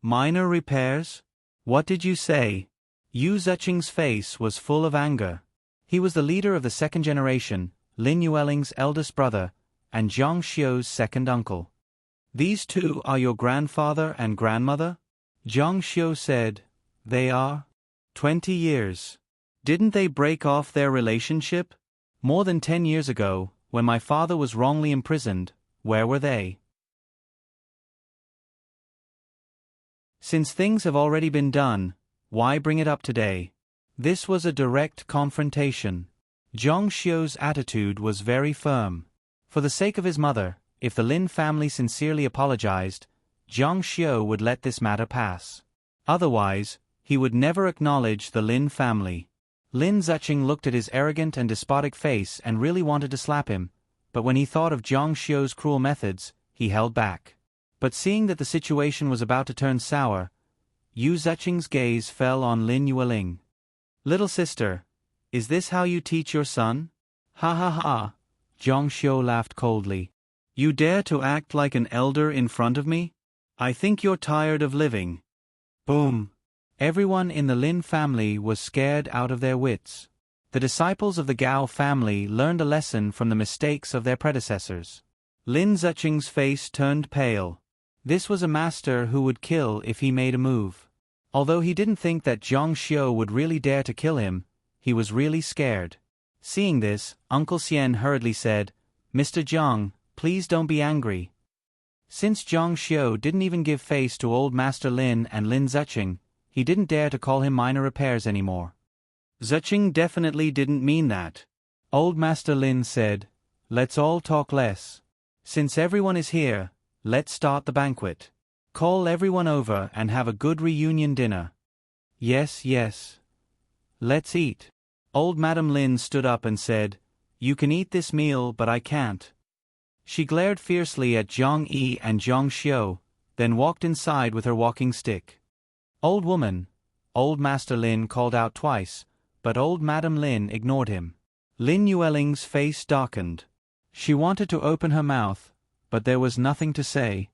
Speaker 1: Minor repairs? What did you say? Yu Ziqing's face was full of anger. He was the leader of the second generation, Lin Yueling's eldest brother, and Zhang Xiu's second uncle. "These two are your grandfather and grandmother?" Zhang Xiu said, "They are. 20 years. Didn't they break off their relationship? More than 10 years ago, when my father was wrongly imprisoned, where were they? Since things have already been done, why bring it up today?" This was a direct confrontation. Zhang Xiu's attitude was very firm. For the sake of his mother, if the Lin family sincerely apologized, Zhang Xiu would let this matter pass. Otherwise, he would never acknowledge the Lin family. Lin Ziqing looked at his arrogant and despotic face and really wanted to slap him, but when he thought of Zhang Xiu's cruel methods, he held back. But seeing that the situation was about to turn sour, Yu Ziqing's gaze fell on Lin Yueling. "Little sister, is this how you teach your son?" "Ha ha ha," Zhang Xiu laughed coldly. "You dare to act like an elder in front of me? I think you're tired of living." Boom! Everyone in the Lin family was scared out of their wits. The disciples of the Gao family learned a lesson from the mistakes of their predecessors. Lin Ziqing's face turned pale. This was a master who would kill if he made a move. Although he didn't think that Zhang Xiu would really dare to kill him, he was really scared. Seeing this, Uncle Xian hurriedly said, "Mr. Zhang, please don't be angry." Since Zhang Xiu didn't even give face to old Master Lin and Lin Ziqing, he didn't dare to call him minor repairs anymore. "Ziqing definitely didn't mean that." Old Master Lin said, "Let's all talk less. Since everyone is here, let's start the banquet. Call everyone over and have a good reunion dinner." Yes. Let's eat." Old Madam Lin stood up and said, "You can eat this meal but I can't." She glared fiercely at Zhang Yi and Zhang Xiu, then walked inside with her walking stick. "Old woman," Old Master Lin called out twice, but old Madam Lin ignored him. Lin Yueling's face darkened. She wanted to open her mouth, but there was nothing to say.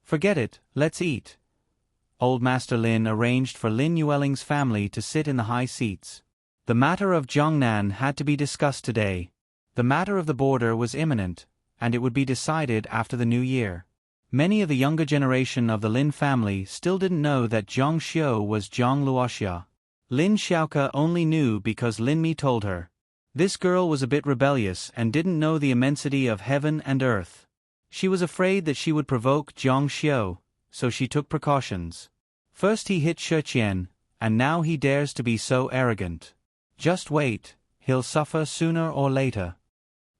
Speaker 1: "Forget it, let's eat." Old Master Lin arranged for Lin Yueling's family to sit in the high seats. The matter of Jiangnan had to be discussed today. The matter of the border was imminent, and it would be decided after the new year. Many of the younger generation of the Lin family still didn't know that Zhang Xiu was Zhang Luoxia. Lin Xiaoke only knew because Lin Mi told her. This girl was a bit rebellious and didn't know the immensity of heaven and earth. She was afraid that she would provoke Zhang Xiu, so she took precautions. First he hit Shiqian, and now he dares to be so arrogant. Just wait, he'll suffer sooner or later.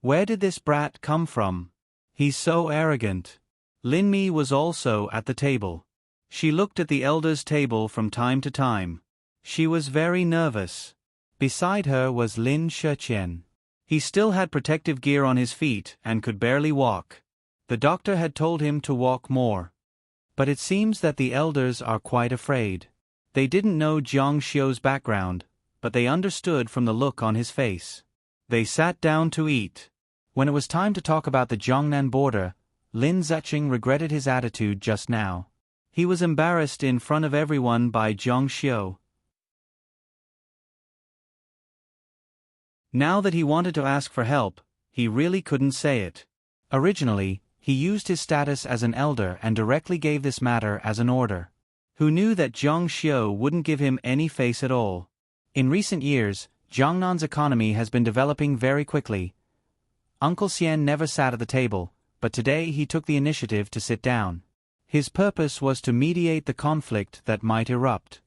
Speaker 1: Where did this brat come from? He's so arrogant. Lin Mi was also at the table. She looked at the elders' table from time to time. She was very nervous. Beside her was Lin Shiqian. He still had protective gear on his feet and could barely walk. The doctor had told him to walk more. But it seems that the elders are quite afraid. They didn't know Jiang Xiu's background, but they understood from the look on his face. They sat down to eat. When it was time to talk about the Jiangnan border, Lin Ziqing regretted his attitude just now. He was embarrassed in front of everyone by Jiang Xiu. Now that he wanted to ask for help, he really couldn't say it. Originally, he used his status as an elder and directly gave this matter as an order. Who knew that Jiang Xiu wouldn't give him any face at all? In recent years, Jiangnan's economy has been developing very quickly. Uncle Xian never sat at the table, but today he took the initiative to sit down. His purpose was to mediate the conflict that might erupt.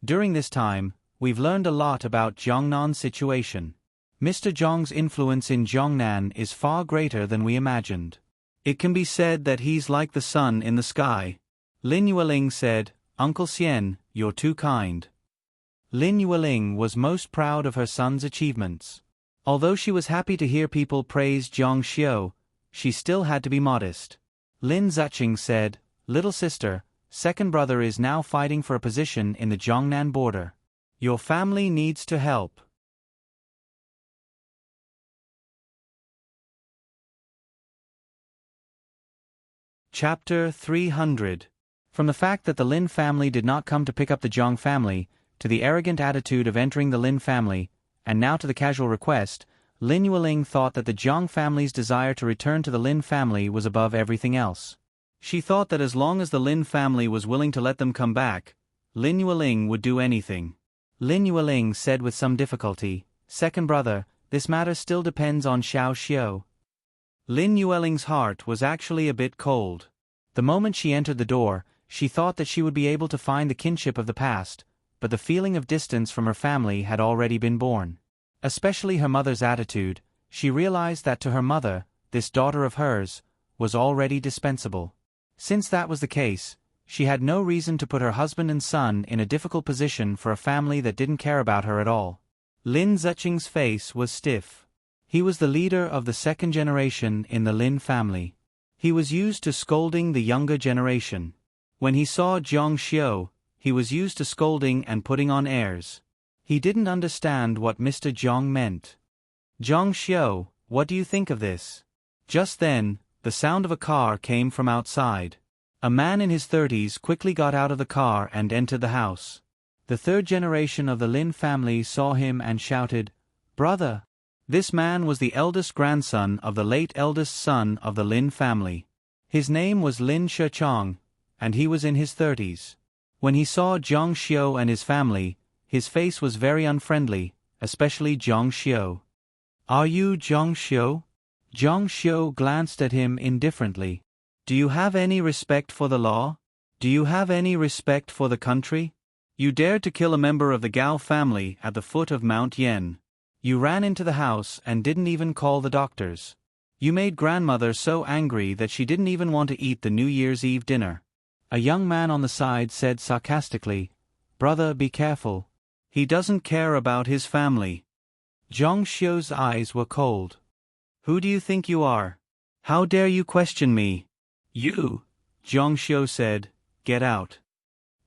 Speaker 1: During this time, we've learned a lot about Jiangnan's situation. Mr. Zhang's influence in Jiangnan is far greater than we imagined. It can be said that he's like the sun in the sky. Lin Yueling said, "Uncle Xian, you're too kind." Lin Yueling was most proud of her son's achievements. Although she was happy to hear people praise Jiang Xiu, she still had to be modest. Lin Ziqing said, "Little sister, second brother is now fighting for a position in the Jiangnan border. Your family needs to help." Chapter 300. From the fact that the Lin family did not come to pick up the Jiang family, to the arrogant attitude of entering the Lin family, and now to the casual request, Lin Yueling thought that the Jiang family's desire to return to the Lin family was above everything else. She thought that as long as the Lin family was willing to let them come back, Lin Yueling would do anything. Lin Yueling said with some difficulty, "Second brother, this matter still depends on Xiao Xiu." Lin Yueling's heart was actually a bit cold. The moment she entered the door, she thought that she would be able to find the kinship of the past, but the feeling of distance from her family had already been born. Especially her mother's attitude, she realized that to her mother, this daughter of hers, was already dispensable. Since that was the case, she had no reason to put her husband and son in a difficult position for a family that didn't care about her at all. Lin Ziqing's face was stiff. He was the leader of the second generation in the Lin family. He was used to scolding the younger generation. When he saw Jiang Xiu, he was used to scolding and putting on airs. He didn't understand what Mr. Jiang meant. "Jiang Xiu, what do you think of this?" Just then, the sound of a car came from outside. A man in his 30s quickly got out of the car and entered the house. The third generation of the Lin family saw him and shouted, "Brother!" This man was the eldest grandson of the late eldest son of the Lin family. His name was Lin Shichang, and he was in his 30s. When he saw Jiang Xiu and his family, his face was very unfriendly, especially Jiang Xiu. "Are you Jiang Xiu?" Jiang Xiu glanced at him indifferently. "Do you have any respect for the law? Do you have any respect for the country? You dared to kill a member of the Gao family at the foot of Mount Yen. You ran into the house and didn't even call the doctors. You made grandmother so angry that she didn't even want to eat the New Year's Eve dinner." A young man on the side said sarcastically, "Brother, be careful. He doesn't care about his family." Jiang Xiu's eyes were cold. "Who do you think you are? How dare you question me?" "You," Jiang Xiu said, "get out."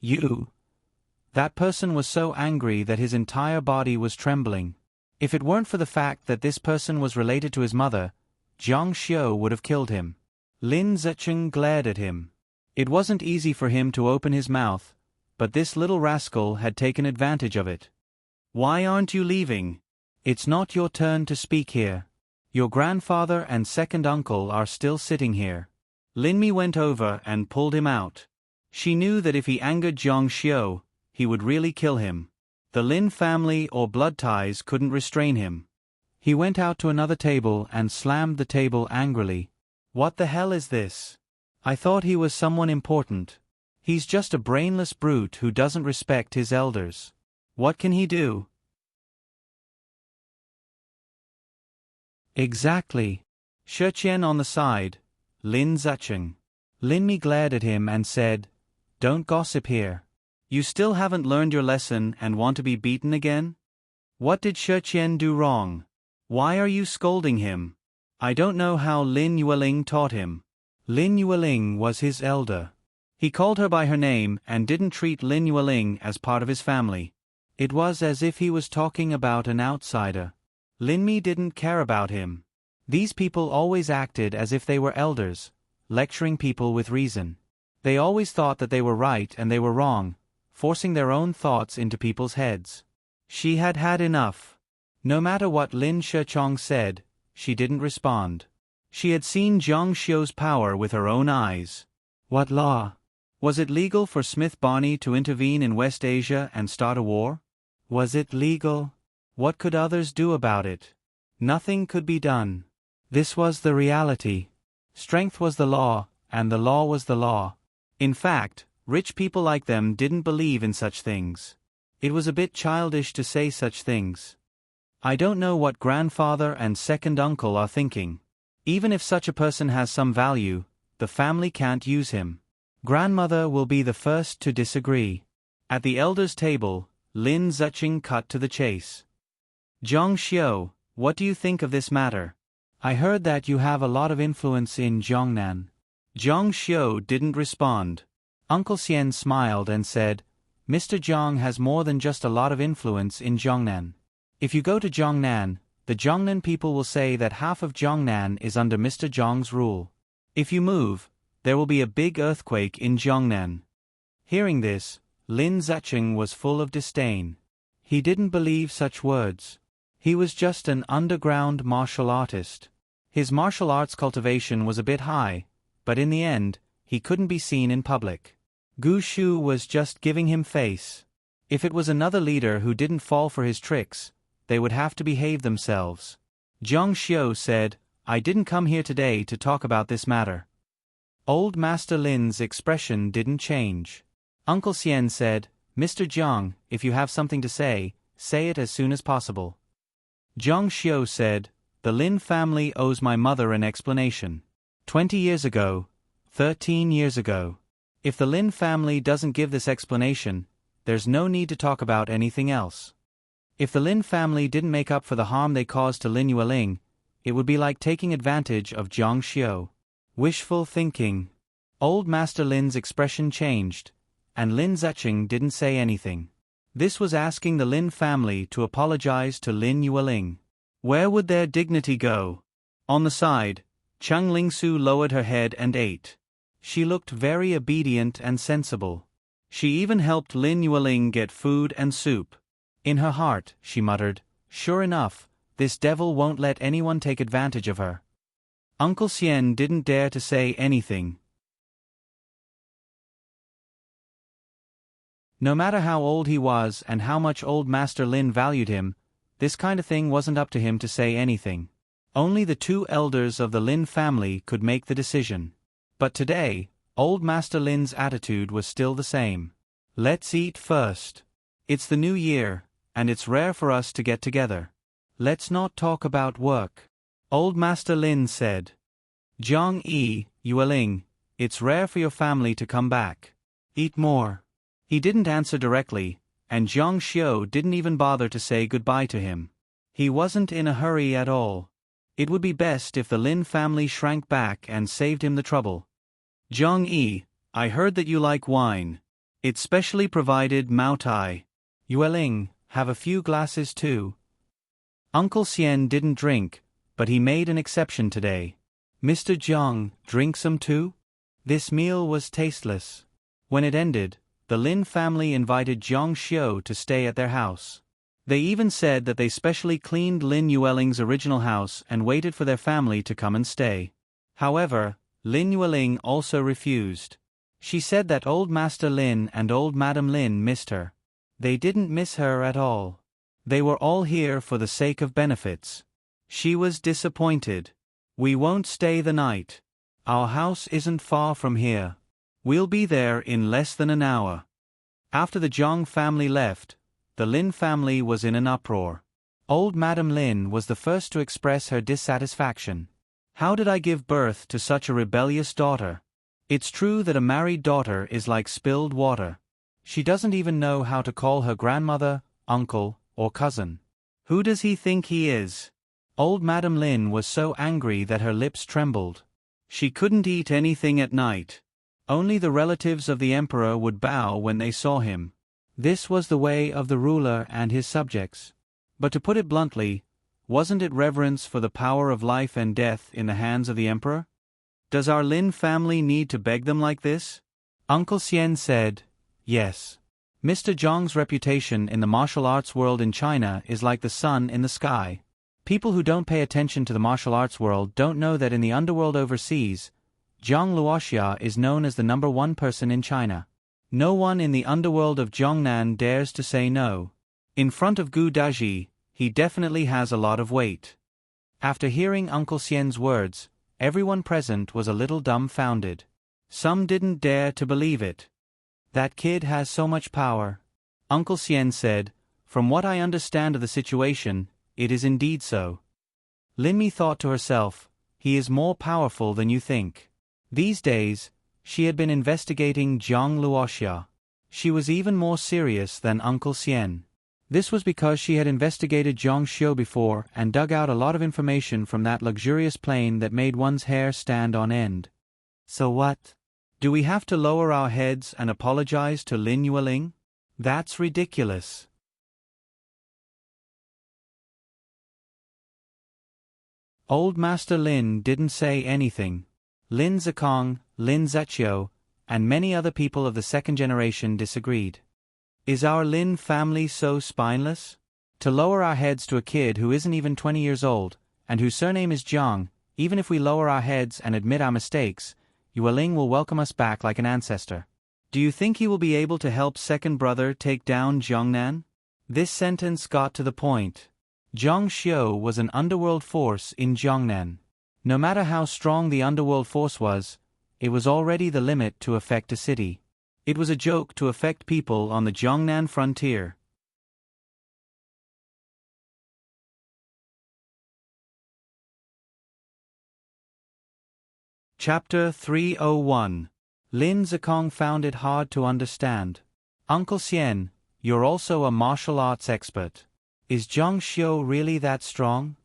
Speaker 1: "You." That person was so angry that his entire body was trembling. If it weren't for the fact that this person was related to his mother, Jiang Xiu would have killed him. Lin Ziqing glared at him. It wasn't easy for him to open his mouth, but this little rascal had taken advantage of it. "Why aren't you leaving? It's not your turn to speak here. Your grandfather and second uncle are still sitting here." Lin Mi went over and pulled him out. She knew that if he angered Jiang Xiu, he would really kill him. The Lin family or blood ties couldn't restrain him. He went out to another table and slammed the table angrily. "What the hell is this? I thought he was someone important. He's just a brainless brute who doesn't respect his elders. What can he do?" "Exactly." Shiqian on the side, Lin Ziqing. Lin Mi glared at him and said, "Don't gossip here. You still haven't learned your lesson and want to be beaten again? What did Shiqian do wrong? Why are you scolding him? I don't know how Lin Yueling taught him." Lin Yueling was his elder. He called her by her name and didn't treat Lin Yueling as part of his family. It was as if he was talking about an outsider. Lin Mi didn't care about him. These people always acted as if they were elders, lecturing people with reason. They always thought that they were right and they were wrong, forcing their own thoughts into people's heads. She had had enough. No matter what Lin Shechong said, she didn't respond. She had seen Zhang Xiu's power with her own eyes. What law? Was it legal for Smith Barney to intervene in West Asia and start a war? Was it legal? What could others do about it? Nothing could be done. This was the reality. Strength was the law, and the law was the law. In fact, rich people like them didn't believe in such things. It was a bit childish to say such things. I don't know what grandfather and second uncle are thinking. Even if such a person has some value, the family can't use him. Grandmother will be the first to disagree. At the elders' table, Lin Ziqing cut to the chase. Zhang Xiu, what do you think of this matter? I heard that you have a lot of influence in Jiangnan. Zhang Xiu didn't respond. Uncle Xian smiled and said, Mr. Zhang has more than just a lot of influence in Jiangnan. If you go to Jiangnan, the Jiangnan people will say that half of Jiangnan is under Mr. Zhang's rule. If you move, there will be a big earthquake in Jiangnan. Hearing this, Lin Ziqing was full of disdain. He didn't believe such words. He was just an underground martial artist. His martial arts cultivation was a bit high, but in the end, he couldn't be seen in public. Gu Shu was just giving him face. If it was another leader who didn't fall for his tricks, they would have to behave themselves. Zhang Xiu said, I didn't come here today to talk about this matter. Old Master Lin's expression didn't change. Uncle Xian said, Mr. Zhang, if you have something to say it as soon as possible. Zhang Xiu said, the Lin family owes my mother an explanation. 20 years ago, 13 years ago. If the Lin family doesn't give this explanation, there's no need to talk about anything else. If the Lin family didn't make up for the harm they caused to Lin Yueling, it would be like taking advantage of Zhang Xiu. Wishful thinking. Old Master Lin's expression changed, and Lin Ziqing didn't say anything. This was asking the Lin family to apologize to Lin Yueling. Where would their dignity go? On the side, Cheng Lingsu lowered her head and ate. She looked very obedient and sensible. She even helped Lin Yueling get food and soup. In her heart, she muttered, sure enough, this devil won't let anyone take advantage of her. Uncle Xian didn't dare to say anything. No matter how old he was and how much old Master Lin valued him, this kind of thing wasn't up to him to say anything. Only the two elders of the Lin family could make the decision. But today, old Master Lin's attitude was still the same. Let's eat first. It's the new year, and it's rare for us to get together. Let's not talk about work. Old Master Lin said. Zhang Yueling, it's rare for your family to come back. Eat more. He didn't answer directly, and Zhang Xiu didn't even bother to say goodbye to him. He wasn't in a hurry at all. It would be best if the Lin family shrank back and saved him the trouble. Zhang I heard that you like wine. It's specially provided Mao Tai. Yueling, have a few glasses too. Uncle Xian didn't drink, but he made an exception today. Mr. Zhang, drink some too? This meal was tasteless. When it ended, the Lin family invited Zhang Xiu to stay at their house. They even said that they specially cleaned Lin Yueling's original house and waited for their family to come and stay. However, Lin Yueling also refused. She said that old Master Lin and old Madam Lin missed her. They didn't miss her at all. They were all here for the sake of benefits. She was disappointed. We won't stay the night. Our house isn't far from here. We'll be there in less than an hour. After the Zhang family left, the Lin family was in an uproar. Old Madam Lin was the first to express her dissatisfaction. How did I give birth to such a rebellious daughter? It's true that a married daughter is like spilled water. She doesn't even know how to call her grandmother, uncle, or cousin. Who does he think he is? Old Madam Lin was so angry that her lips trembled. She couldn't eat anything at night. Only the relatives of the emperor would bow when they saw him. This was the way of the ruler and his subjects. But to put it bluntly, wasn't it reverence for the power of life and death in the hands of the emperor? Does our Lin family need to beg them like this? Uncle Xian said, yes. Mr. Zhang's reputation in the martial arts world in China is like the sun in the sky. People who don't pay attention to the martial arts world don't know that in the underworld overseas, Zhang Luoxia is known as the #1 person in China. No one in the underworld of Zhongnan dares to say no. In front of Gu Daji, he definitely has a lot of weight. After hearing Uncle Xian's words, everyone present was a little dumbfounded. Some didn't dare to believe it. That kid has so much power. Uncle Xian said, from what I understand of the situation, it is indeed so. Lin Mi thought to herself, he is more powerful than you think. These days, she had been investigating Zhang Luoxia. She was even more serious than Uncle Xian. This was because she had investigated Zhang Xiu before and dug out a lot of information from that luxurious plane that made one's hair stand on end. So what? Do we have to lower our heads and apologize to Lin Yueling? That's ridiculous. Old Master Lin didn't say anything. Lin Zikong, Lin Zechio, and many other people of the second generation disagreed. Is our Lin family so spineless? To lower our heads to a kid who isn't even 20 years old, and whose surname is Jiang, even if we lower our heads and admit our mistakes, Yueling will welcome us back like an ancestor. Do you think he will be able to help second brother take down Zhongnan? This sentence got to the point. Zhang Xiu was an underworld force in Zhongnan. No matter how strong the underworld force was, it was already the limit to affect a city. It was a joke to affect people on the Zhongnan frontier. Chapter 301. Lin Zikong found it hard to understand. Uncle Xian, you're also a martial arts expert. Is Zhang Xiu really that strong?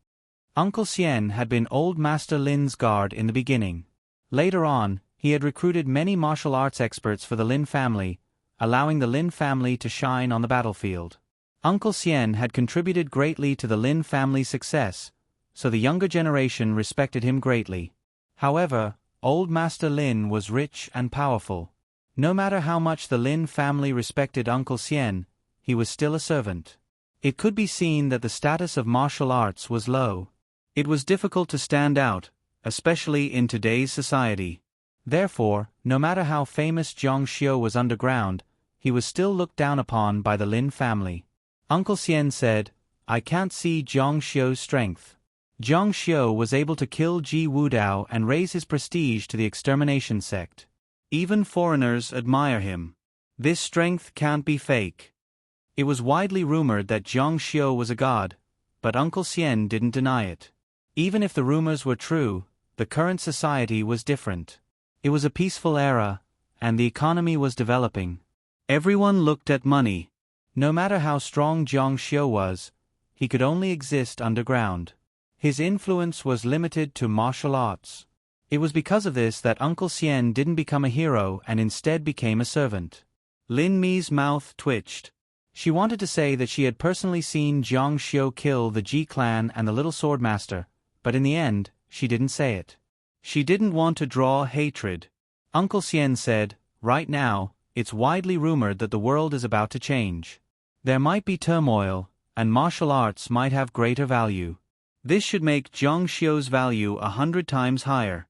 Speaker 1: Uncle Xian had been Old Master Lin's guard in the beginning. Later on, he had recruited many martial arts experts for the Lin family, allowing the Lin family to shine on the battlefield. Uncle Xian had contributed greatly to the Lin family's success, so the younger generation respected him greatly. However, Old Master Lin was rich and powerful. No matter how much the Lin family respected Uncle Xian, he was still a servant. It could be seen that the status of martial arts was low. It was difficult to stand out, especially in today's society. Therefore, no matter how famous Zhang Xiu was underground, he was still looked down upon by the Lin family. Uncle Xian said, I can't see Zhang Xiu's strength. Zhang Xiu was able to kill Ji Wudao and raise his prestige to the extermination sect. Even foreigners admire him. This strength can't be fake. It was widely rumored that Zhang Xiu was a god, but Uncle Xian didn't deny it. Even if the rumors were true, the current society was different. It was a peaceful era, and the economy was developing. Everyone looked at money. No matter how strong Zhang Xiu was, he could only exist underground. His influence was limited to martial arts. It was because of this that Uncle Xian didn't become a hero and instead became a servant. Lin Mi's mouth twitched. She wanted to say that she had personally seen Zhang Xiu kill the Ji clan and the little swordmaster, but in the end, she didn't say it. She didn't want to draw hatred. Uncle Xian said, right now, it's widely rumored that the world is about to change. There might be turmoil, and martial arts might have greater value. This should make Zhang Xiu's value 100 times higher.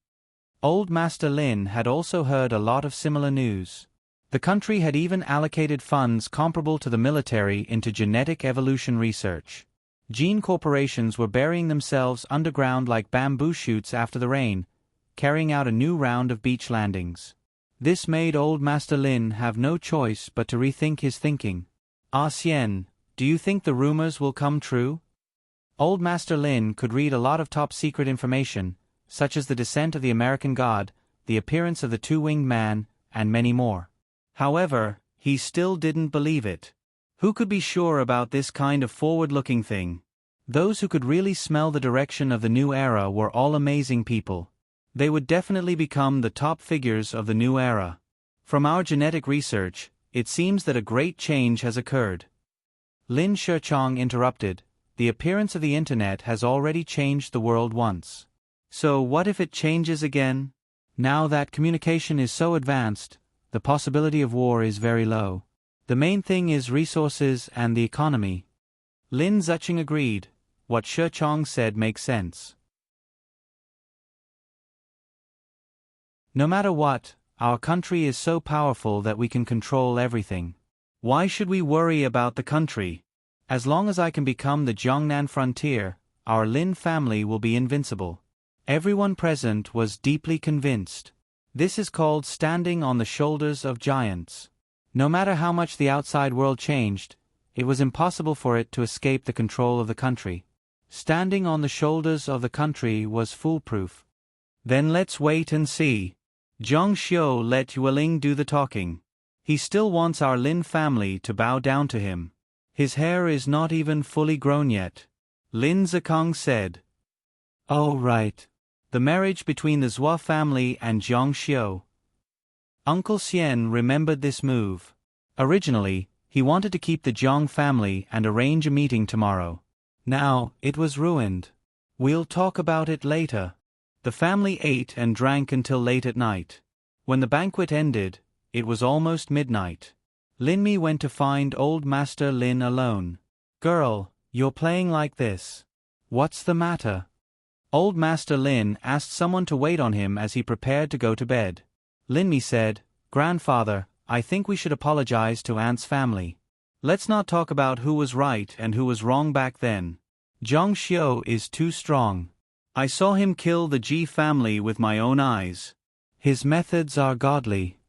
Speaker 1: Old Master Lin had also heard a lot of similar news. The country had even allocated funds comparable to the military into genetic evolution research. Gene corporations were burying themselves underground like bamboo shoots after the rain, carrying out a new round of beach landings. This made Old Master Lin have no choice but to rethink his thinking. Ah Xian, do you think the rumors will come true? Old Master Lin could read a lot of top-secret information, such as the descent of the American god, the appearance of the two-winged man, and many more. However, he still didn't believe it. Who could be sure about this kind of forward-looking thing? Those who could really smell the direction of the new era were all amazing people. They would definitely become the top figures of the new era. From our genetic research, it seems that a great change has occurred. Lin Shichong interrupted, the appearance of the internet has already changed the world once. So what if it changes again? Now that communication is so advanced, the possibility of war is very low. The main thing is resources and the economy. Lin Zicheng agreed. What Shichong said makes sense. No matter what, our country is so powerful that we can control everything. Why should we worry about the country? As long as I can become the Jiangnan frontier, our Lin family will be invincible. Everyone present was deeply convinced. This is called standing on the shoulders of giants. No matter how much the outside world changed, it was impossible for it to escape the control of the country. Standing on the shoulders of the country was foolproof. Then let's wait and see. Zhang Xiu let Yueling do the talking. He still wants our Lin family to bow down to him. His hair is not even fully grown yet. Lin Zikang said. Oh right. The marriage between the Zhua family and Zhang Xiu. Uncle Xian remembered this move. Originally, he wanted to keep the Zhang family and arrange a meeting tomorrow. Now, it was ruined. We'll talk about it later. The family ate and drank until late at night. When the banquet ended, it was almost midnight. Lin Mi went to find old Master Lin alone. Girl, you're playing like this. What's the matter? Old Master Lin asked someone to wait on him as he prepared to go to bed. Lin Mi said, Grandfather, I think we should apologize to Aunt's family. Let's not talk about who was right and who was wrong back then. Zhang Xiu is too strong. I saw him kill the Ji family with my own eyes. His methods are godly.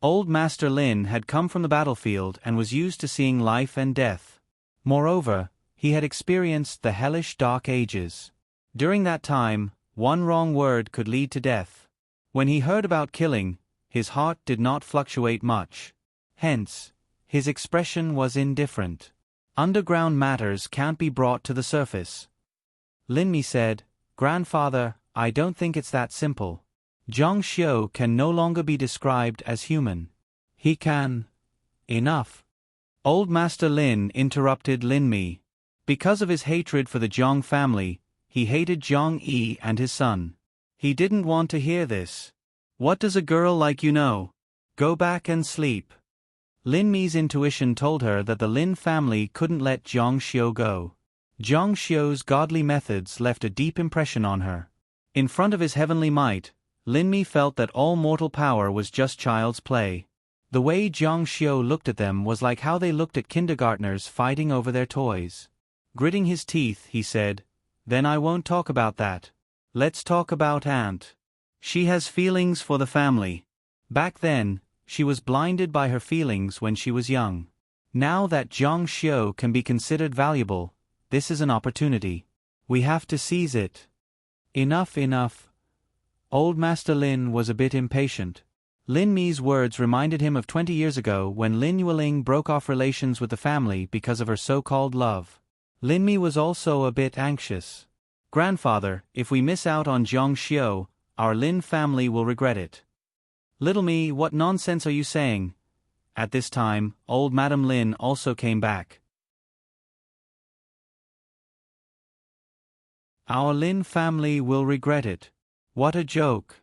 Speaker 1: Old Master Lin had come from the battlefield and was used to seeing life and death. Moreover, he had experienced the hellish dark ages. During that time, one wrong word could lead to death. When he heard about killing, his heart did not fluctuate much. Hence, his expression was indifferent. Underground matters can't be brought to the surface. Lin Mi said, Grandfather, I don't think it's that simple. Zhang Xiu can no longer be described as human. He can. Enough. Old Master Lin interrupted Lin Mi. Because of his hatred for the Zhang family, he hated Zhang Yi and his son. He didn't want to hear this. What does a girl like you know? Go back and sleep. Lin Mi's intuition told her that the Lin family couldn't let Zhang Xiu go. Zhang Xiu's godly methods left a deep impression on her. In front of his heavenly might, Lin Mi felt that all mortal power was just child's play. The way Zhang Xiu looked at them was like how they looked at kindergartners fighting over their toys. Gritting his teeth, he said, Then I won't talk about that. Let's talk about Aunt. She has feelings for the family. Back then, she was blinded by her feelings when she was young. Now that Zhang Xiu can be considered valuable, this is an opportunity. We have to seize it. Enough, enough. Old Master Lin was a bit impatient. Lin Mi's words reminded him of 20 years ago when Lin Yueling broke off relations with the family because of her so-called love. Lin Mi was also a bit anxious. Grandfather, if we miss out on Zhang Xiu, our Lin family will regret it. Little Mi, what nonsense are you saying? At this time, old Madam Lin also came back. Our Lin family will regret it. What a joke.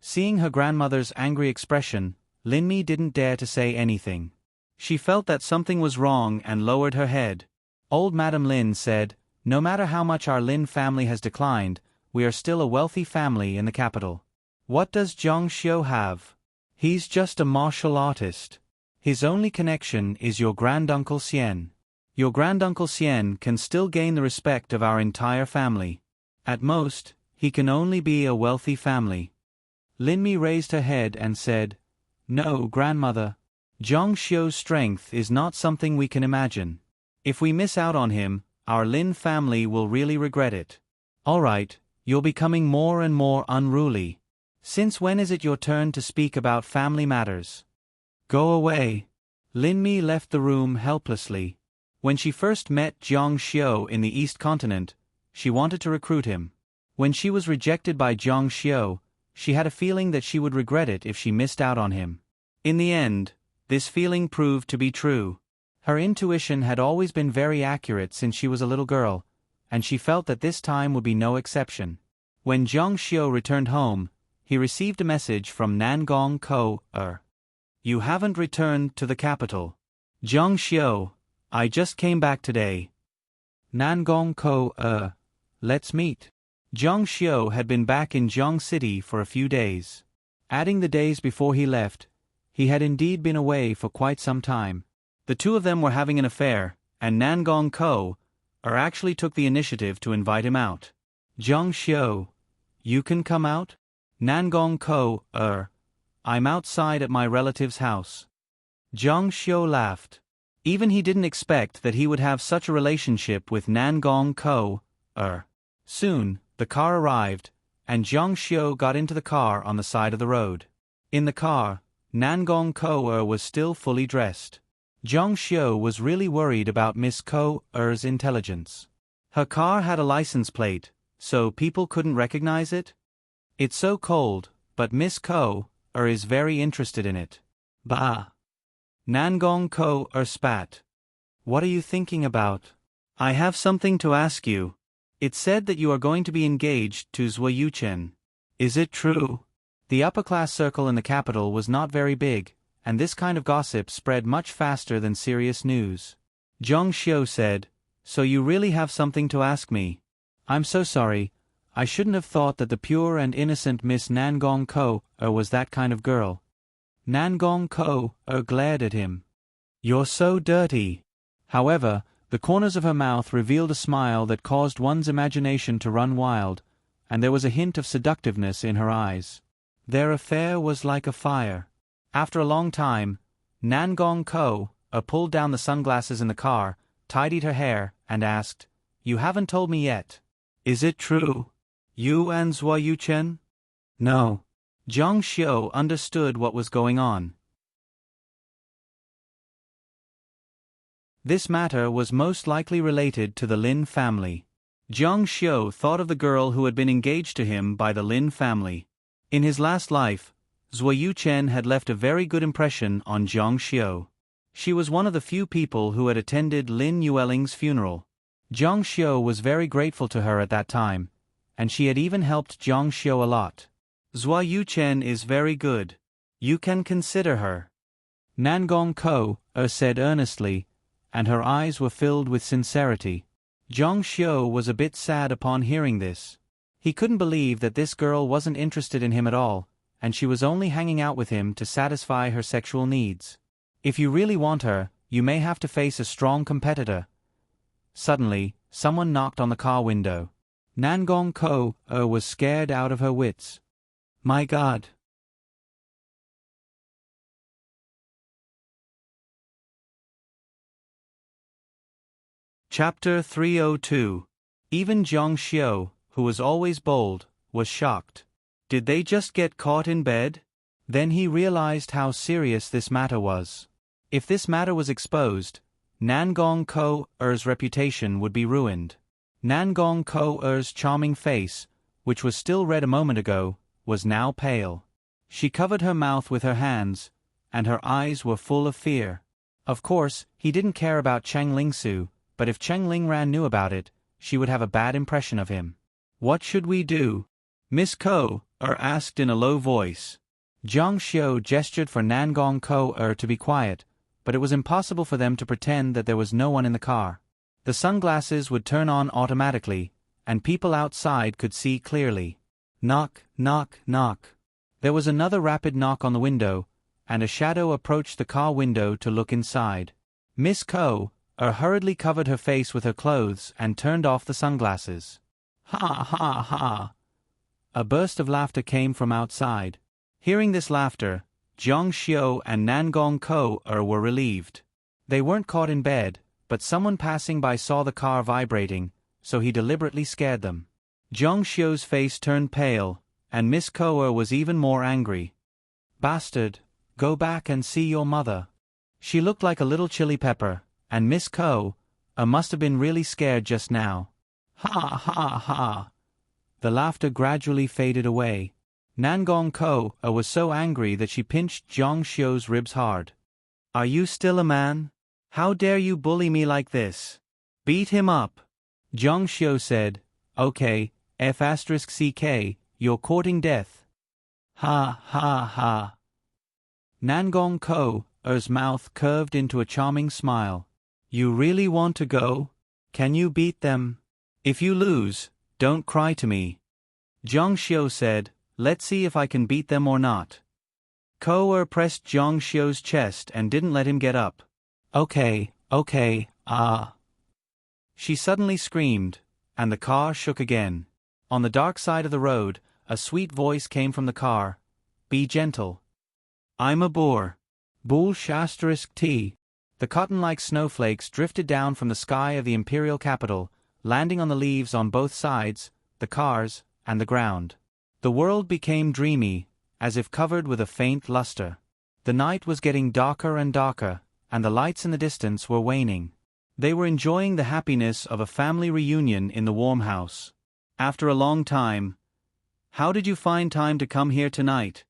Speaker 1: Seeing her grandmother's angry expression, Lin Mi didn't dare to say anything. She felt that something was wrong and lowered her head. Old Madam Lin said, No matter how much our Lin family has declined, we are still a wealthy family in the capital. What does Zhang Xiu have? He's just a martial artist. His only connection is your granduncle Xian. Your granduncle Xian can still gain the respect of our entire family. At most, he can only be a wealthy family. Lin Mi raised her head and said, No, grandmother. Zhang Xiu's strength is not something we can imagine. If we miss out on him, our Lin family will really regret it. All right, you're becoming more and more unruly. Since when is it your turn to speak about family matters? Go away. Lin Mi left the room helplessly. When she first met Zhang Xiu in the East Continent, she wanted to recruit him. When she was rejected by Zhang Xiu, She had a feeling that she would regret it if she missed out on him. In the end, this feeling proved to be true. Her intuition had always been very accurate since she was a little girl, and she felt that this time would be no exception. When Jiang Xiu returned home, he received a message from Nangong Ko-er. You haven't returned to the capital. Jiang Xiu, I just came back today. Nangong Ko-er, let's meet. Jiang Xiu had been back in Jiang City for a few days. Adding the days before he left, he had indeed been away for quite some time. The two of them were having an affair, and Nangong Ko-er actually took the initiative to invite him out. Jiang Xiu, you can come out? Nangong Ko-er, I'm outside at my relative's house. Jiang Xiu laughed. Even he didn't expect that he would have such a relationship with Nangong Ko-er. Soon, the car arrived, and Jiang Xiu got into the car on the side of the road. In the car, Nangong Ko-er was still fully dressed. Jiang Xiu was really worried about Miss Ko-er's intelligence. Her car had a license plate, so people couldn't recognize it? It's so cold, but Miss Ko-er is very interested in it. Bah! Nangong Ko-er spat. What are you thinking about? I have something to ask you. It's said that you are going to be engaged to Zhuo Yuchen. Is it true? The upper-class circle in the capital was not very big, and this kind of gossip spread much faster than serious news. Jiang Xiu said, So you really have something to ask me? I'm so sorry. I shouldn't have thought that the pure and innocent Miss Nangong Ko-er was that kind of girl. Nangong Ko-er glared at him. You're so dirty. However, the corners of her mouth revealed a smile that caused one's imagination to run wild, and there was a hint of seductiveness in her eyes. Their affair was like a fire. After a long time, Nangong Ko-er pulled down the sunglasses in the car, tidied her hair, and asked, You haven't told me yet. Is it true? You and Zhuo Yuchen? No. Jiang Xiu understood what was going on. This matter was most likely related to the Lin family. Jiang Xiu thought of the girl who had been engaged to him by the Lin family. In his last life, Zhuo Yuchen had left a very good impression on Jiang Xiu. She was one of the few people who had attended Lin Yueling's funeral. Jiang Xiu was very grateful to her at that time, and she had even helped Jiang Xiu a lot. Zhuo Yuchen is very good. You can consider her. Nangong Ko-er said earnestly, and her eyes were filled with sincerity. Jiang Xiu was a bit sad upon hearing this. He couldn't believe that this girl wasn't interested in him at all, and she was only hanging out with him to satisfy her sexual needs. If you really want her, you may have to face a strong competitor. Suddenly, someone knocked on the car window. Nangong Ko-er was scared out of her wits. My God! Chapter 302. Even Jiang Xiu, who was always bold, was shocked. Did they just get caught in bed? Then he realized how serious this matter was. If this matter was exposed, Nangong Ko-er's reputation would be ruined. Nangong Ko-er's charming face, which was still red a moment ago, was now pale. She covered her mouth with her hands, and her eyes were full of fear. Of course, he didn't care about Cheng Lingsu, but if Cheng Lingran knew about it, she would have a bad impression of him. What should we do? Miss Ko-er asked in a low voice. Jiang Xiu gestured for Nangong Ko-er to be quiet, but it was impossible for them to pretend that there was no one in the car. The sunglasses would turn on automatically, and people outside could see clearly. Knock, knock, knock. There was another rapid knock on the window, and a shadow approached the car window to look inside. Miss Ko-er hurriedly covered her face with her clothes and turned off the sunglasses. Ha ha ha! A burst of laughter came from outside. Hearing this laughter, Jiang Xiu and Nangong Ko-er were relieved. They weren't caught in bed, but someone passing by saw the car vibrating, so he deliberately scared them. Jiang Xiu's face turned pale, and Miss Ko-er was even more angry. Bastard, go back and see your mother. She looked like a little chili pepper, and Miss Ko-er must have been really scared just now. Ha ha ha! The laughter gradually faded away. Nangong Ko was so angry that she pinched Jiang Xiu's ribs hard. Are you still a man? How dare you bully me like this? Beat him up. Jiang Xiu said, Okay, F*CK, you're courting death. Ha ha ha. Nangong Ko's mouth curved into a charming smile. You really want to go? Can you beat them? If you lose, don't cry to me. Jiang Xiu said, Let's see if I can beat them or not. Ko pressed Jiang Xiu's chest and didn't let him get up. Okay, She suddenly screamed, and the car shook again. On the dark side of the road, a sweet voice came from the car. Be gentle. I'm a boor. Bull*T. The cotton-like snowflakes drifted down from the sky of the imperial capital, landing on the leaves on both sides, the cars, and the ground. The world became dreamy, as if covered with a faint luster. The night was getting darker and darker, and the lights in the distance were waning. They were enjoying the happiness of a family reunion in the warm house. After a long time. How did you find time to come here tonight?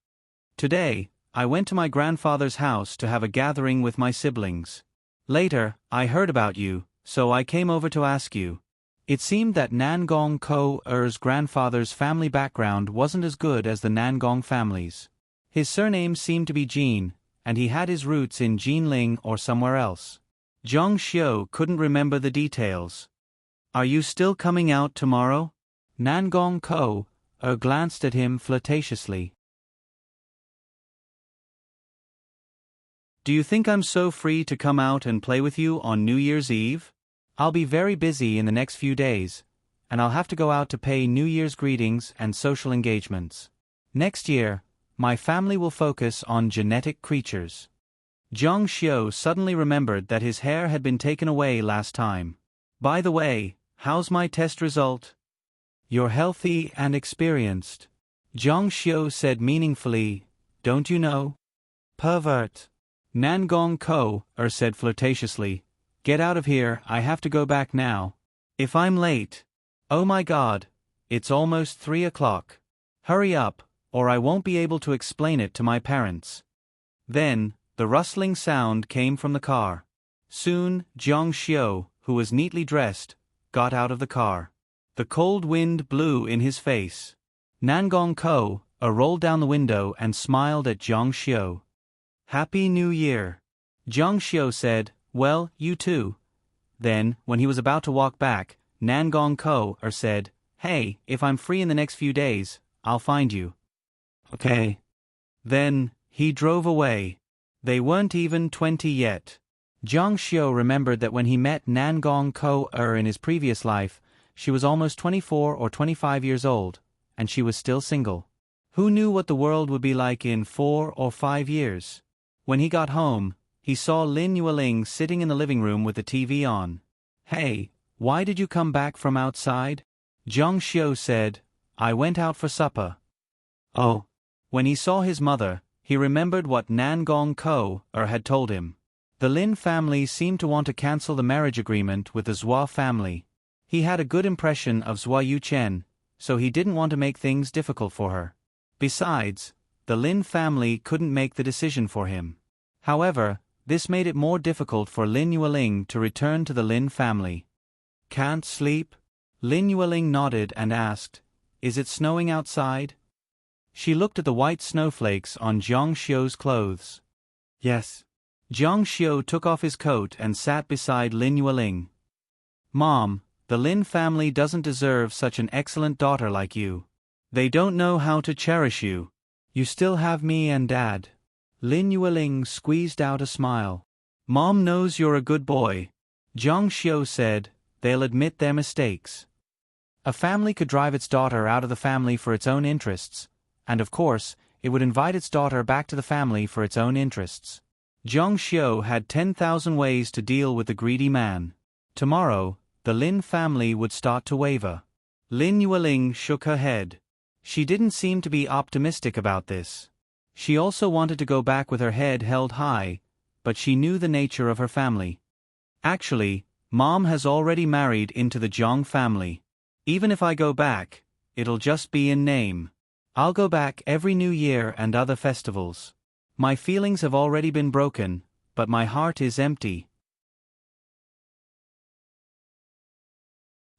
Speaker 1: Today, I went to my grandfather's house to have a gathering with my siblings. Later, I heard about you, so I came over to ask you. It seemed that Nangong Ko's grandfather's family background wasn't as good as the Nangong family's. His surname seemed to be Jin, and he had his roots in Jinling or somewhere else. Jiang Xiu couldn't remember the details. Are you still coming out tomorrow? Nangong Ko glanced at him flirtatiously. Do you think I'm so free to come out and play with you on New Year's Eve? I'll be very busy in the next few days, and I'll have to go out to pay New Year's greetings and social engagements. Next year, my family will focus on genetic creatures. Jiang Xiu suddenly remembered that his hair had been taken away last time. By the way, how's my test result? You're healthy and experienced. Jiang Xiu said meaningfully, Don't you know? Pervert. Nangong Ko said flirtatiously, Get out of here, I have to go back now. If I'm late. Oh my God, it's almost 3 o'clock. Hurry up, or I won't be able to explain it to my parents. Then, the rustling sound came from the car. Soon, Jiang Xiu, who was neatly dressed, got out of the car. The cold wind blew in his face. Nangong Ko rolled down the window and smiled at Jiang Xiu. Happy New Year. Jiang Xiu said, Well, you too. Then, when he was about to walk back, Nangong Ko said, Hey, if I'm free in the next few days, I'll find you. Okay. Then, he drove away. They weren't even 20 yet. Jiang Xiu remembered that when he met Nangong Ko in his previous life, she was almost 24 or 25 years old, and she was still single. Who knew what the world would be like in 4 or 5 years? When he got home, he saw Lin Yueling sitting in the living room with the TV on. Hey, why did you come back from outside? Jiang Xiu said, I went out for supper. Oh. When he saw his mother, he remembered what Nangong Ko had told him. The Lin family seemed to want to cancel the marriage agreement with the Zhua family. He had a good impression of Zhua Yuchen, so he didn't want to make things difficult for her. Besides, the Lin family couldn't make the decision for him. However, this made it more difficult for Lin Yueling to return to the Lin family. Can't sleep? Lin Yueling nodded and asked, Is it snowing outside? She looked at the white snowflakes on Jiang Xiu's clothes. Yes. Jiang Xiu took off his coat and sat beside Lin Yueling. Mom, the Lin family doesn't deserve such an excellent daughter like you. They don't know how to cherish you. You still have me and Dad. Lin Yueling squeezed out a smile. Mom knows you're a good boy. Jiang Xiu said, They'll admit their mistakes. A family could drive its daughter out of the family for its own interests, and of course, it would invite its daughter back to the family for its own interests. Jiang Xiu had 10,000 ways to deal with the greedy man. Tomorrow, the Lin family would start to waver. Lin Yueling shook her head. She didn't seem to be optimistic about this. She also wanted to go back with her head held high, but she knew the nature of her family. Actually, Mom has already married into the Zhang family. Even if I go back, it'll just be in name. I'll go back every New Year and other festivals. My feelings have already been broken, but my heart is empty.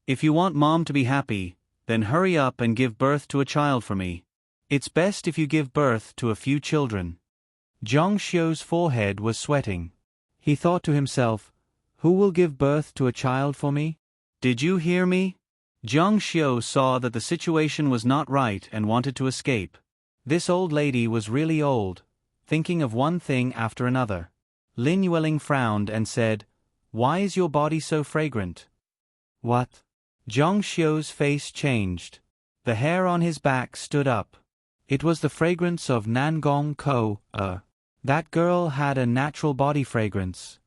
Speaker 1: If you want Mom to be happy, then hurry up and give birth to a child for me. It's best if you give birth to a few children. Zhang Xiu's forehead was sweating. He thought to himself, who will give birth to a child for me? Did you hear me? Zhang Xiu saw that the situation was not right and wanted to escape. This old lady was really old, thinking of one thing after another. Lin Yueling frowned and said, why is your body so fragrant? What? Zhang Xiu's face changed. The hair on his back stood up. It was the fragrance of Nangong Ko. That girl had a natural body fragrance.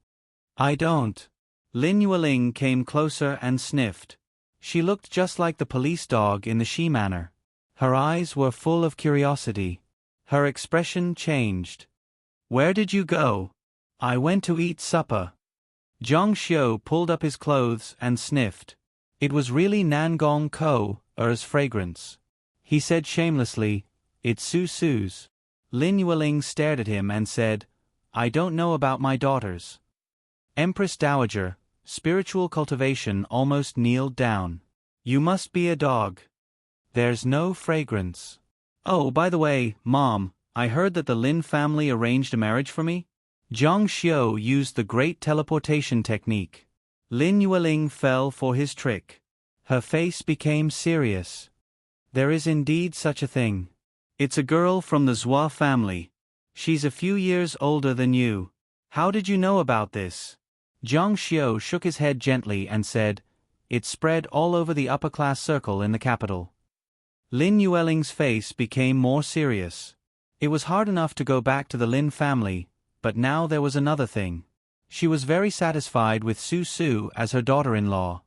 Speaker 1: I don't. Lin Yueling came closer and sniffed. She looked just like the police dog in the Shi manor. Her eyes were full of curiosity. Her expression changed. Where did you go? I went to eat supper. Zhang Xiu pulled up his clothes and sniffed. It was really Nangong Ko's fragrance. He said shamelessly, it's Su Su's. Lin Yueling stared at him and said, I don't know about my daughters. Empress Dowager, spiritual cultivation almost kneeled down. You must be a dog. There's no fragrance. Oh, by the way, Mom, I heard that the Lin family arranged a marriage for me? Zhang Xiu used the great teleportation technique. Lin Yueling fell for his trick. Her face became serious. There is indeed such a thing. It's a girl from the Zhua family. She's a few years older than you. How did you know about this? Zhang Xiu shook his head gently and said, it spread all over the upper-class circle in the capital. Lin Yueling's face became more serious. It was hard enough to go back to the Lin family, but now there was another thing. She was very satisfied with Su Su as her daughter-in-law.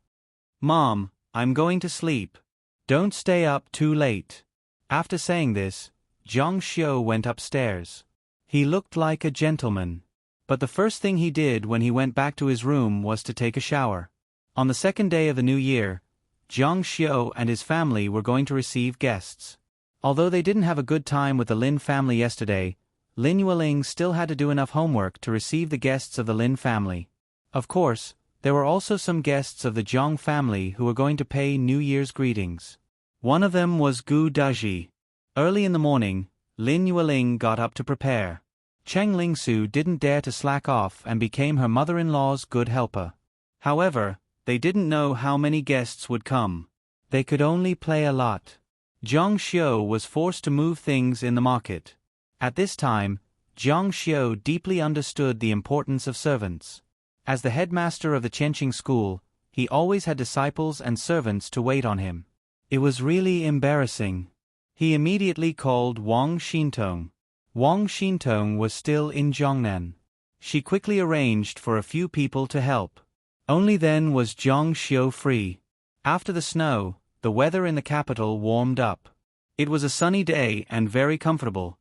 Speaker 1: Mom, I'm going to sleep. Don't stay up too late. After saying this, Zhang Xiu went upstairs. He looked like a gentleman. But the first thing he did when he went back to his room was to take a shower. On the second day of the new year, Zhang Xiu and his family were going to receive guests. Although they didn't have a good time with the Lin family yesterday, Lin Yueling still had to do enough homework to receive the guests of the Lin family. Of course, there were also some guests of the Zhang family who were going to pay New Year's greetings. One of them was Gu Daji. Early in the morning, Lin Yueling got up to prepare. Cheng Lingsu didn't dare to slack off and became her mother-in-law's good helper. However, they didn't know how many guests would come. They could only play a lot. Zhang Xiu was forced to move things in the market. At this time, Zhang Xiu deeply understood the importance of servants. As the headmaster of the Qianqing school, he always had disciples and servants to wait on him. It was really embarrassing. He immediately called Wang Xintong. Wang Xintong was still in Zhongnan. She quickly arranged for a few people to help. Only then was Zhang Xiu free. After the snow, the weather in the capital warmed up. It was a sunny day and very comfortable.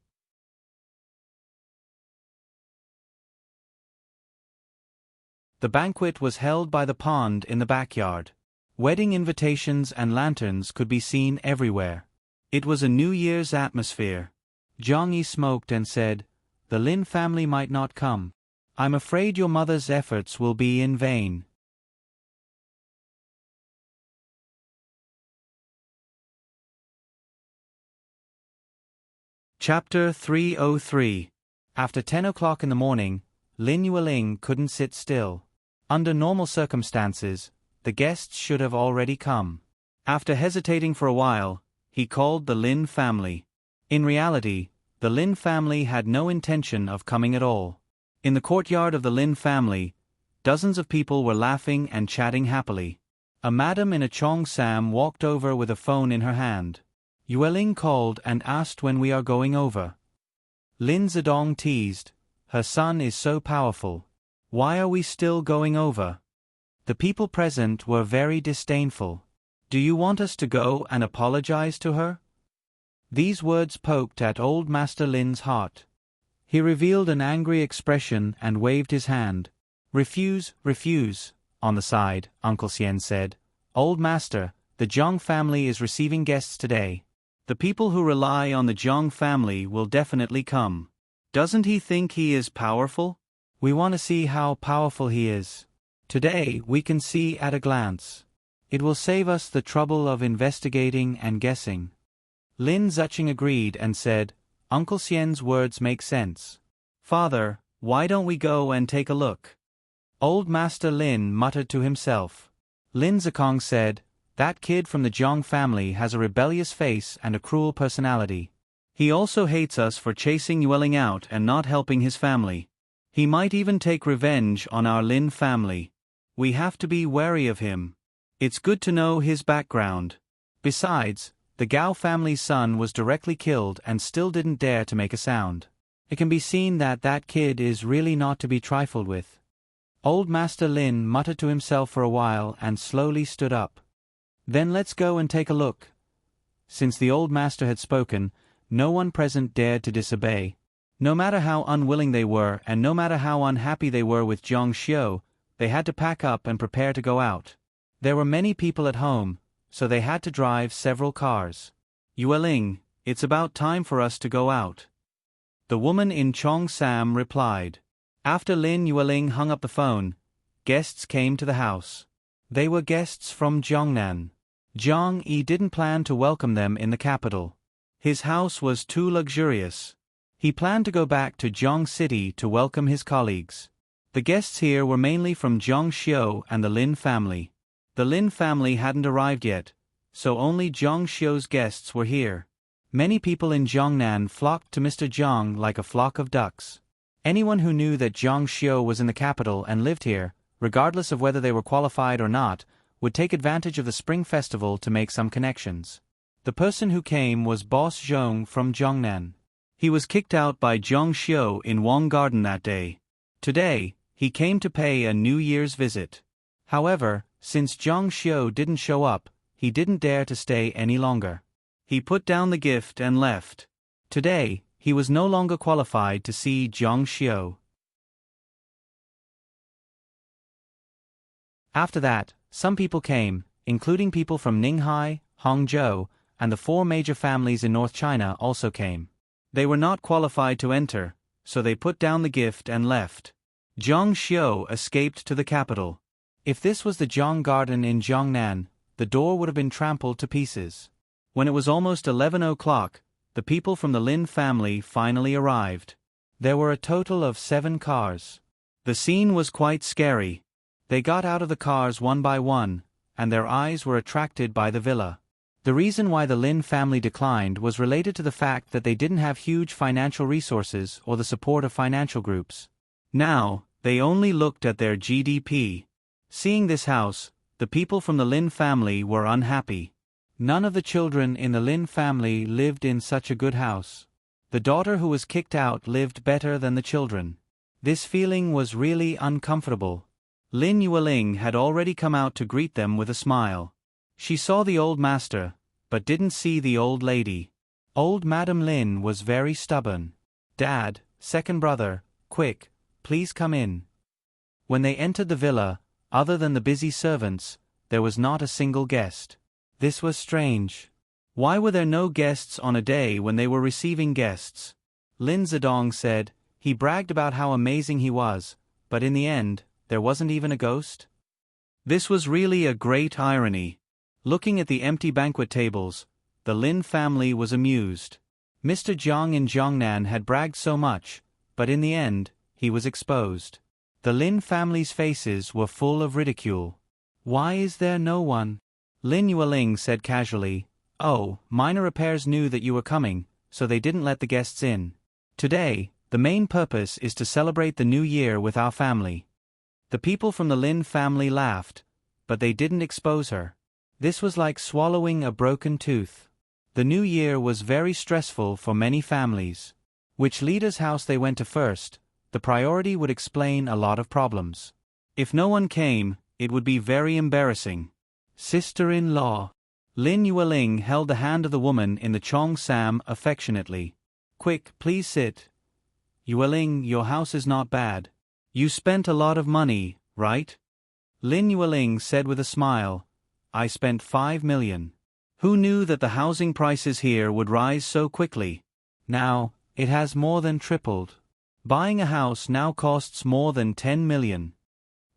Speaker 1: The banquet was held by the pond in the backyard. Wedding invitations and lanterns could be seen everywhere. It was a New Year's atmosphere. Zhang Yi smoked and said, the Lin family might not come. I'm afraid your mother's efforts will be in vain. Chapter 303. After 10 o'clock in the morning, Lin Yueling couldn't sit still. Under normal circumstances, the guests should have already come. After hesitating for a while, he called the Lin family. In reality, the Lin family had no intention of coming at all. In the courtyard of the Lin family, dozens of people were laughing and chatting happily. A madam in a cheongsam walked over with a phone in her hand. Yueling called and asked when we are going over. Lin Zedong teased, her son is so powerful. Why are we still going over? The people present were very disdainful. Do you want us to go and apologize to her? These words poked at old Master Lin's heart. He revealed an angry expression and waved his hand. Refuse, refuse. On the side, Uncle Xian said, Old Master, the Zhang family is receiving guests today. The people who rely on the Zhang family will definitely come. Doesn't he think he is powerful? We want to see how powerful he is. Today we can see at a glance. It will save us the trouble of investigating and guessing. Lin Zuching agreed and said, Uncle Xian's words make sense. Father, why don't we go and take a look? Old Master Lin muttered to himself. Lin Zikong said, that kid from the Zhang family has a rebellious face and a cruel personality. He also hates us for chasing Yueling out and not helping his family. He might even take revenge on our Lin family. We have to be wary of him. It's good to know his background. Besides, the Gao family's son was directly killed and still didn't dare to make a sound. It can be seen that that kid is really not to be trifled with. Old Master Lin muttered to himself for a while and slowly stood up. Then let's go and take a look. Since the old master had spoken, no one present dared to disobey. No matter how unwilling they were and no matter how unhappy they were with Zhang Xiu, they had to pack up and prepare to go out. There were many people at home, so they had to drive several cars. Yueling, it's about time for us to go out. The woman in Cheongsam replied. After Lin Yueling hung up the phone, guests came to the house. They were guests from Jiangnan. Zhang Yi didn't plan to welcome them in the capital. His house was too luxurious. He planned to go back to Jiang City to welcome his colleagues. The guests here were mainly from Zhangxiu and the Lin family. The Lin family hadn't arrived yet, so only Zhangxiu's guests were here. Many people in Jiangnan flocked to Mr. Zhang like a flock of ducks. Anyone who knew that Zhangxiu was in the capital and lived here, regardless of whether they were qualified or not, would take advantage of the Spring Festival to make some connections. The person who came was Boss Zhong from Jiangnan. He was kicked out by Zhangxiu in Wang Garden that day. Today, he came to pay a New Year's visit. However, since Zhangxiu didn't show up, he didn't dare to stay any longer. He put down the gift and left. Today, he was no longer qualified to see Zhangxiu. After that, some people came, including people from Ninghai, Hangzhou, and the 4 major families in North China also came. They were not qualified to enter, so they put down the gift and left. Zhangxiu escaped to the capital. If this was the Zhang Garden in Jiangnan, the door would have been trampled to pieces. When it was almost 11 o'clock, the people from the Lin family finally arrived. There were a total of 7 cars. The scene was quite scary. They got out of the cars one by one, and their eyes were attracted by the villa. The reason why the Lin family declined was related to the fact that they didn't have huge financial resources or the support of financial groups. Now, they only looked at their GDP. Seeing this house, the people from the Lin family were unhappy. None of the children in the Lin family lived in such a good house. The daughter who was kicked out lived better than the children. This feeling was really uncomfortable. Lin Yueling had already come out to greet them with a smile. She saw the old master, but didn't see the old lady. Old Madam Lin was very stubborn. Dad, second brother, quick, please come in. When they entered the villa, other than the busy servants, there was not a single guest. This was strange. Why were there no guests on a day when they were receiving guests? Lin Zedong said. He bragged about how amazing he was, but in the end, there wasn't even a ghost. This was really a great irony. Looking at the empty banquet tables, the Lin family was amused. Mr. Zhang in Jiangnan had bragged so much, but in the end, he was exposed. The Lin family's faces were full of ridicule. Why is there no one? Lin Yueling said casually, Oh, minor repairs knew that you were coming, so they didn't let the guests in. Today, the main purpose is to celebrate the new year with our family. The people from the Lin family laughed, but they didn't expose her. This was like swallowing a broken tooth. The new year was very stressful for many families. Which leader's house they went to first, the priority would explain a lot of problems. If no one came, it would be very embarrassing. Sister-in-law. Lin Yueling held the hand of the woman in the Cheongsam affectionately. Quick, please sit. Yueling, your house is not bad. You spent a lot of money, right? Lin Yueling said with a smile. I spent 5 million. Who knew that the housing prices here would rise so quickly? Now, it has more than tripled. Buying a house now costs more than 10 million.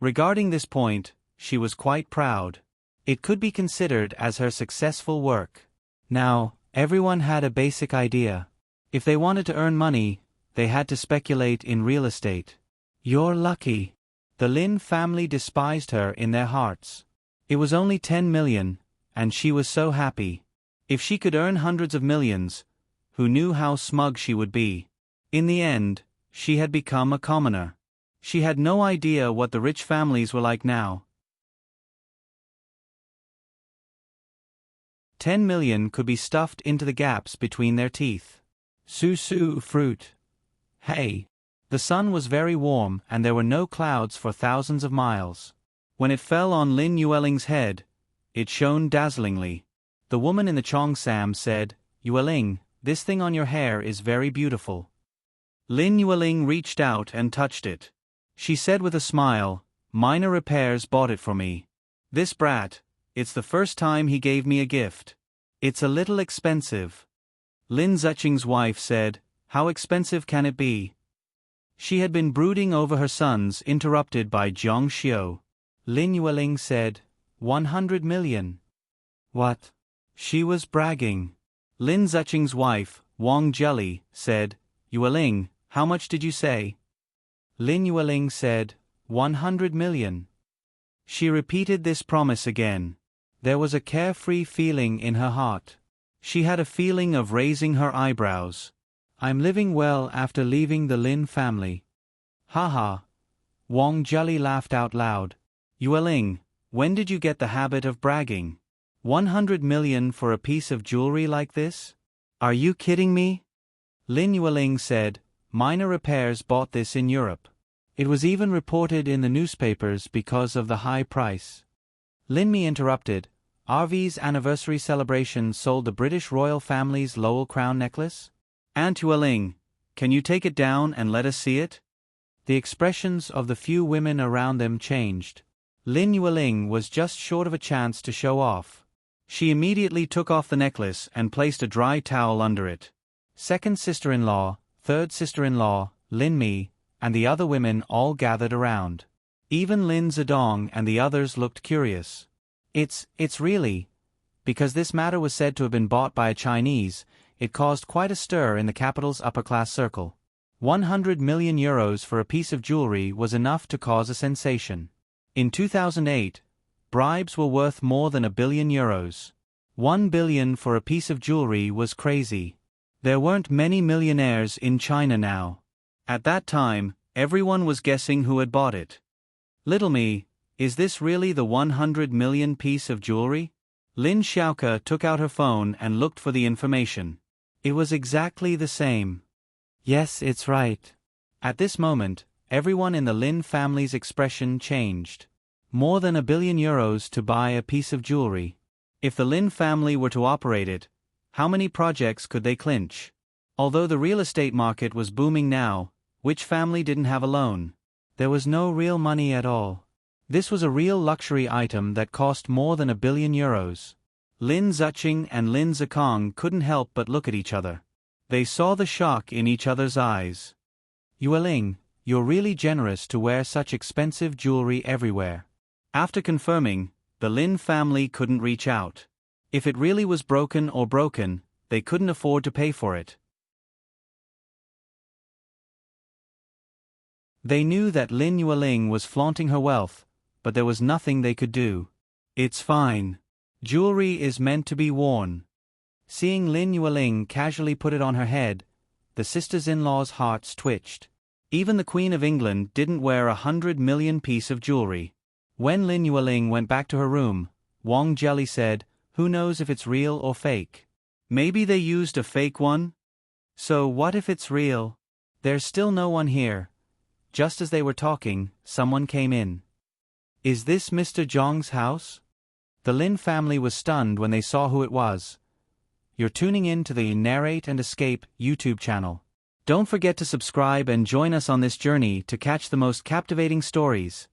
Speaker 1: Regarding this point, she was quite proud. It could be considered as her successful work. Now, everyone had a basic idea. If they wanted to earn money, they had to speculate in real estate. You're lucky. The Lin family despised her in their hearts. It was only 10 million, and she was so happy. If she could earn hundreds of millions, who knew how smug she would be? In the end, she had become a commoner. She had no idea what the rich families were like now. 10 million could be stuffed into the gaps between their teeth. Su fruit. Hey. The sun was very warm and there were no clouds for thousands of miles. When it fell on Lin Yueling's head, it shone dazzlingly. The woman in the Cheongsam said, "Yueling, this thing on your hair is very beautiful." Lin Yueling reached out and touched it. She said with a smile, "Minor Repairs bought it for me. This brat, it's the first time he gave me a gift. It's a little expensive." Lin Ziqing's wife said, "How expensive can it be?" She had been brooding over her sons, interrupted by Zhang Xiu. Lin Yueling said, 100 million. What? She was bragging. Lin Ziqing's wife, Wang Jelly, said, "Yueling, how much did you say?" Lin Yueling said, 100 million. She repeated this promise again. There was a carefree feeling in her heart. She had a feeling of raising her eyebrows. "I'm living well after leaving the Lin family." "Haha." Wang Jelly laughed out loud. "Yueling, when did you get the habit of bragging? 100 million for a piece of jewelry like this? Are you kidding me?" Lin Yueling said, "Minor Repairs bought this in Europe. It was even reported in the newspapers because of the high price." Lin Mi interrupted, "RV's anniversary celebration sold the British royal family's Lowell crown necklace? Aunt Yueling, can you take it down and let us see it?" The expressions of the few women around them changed. Lin Yueling was just short of a chance to show off. She immediately took off the necklace and placed a dry towel under it. Second sister-in-law, third sister-in-law, Lin Mi, and the other women all gathered around. Even Lin Zedong and the others looked curious. It's really. Because this matter was said to have been bought by a Chinese, it caused quite a stir in the capital's upper-class circle. 100 million euros for a piece of jewelry was enough to cause a sensation. In 2008, bribes were worth more than €1 billion. 1 billion for a piece of jewelry was crazy. There weren't many millionaires in China now. At that time, everyone was guessing who had bought it. "Little me, is this really the 100 million piece of jewelry?" Lin Xiaoke took out her phone and looked for the information. It was exactly the same. "Yes, it's right." At this moment, everyone in the Lin family's expression changed. More than €1 billion to buy a piece of jewelry. If the Lin family were to operate it, how many projects could they clinch? Although the real estate market was booming now, which family didn't have a loan? There was no real money at all. This was a real luxury item that cost more than €1 billion. Lin Ziqing and Lin Zikong couldn't help but look at each other. They saw the shock in each other's eyes. "Yueling, you're really generous to wear such expensive jewelry everywhere." After confirming, the Lin family couldn't reach out. If it really was broken, they couldn't afford to pay for it. They knew that Lin Yueling was flaunting her wealth, but there was nothing they could do. "It's fine. Jewelry is meant to be worn." Seeing Lin Yueling casually put it on her head, the sisters-in-law's hearts twitched. Even the Queen of England didn't wear 100 million piece of jewelry. When Lin Yueling went back to her room, Wang Jelly said, "Who knows if it's real or fake? Maybe they used a fake one? So what if it's real? There's still no one here." Just as they were talking, someone came in. "Is this Mr. Zhang's house?" The Lin family was stunned when they saw who it was. You're tuning in to the Narrate and Escape YouTube channel. Don't forget to subscribe and join us on this journey to catch the most captivating stories.